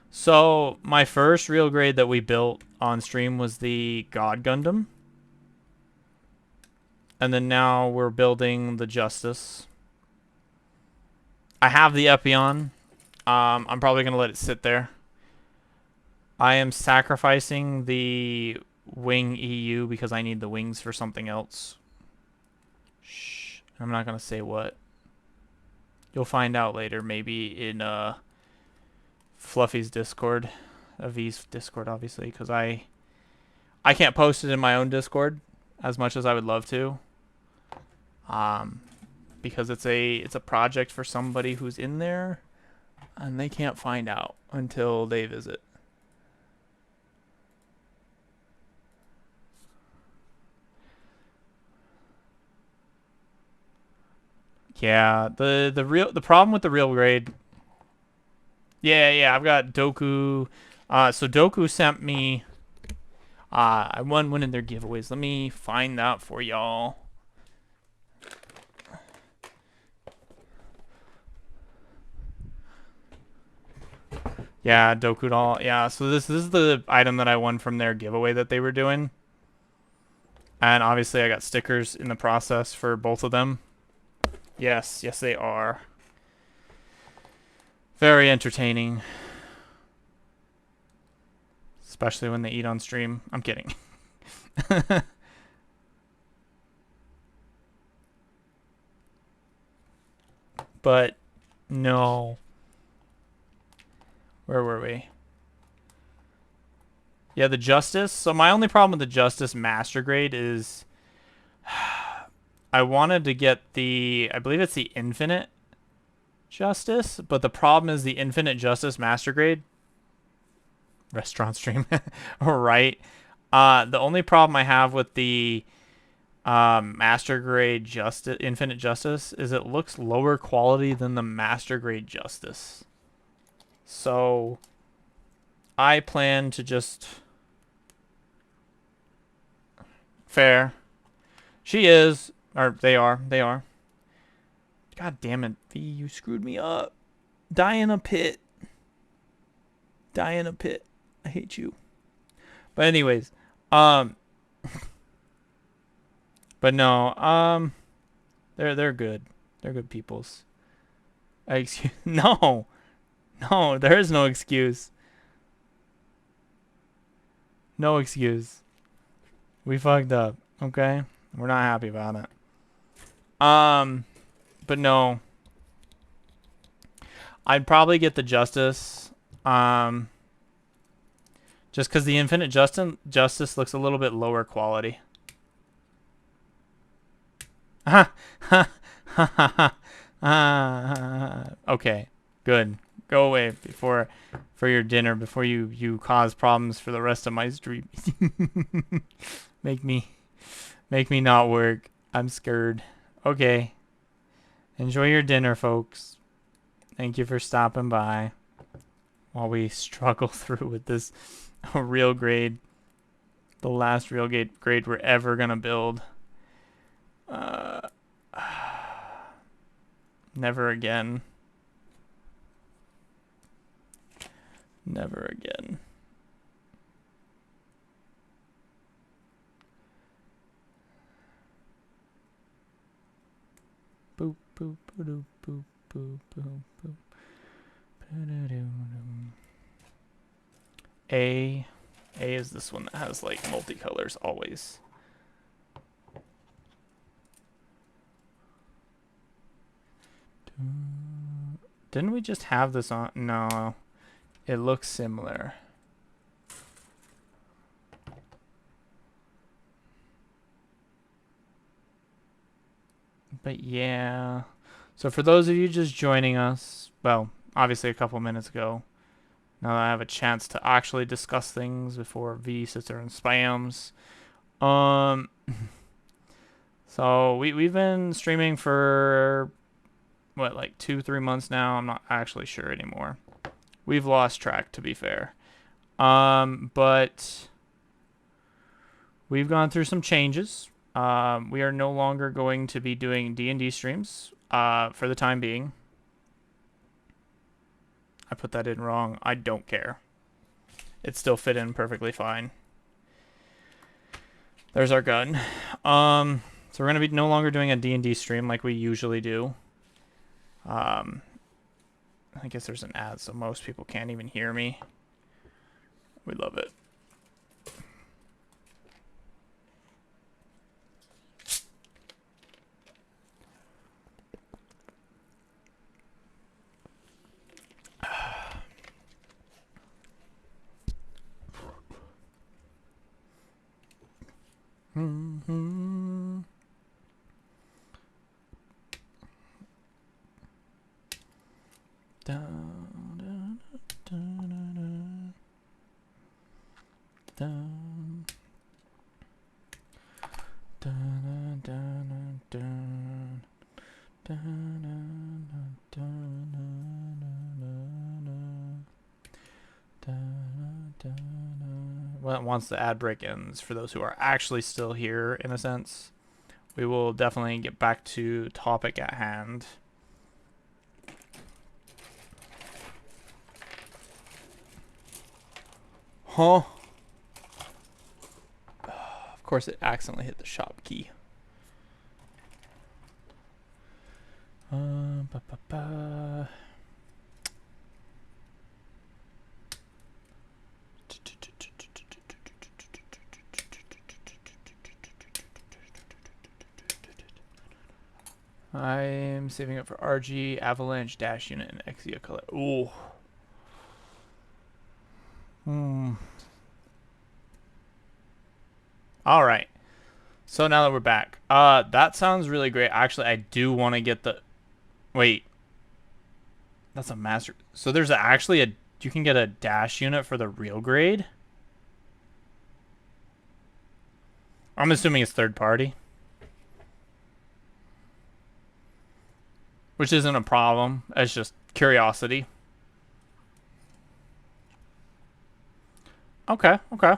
Speaker 1: So my first real grade that we built on stream was the God Gundam. And then now we're building the Justice. I have the Epion. I'm probably going to let it sit there. I am sacrificing the Wing EU because I need the wings for something else. Shh. I'm not going to say what. You'll find out later, maybe in Fluffy's Discord. V's Discord, obviously, because I can't post it in my own Discord as much as I would love to. Because it's a project for somebody who's in there, and they can't find out until they visit. Yeah, the problem with the real grade. Yeah, I've got Doku. So Doku sent me. I won one of their giveaways. Let me find that for y'all. Yeah, Doku doll. Yeah, so this is the item that I won from their giveaway that they were doing. And obviously I got stickers in the process for both of them. Yes, they are. Very entertaining. Especially when they eat on stream. I'm kidding. But, no. Where were we? Yeah, the Justice. So my only problem with the Justice Master Grade is I wanted to get I believe it's the Infinite Justice, but the problem is the Infinite Justice Master Grade. Restaurant stream. Right. The only problem I have with the Master Grade Justice, Infinite Justice, is it looks lower quality than the Master Grade Justice. So I plan to just... Fair. She is. Or they are. God damn it, V, you screwed me up. Die in a pit. I hate you. But anyways, but no, they're good. They're good peoples. Excuse No, there is no excuse. No excuse. We fucked up. Okay, we're not happy about it. But no, I'd probably get the Justice. Just because the Infinite Justice looks a little bit lower quality. Okay, good. Go away for your dinner before you cause problems for the rest of my stream. Make me not work. I'm scared. Okay. Enjoy your dinner, folks. Thank you for stopping by while we struggle through with this real grade. The last real grade we're ever going to build. Never again. Never again. Boop, boop, boop, boop, boop, boop, boop. A is this one that has like multicolors always. Didn't we just have this on? No. It looks similar. But yeah. So for those of you just joining us, well, obviously a couple minutes ago, now that I have a chance to actually discuss things before V sits there and spams. So we've been streaming for what, like 2-3 months now. I'm not actually sure anymore. We've lost track, to be fair. But we've gone through some changes. We are no longer going to be doing D&D streams for the time being. I put that in wrong. I don't care. It still fit in perfectly fine. There's our gun. So we're going to be no longer doing a D&D stream like we usually do. I guess there's an ad, so most people can't even hear me. We love it. Once the ad break ends, for those who are actually still here, in a sense, we will definitely get back to topic at hand. Huh? Of course, it accidentally hit the shop key. I'm saving up for RG, Avalanche, Dash Unit, and Exia Color. Ooh. Alright. So now that we're back. That sounds really great. Actually, I do want to get the... Wait. That's a master... So there's actually a... You can get a Dash Unit for the real grade? I'm assuming it's third party. Which isn't a problem. It's just curiosity. Okay, okay.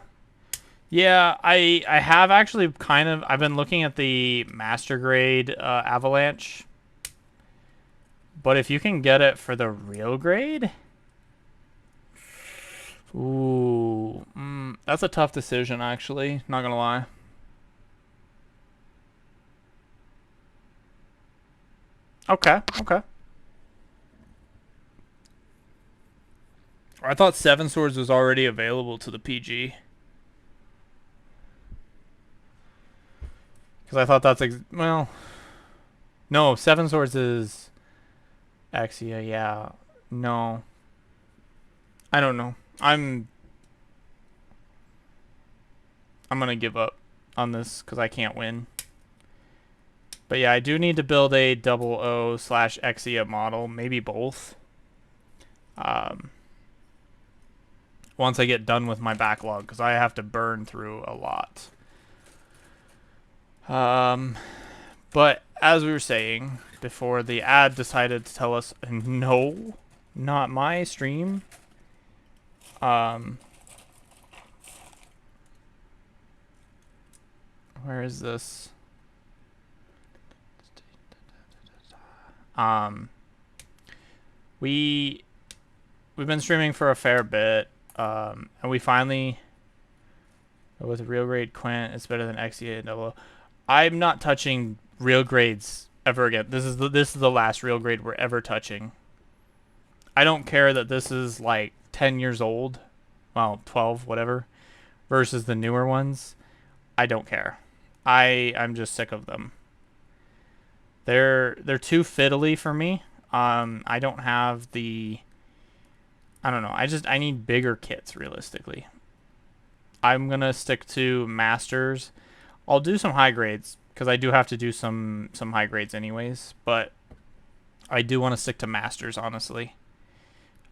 Speaker 1: Yeah, I have actually kind of... I've been looking at the master grade Avalanche. But if you can get it for the real grade... Ooh. That's a tough decision, actually. Not gonna lie. Okay, okay. I thought Seven Swords was already available to the PG. Because I thought that's... well... No, Seven Swords is... Exia, yeah. No. I don't know. I'm gonna give up on this because I can't win. But yeah, I do need to build a 00/Exia model, maybe both. Once I get done with my backlog, because I have to burn through a lot. But as we were saying before, the ad decided to tell us, no, not my stream. Where is this? We've been streaming for a fair bit, and we finally, with real grade Quint, it's better than XE and double. I'm not touching real grades ever again. This is the last real grade we're ever touching. I don't care that this is like 10 years old, well, 12, whatever, versus the newer ones. I don't care. I'm just sick of them. They're too fiddly for me. I don't have the, I don't know. I need bigger kits realistically. I'm gonna stick to masters. I'll do some high grades because I do have to do some high grades anyways, but I do want to stick to masters honestly.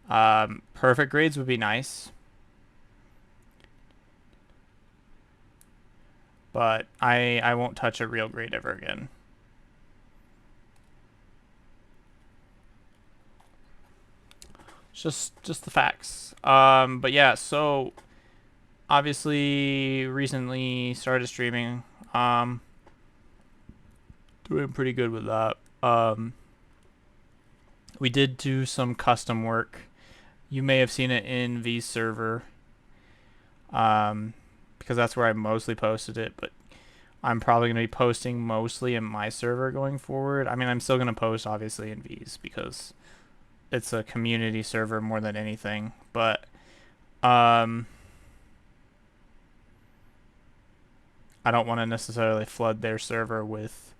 Speaker 1: Perfect grades would be nice, but I won't touch a real grade ever again. It's just the facts. But yeah, so obviously recently started streaming. Doing pretty good with that. We did do some custom work. You may have seen it in V's server. Because that's where I mostly posted it, but I'm probably going to be posting mostly in my server going forward. I mean, I'm still going to post obviously in V's because it's a community server more than anything, but I don't want to necessarily flood their server with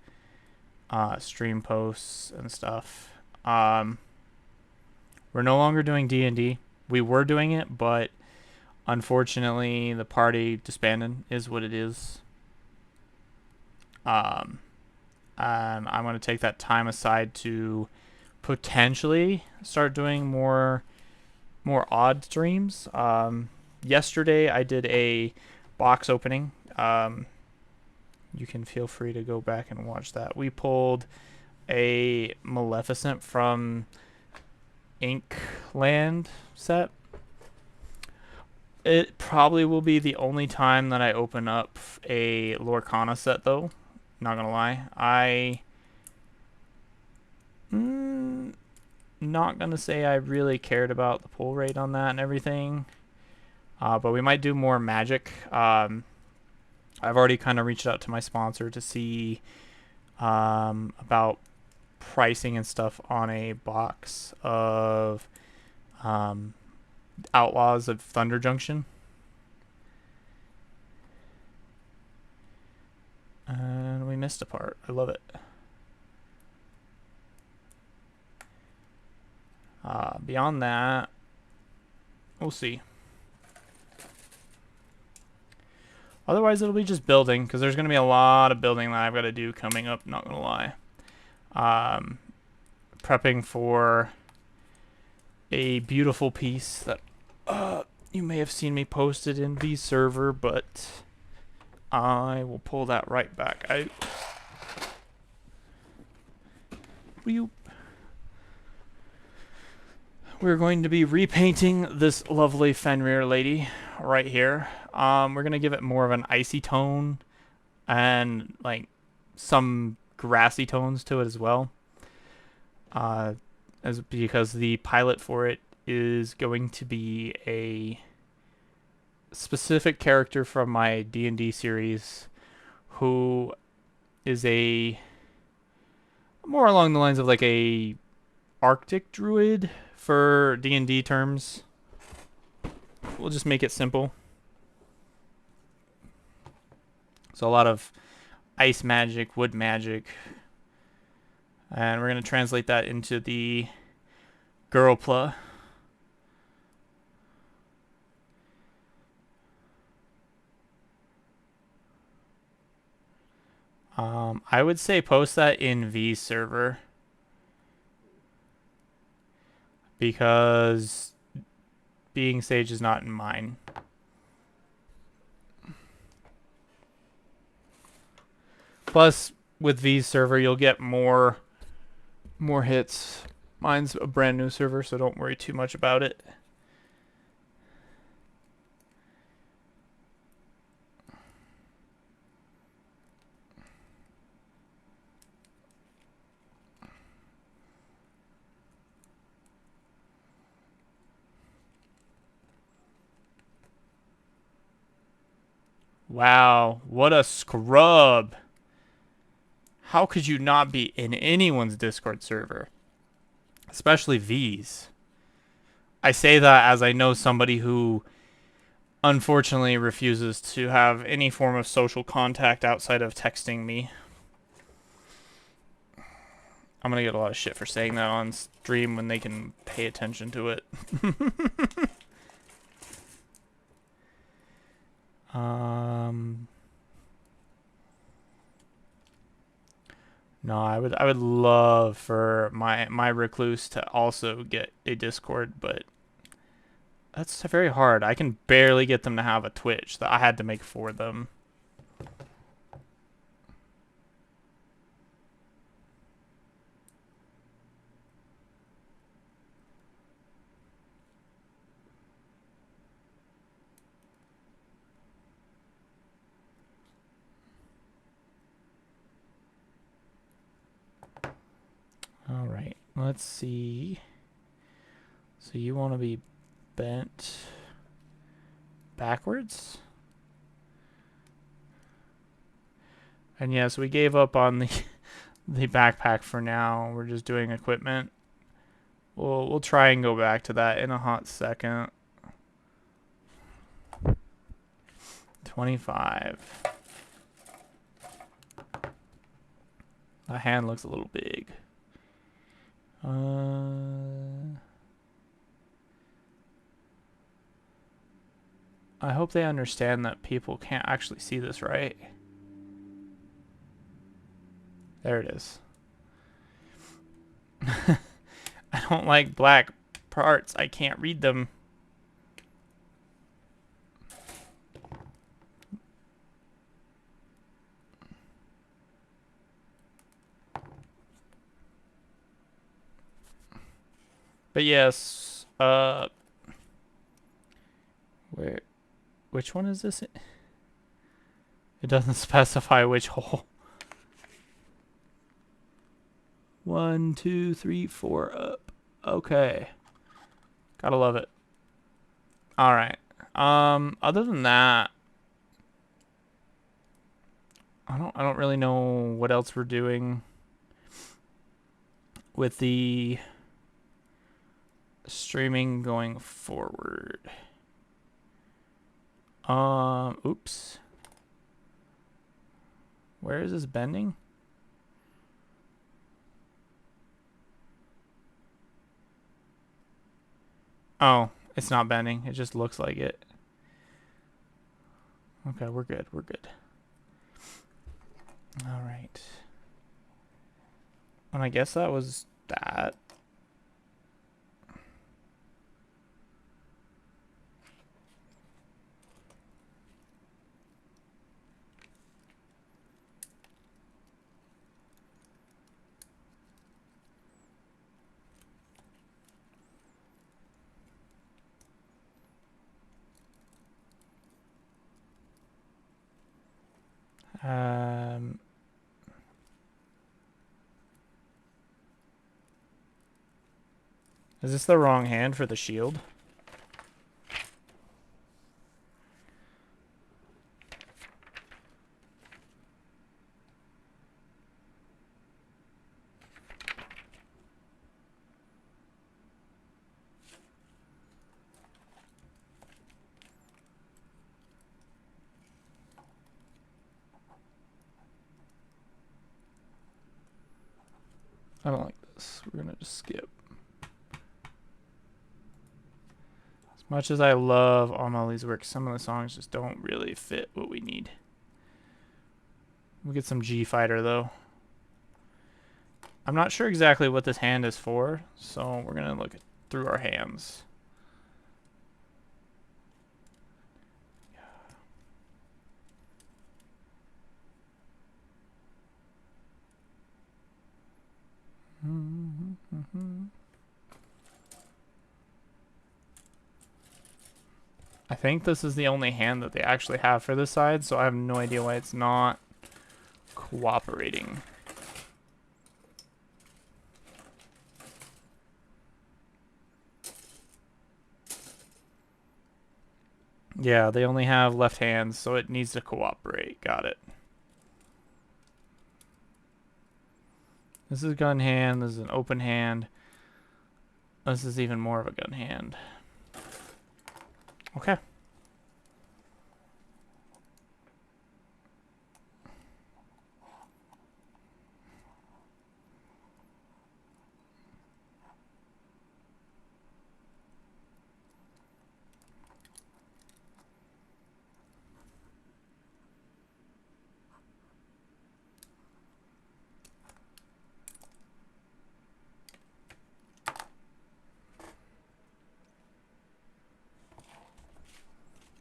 Speaker 1: stream posts and stuff. We're no longer doing D&D. We were doing it, but unfortunately the party disbanded is what it is. And I'm going to take that time aside to potentially start doing more odd streams. Yesterday I did a box opening. You can feel free to go back and watch that. We pulled a Maleficent from Inkland set. It probably will be the only time that I open up a Lorcana set though. Not gonna lie. Not gonna say I really cared about the pull rate on that and everything. But we might do more Magic. I've already kind of reached out to my sponsor to see about pricing and stuff on a box of Outlaws of Thunder Junction. And we missed a part. I love it. Beyond that, we'll see. Otherwise, it'll be just building, because there's going to be a lot of building that I've got to do coming up, not going to lie. Prepping for a beautiful piece that you may have seen me posted in the server, but I will pull that right back out. We're going to be repainting this lovely Fenrir lady right here. We're going to give it more of an icy tone and like some grassy tones to it as well. Because the pilot for it is going to be a specific character from my D&D series who is a more along the lines of like a Arctic druid for D&D terms. We'll just make it simple. So a lot of ice magic, wood magic, and we're going to translate that into the Girlpla. I would say post that in V's server, because Being Sage is not in mine. Plus, with V's server, you'll get more hits. Mine's a brand new server, so don't worry too much about it. Wow, what a scrub. How could you not be in anyone's Discord server? Especially V's. I say that as I know somebody who unfortunately refuses to have any form of social contact outside of texting me. I'm gonna get a lot of shit for saying that on stream when they can pay attention to it. No, I would love for my recluse to also get a Discord, but that's very hard. I can barely get them to have a Twitch that I had to make for them. All right, let's see. So you want to be bent backwards? And yes, we gave up on the the backpack for now. We're just doing equipment. We'll try and go back to that in a hot second. 25. The hand looks a little big. I hope they understand that people can't actually see this, right? There it is. I don't like black parts. I can't read them. But yes, which one is this? It doesn't specify which hole. 1, 2, 3, 4 up. Okay. Gotta love it. Alright. Other than that, I don't really know what else we're doing with the streaming going forward. Oops. Where is this bending? Oh, it's not bending. It just looks like it. Okay, we're good. We're good. All right. And I guess that was that. Is this the wrong hand for the shield? I don't like this. We're gonna just skip. As much as I love Amalie's work, some of the songs just don't really fit what we need. We'll get some G Fighter though. I'm not sure exactly what this hand is for, so we're gonna look through our hands. think this is the only hand that they actually have for this side, so I have no idea why it's not cooperating. Yeah, they only have left hands, so it needs to cooperate. Got it. This is a gun hand. This is an open hand. This is even more of a gun hand. Okay.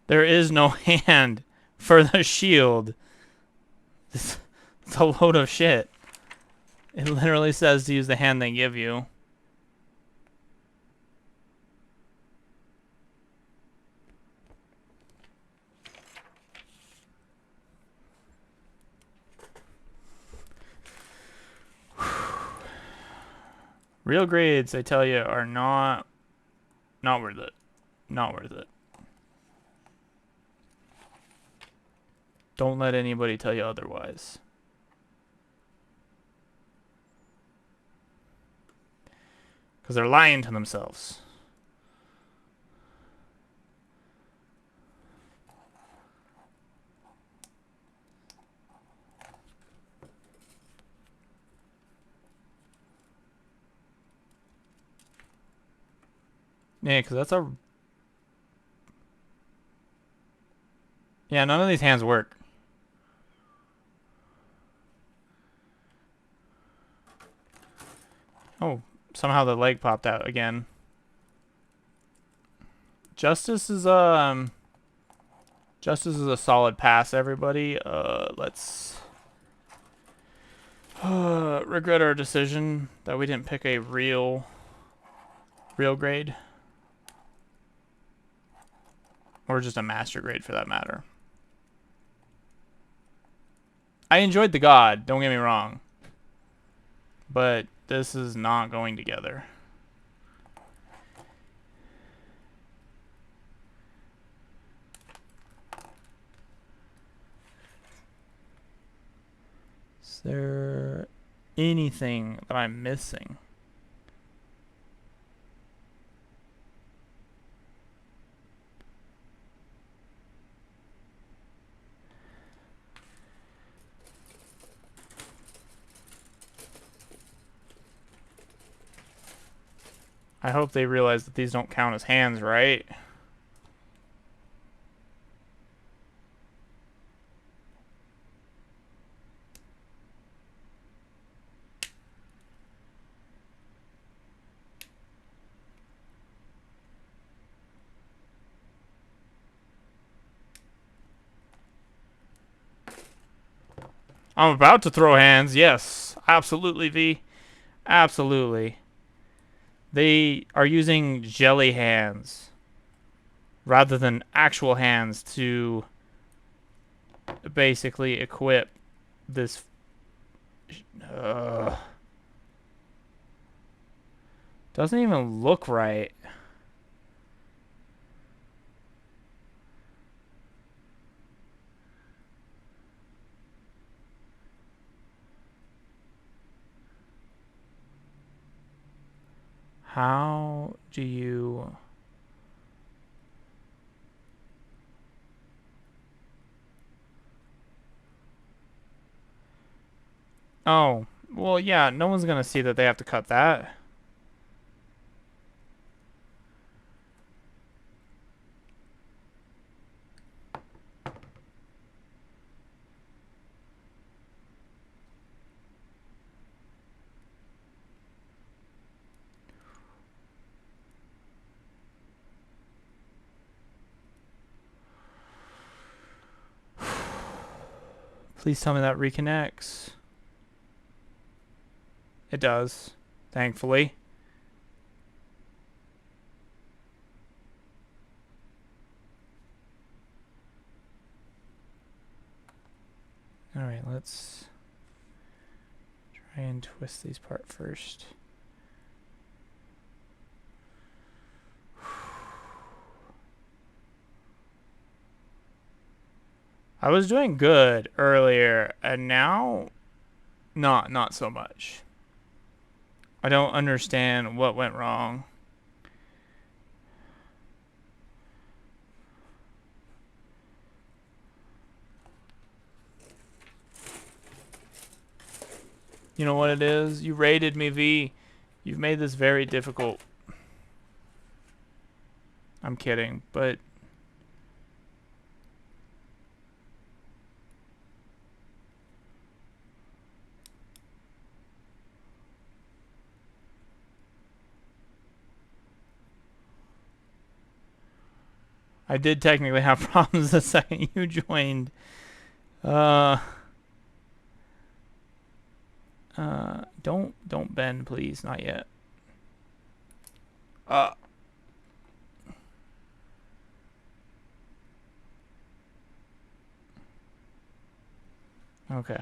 Speaker 1: There is no hand for the shield. It's a load of shit. It literally says to use the hand they give you. Real grades, I tell you, are not worth it. Not worth it. Don't let anybody tell you otherwise. Because they're lying to themselves. Yeah, because that's a... Yeah, none of these hands work. Oh, somehow the leg popped out again. Justice is a solid pass, everybody. Let's regret our decision that we didn't pick a real grade. Or just a master grade for that matter. I enjoyed the God, don't get me wrong. But this is not going together. Is there anything that I'm missing? I hope they realize that these don't count as hands, right? I'm about to throw hands. Yes, absolutely, V. Absolutely. They are using jelly hands rather than actual hands to basically equip this. Doesn't even look right. How do you... Oh, well, yeah, no one's gonna see that they have to cut that. Please tell me that reconnects. It does, thankfully. Alright, let's try and twist these part first. I was doing good earlier, and now not so much. I don't understand what went wrong. You know what it is? You raided me, V. You've made this very difficult. I'm kidding, but I did technically have problems the second you joined. Don't bend, please. Not yet. Okay.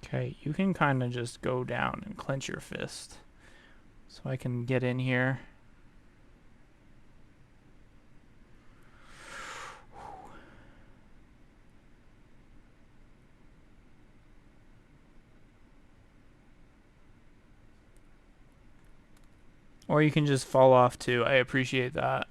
Speaker 1: Okay, you can kind of just go down and clench your fist. So I can get in here. Or you can just fall off too. I appreciate that.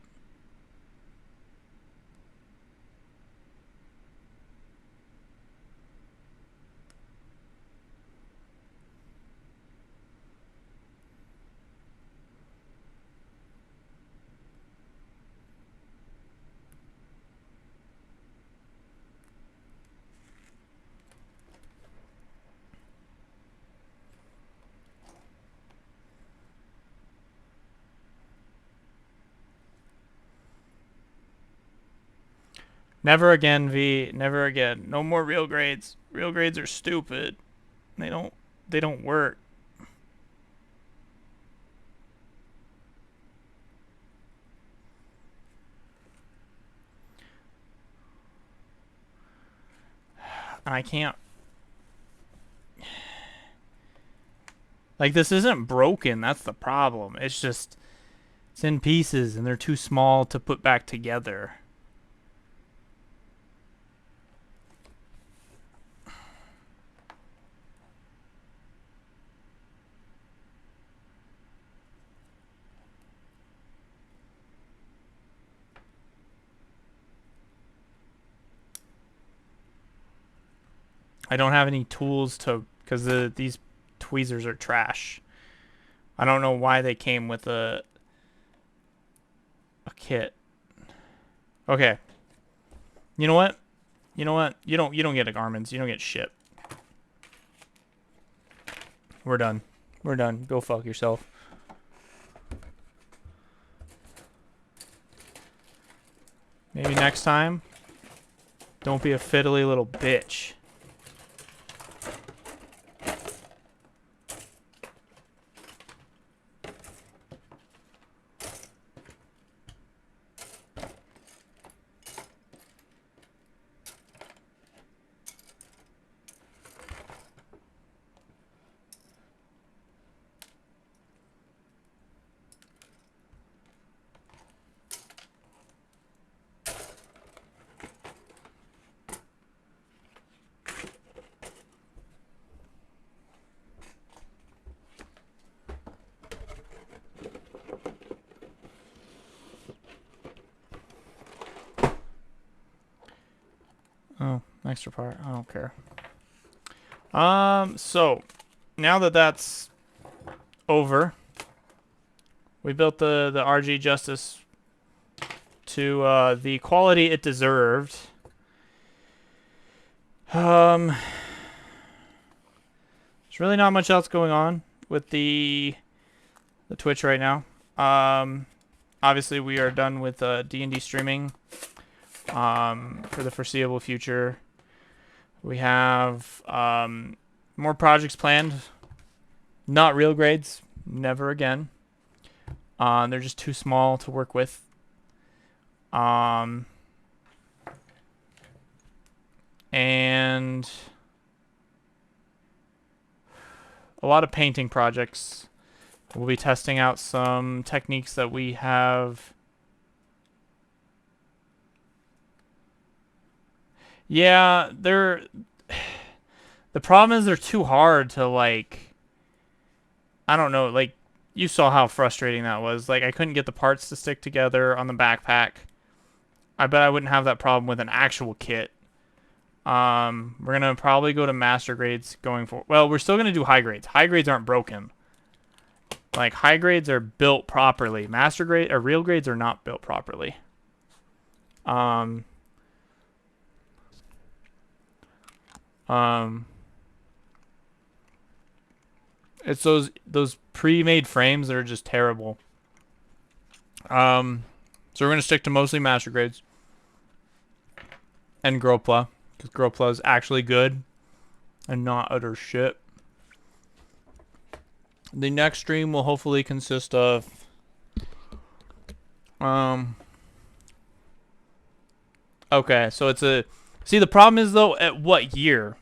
Speaker 1: Never again, V. Never again. No more real grades. Real grades are stupid. They don't work. And I can't. Like, this isn't broken. That's the problem. It's just, it's in pieces and they're too small to put back together. I don't have any tools to, because these tweezers are trash. I don't know why they came with a kit. Okay. You know what? You know what? You don't get a garments. You don't get shit. We're done. We're done. Go fuck yourself. Maybe next time. Don't be a fiddly little bitch. Oh, extra part. I don't care. So now that that's over, we built the RG Justice to the quality it deserved. There's really not much else going on with the Twitch right now. Obviously, we are done with D&D streaming for the foreseeable future. We have more projects planned. Not real grades. Never again. They're just too small to work with. And a lot of painting projects. We'll be testing out some techniques that we have. Yeah, the problem is they're too hard to, like, I don't know, like, you saw how frustrating that was. Like, I couldn't get the parts to stick together on the backpack. I bet I wouldn't have that problem with an actual kit. We're going to probably go to master grades going forward. Well, we're still going to do high grades. High grades aren't broken. Like, high grades are built properly. Master grade or real grades are not built properly. It's those pre-made frames that are just terrible. So we're gonna stick to mostly master grades and Gropla, because Gropla is actually good and not utter shit. The next stream will hopefully consist of okay, so it's a see the problem is though at what year?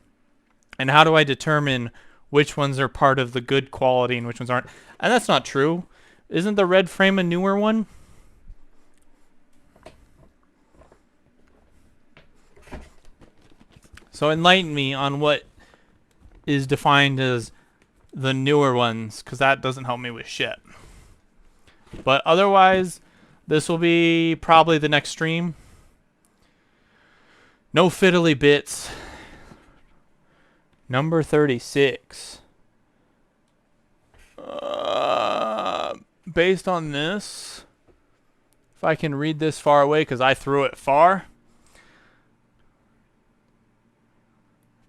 Speaker 1: And how do I determine which ones are part of the good quality and which ones aren't? And that's not true. Isn't the red frame a newer one? So enlighten me on what is defined as the newer ones, because that doesn't help me with shit. But otherwise, this will be probably the next stream. No fiddly bits. Number 36. Based on this, if I can read this far away, because I threw it far.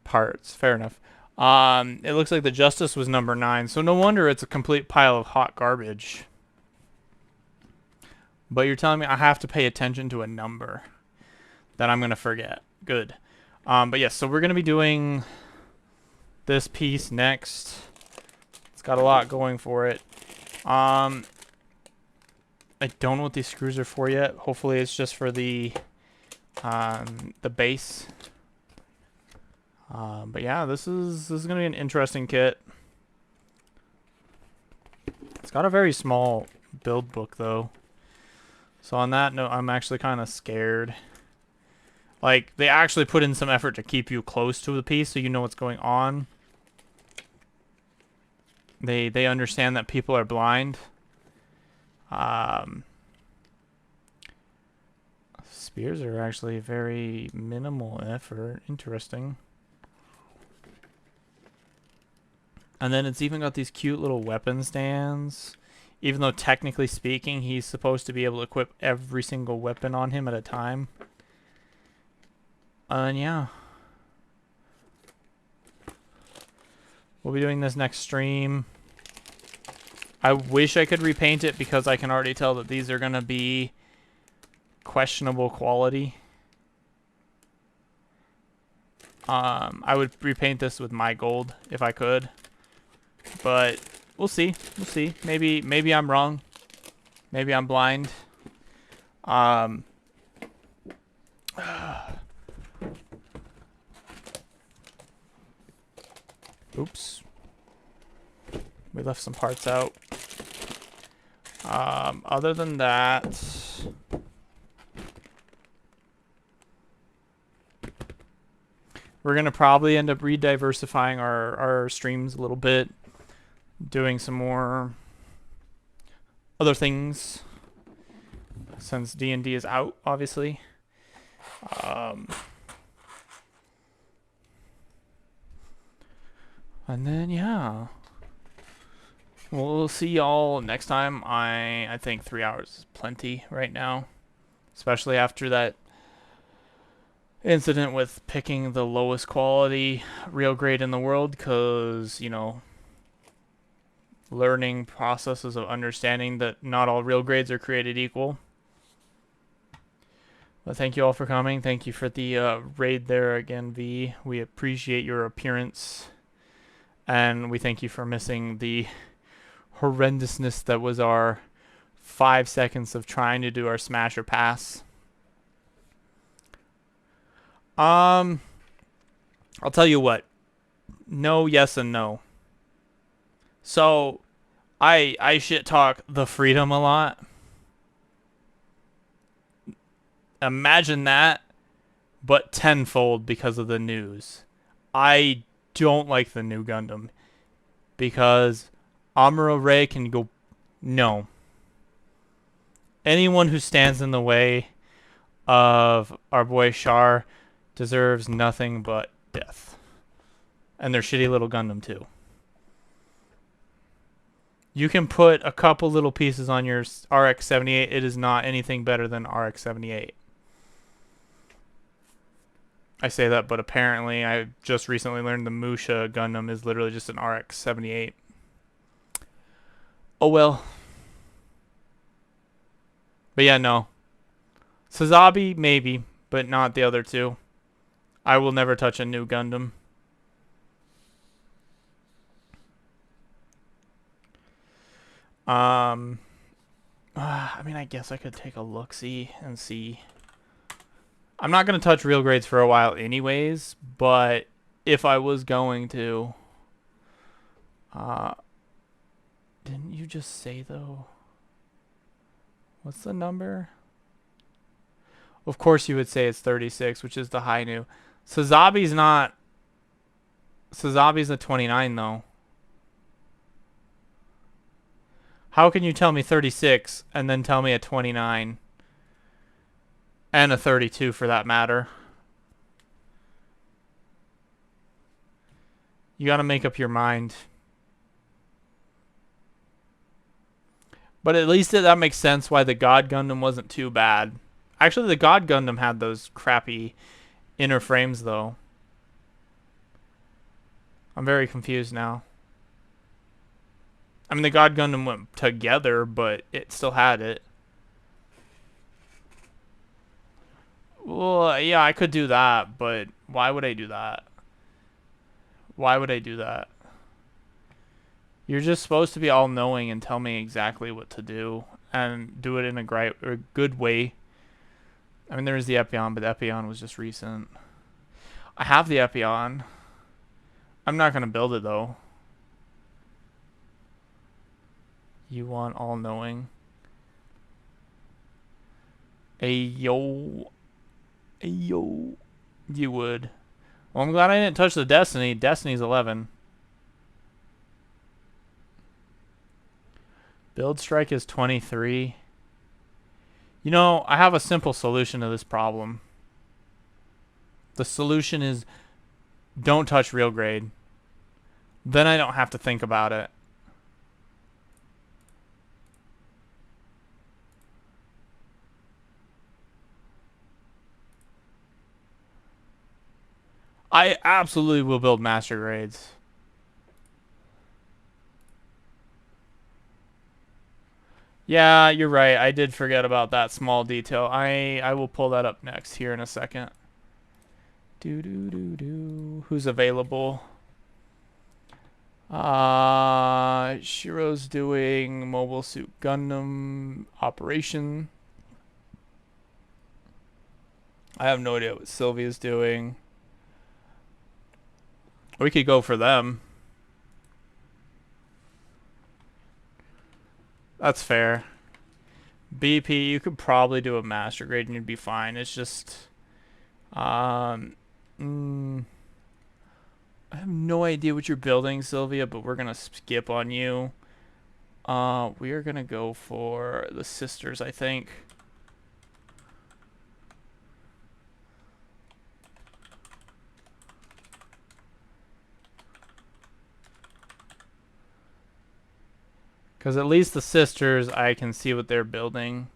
Speaker 1: Parts, fair enough. It looks like the Justice was number 9, so no wonder it's a complete pile of hot garbage. But you're telling me I have to pay attention to a number that I'm going to forget. Good. But yes, so we're going to be doing this piece next. It's got a lot going for it. I don't know what these screws are for yet. Hopefully it's just for the base. But yeah, this is gonna be an interesting kit. It's got a very small build book though. So on that note, I'm actually kind of scared. Like, they actually put in some effort to keep you close to the piece so you know what's going on. They understand that people are blind. Spears are actually very minimal effort. Interesting. And then it's even got these cute little weapon stands. Even though technically speaking, he's supposed to be able to equip every single weapon on him at a time. And yeah. We'll be doing this next stream. I wish I could repaint it because I can already tell that these are going to be questionable quality. I would repaint this with my gold if I could. But we'll see. We'll see. Maybe I'm wrong. Maybe I'm blind. Oops. We left some parts out. Other than that, we're going to probably end up re-diversifying our streams a little bit. Doing some more other things. Since D&D is out, obviously. And then, yeah. We'll see y'all next time. I think 3 hours is plenty right now. especially after that incident with picking the lowest quality real grade in the world, because, you know, learning processes of understanding that not all real grades are created equal. But thank you all for coming. Thank you for the raid there again, V. We appreciate your appearance. And we thank you for missing the horrendousness that was our 5 seconds of trying to do our smash or pass. I'll tell you what. No, yes, and no. So, I shit talk the freedom a lot. Imagine that, but tenfold because of the news. I don't like the new Gundam because Amuro Ray can go. No. Anyone who stands in the way of our boy Char deserves nothing but death. And their shitty little Gundam too. You can put a couple little pieces on your RX-78. It is not anything better than RX-78. I say that, but apparently I just recently learned the Musha Gundam is literally just an RX-78. Oh well. But yeah, no. Sazabi, maybe, but not the other two. I will never touch a new Gundam. I mean, I guess I could take a look-see and see. I'm not going to touch real grades for a while anyways, but if I was going to... didn't you just say, though? What's the number? Of course you would say it's 36, which is the high new. Sazabi's not... Sazabi's a 29, though. How can you tell me 36 and then tell me a 29? And a 32 for that matter. You gotta make up your mind. But at least that makes sense why the God Gundam wasn't too bad. Actually, the God Gundam had those crappy inner frames, though. I'm very confused now. I mean, the God Gundam went together, but it still had it. Well, yeah, I could do that, but why would I do that? Why would I do that? You're just supposed to be all-knowing and tell me exactly what to do, and do it in a good way. I mean, there is the Epion, but the Epion was just recent. I have the Epion. I'm not going to build it, though. You want all-knowing. Ayo. Ayo. You would. Well, I'm glad I didn't touch the Destiny. Destiny's 11. Build strike is 23. You know, I have a simple solution to this problem. The solution is don't touch real grade. Then I don't have to think about it. I absolutely will build master grades. Yeah, you're right. I did forget about that small detail. I will pull that up next here in a second. Who's available? Shiro's doing Mobile Suit Gundam Operation. I have no idea what Sylvia's doing. We could go for them. That's fair. BP, you could probably do a master grade and you'd be fine. It's just... I have no idea what you're building, Sylvia, but we're going to skip on you. We are going to go for the sisters, I think. Because at least the sisters, I can see what they're building.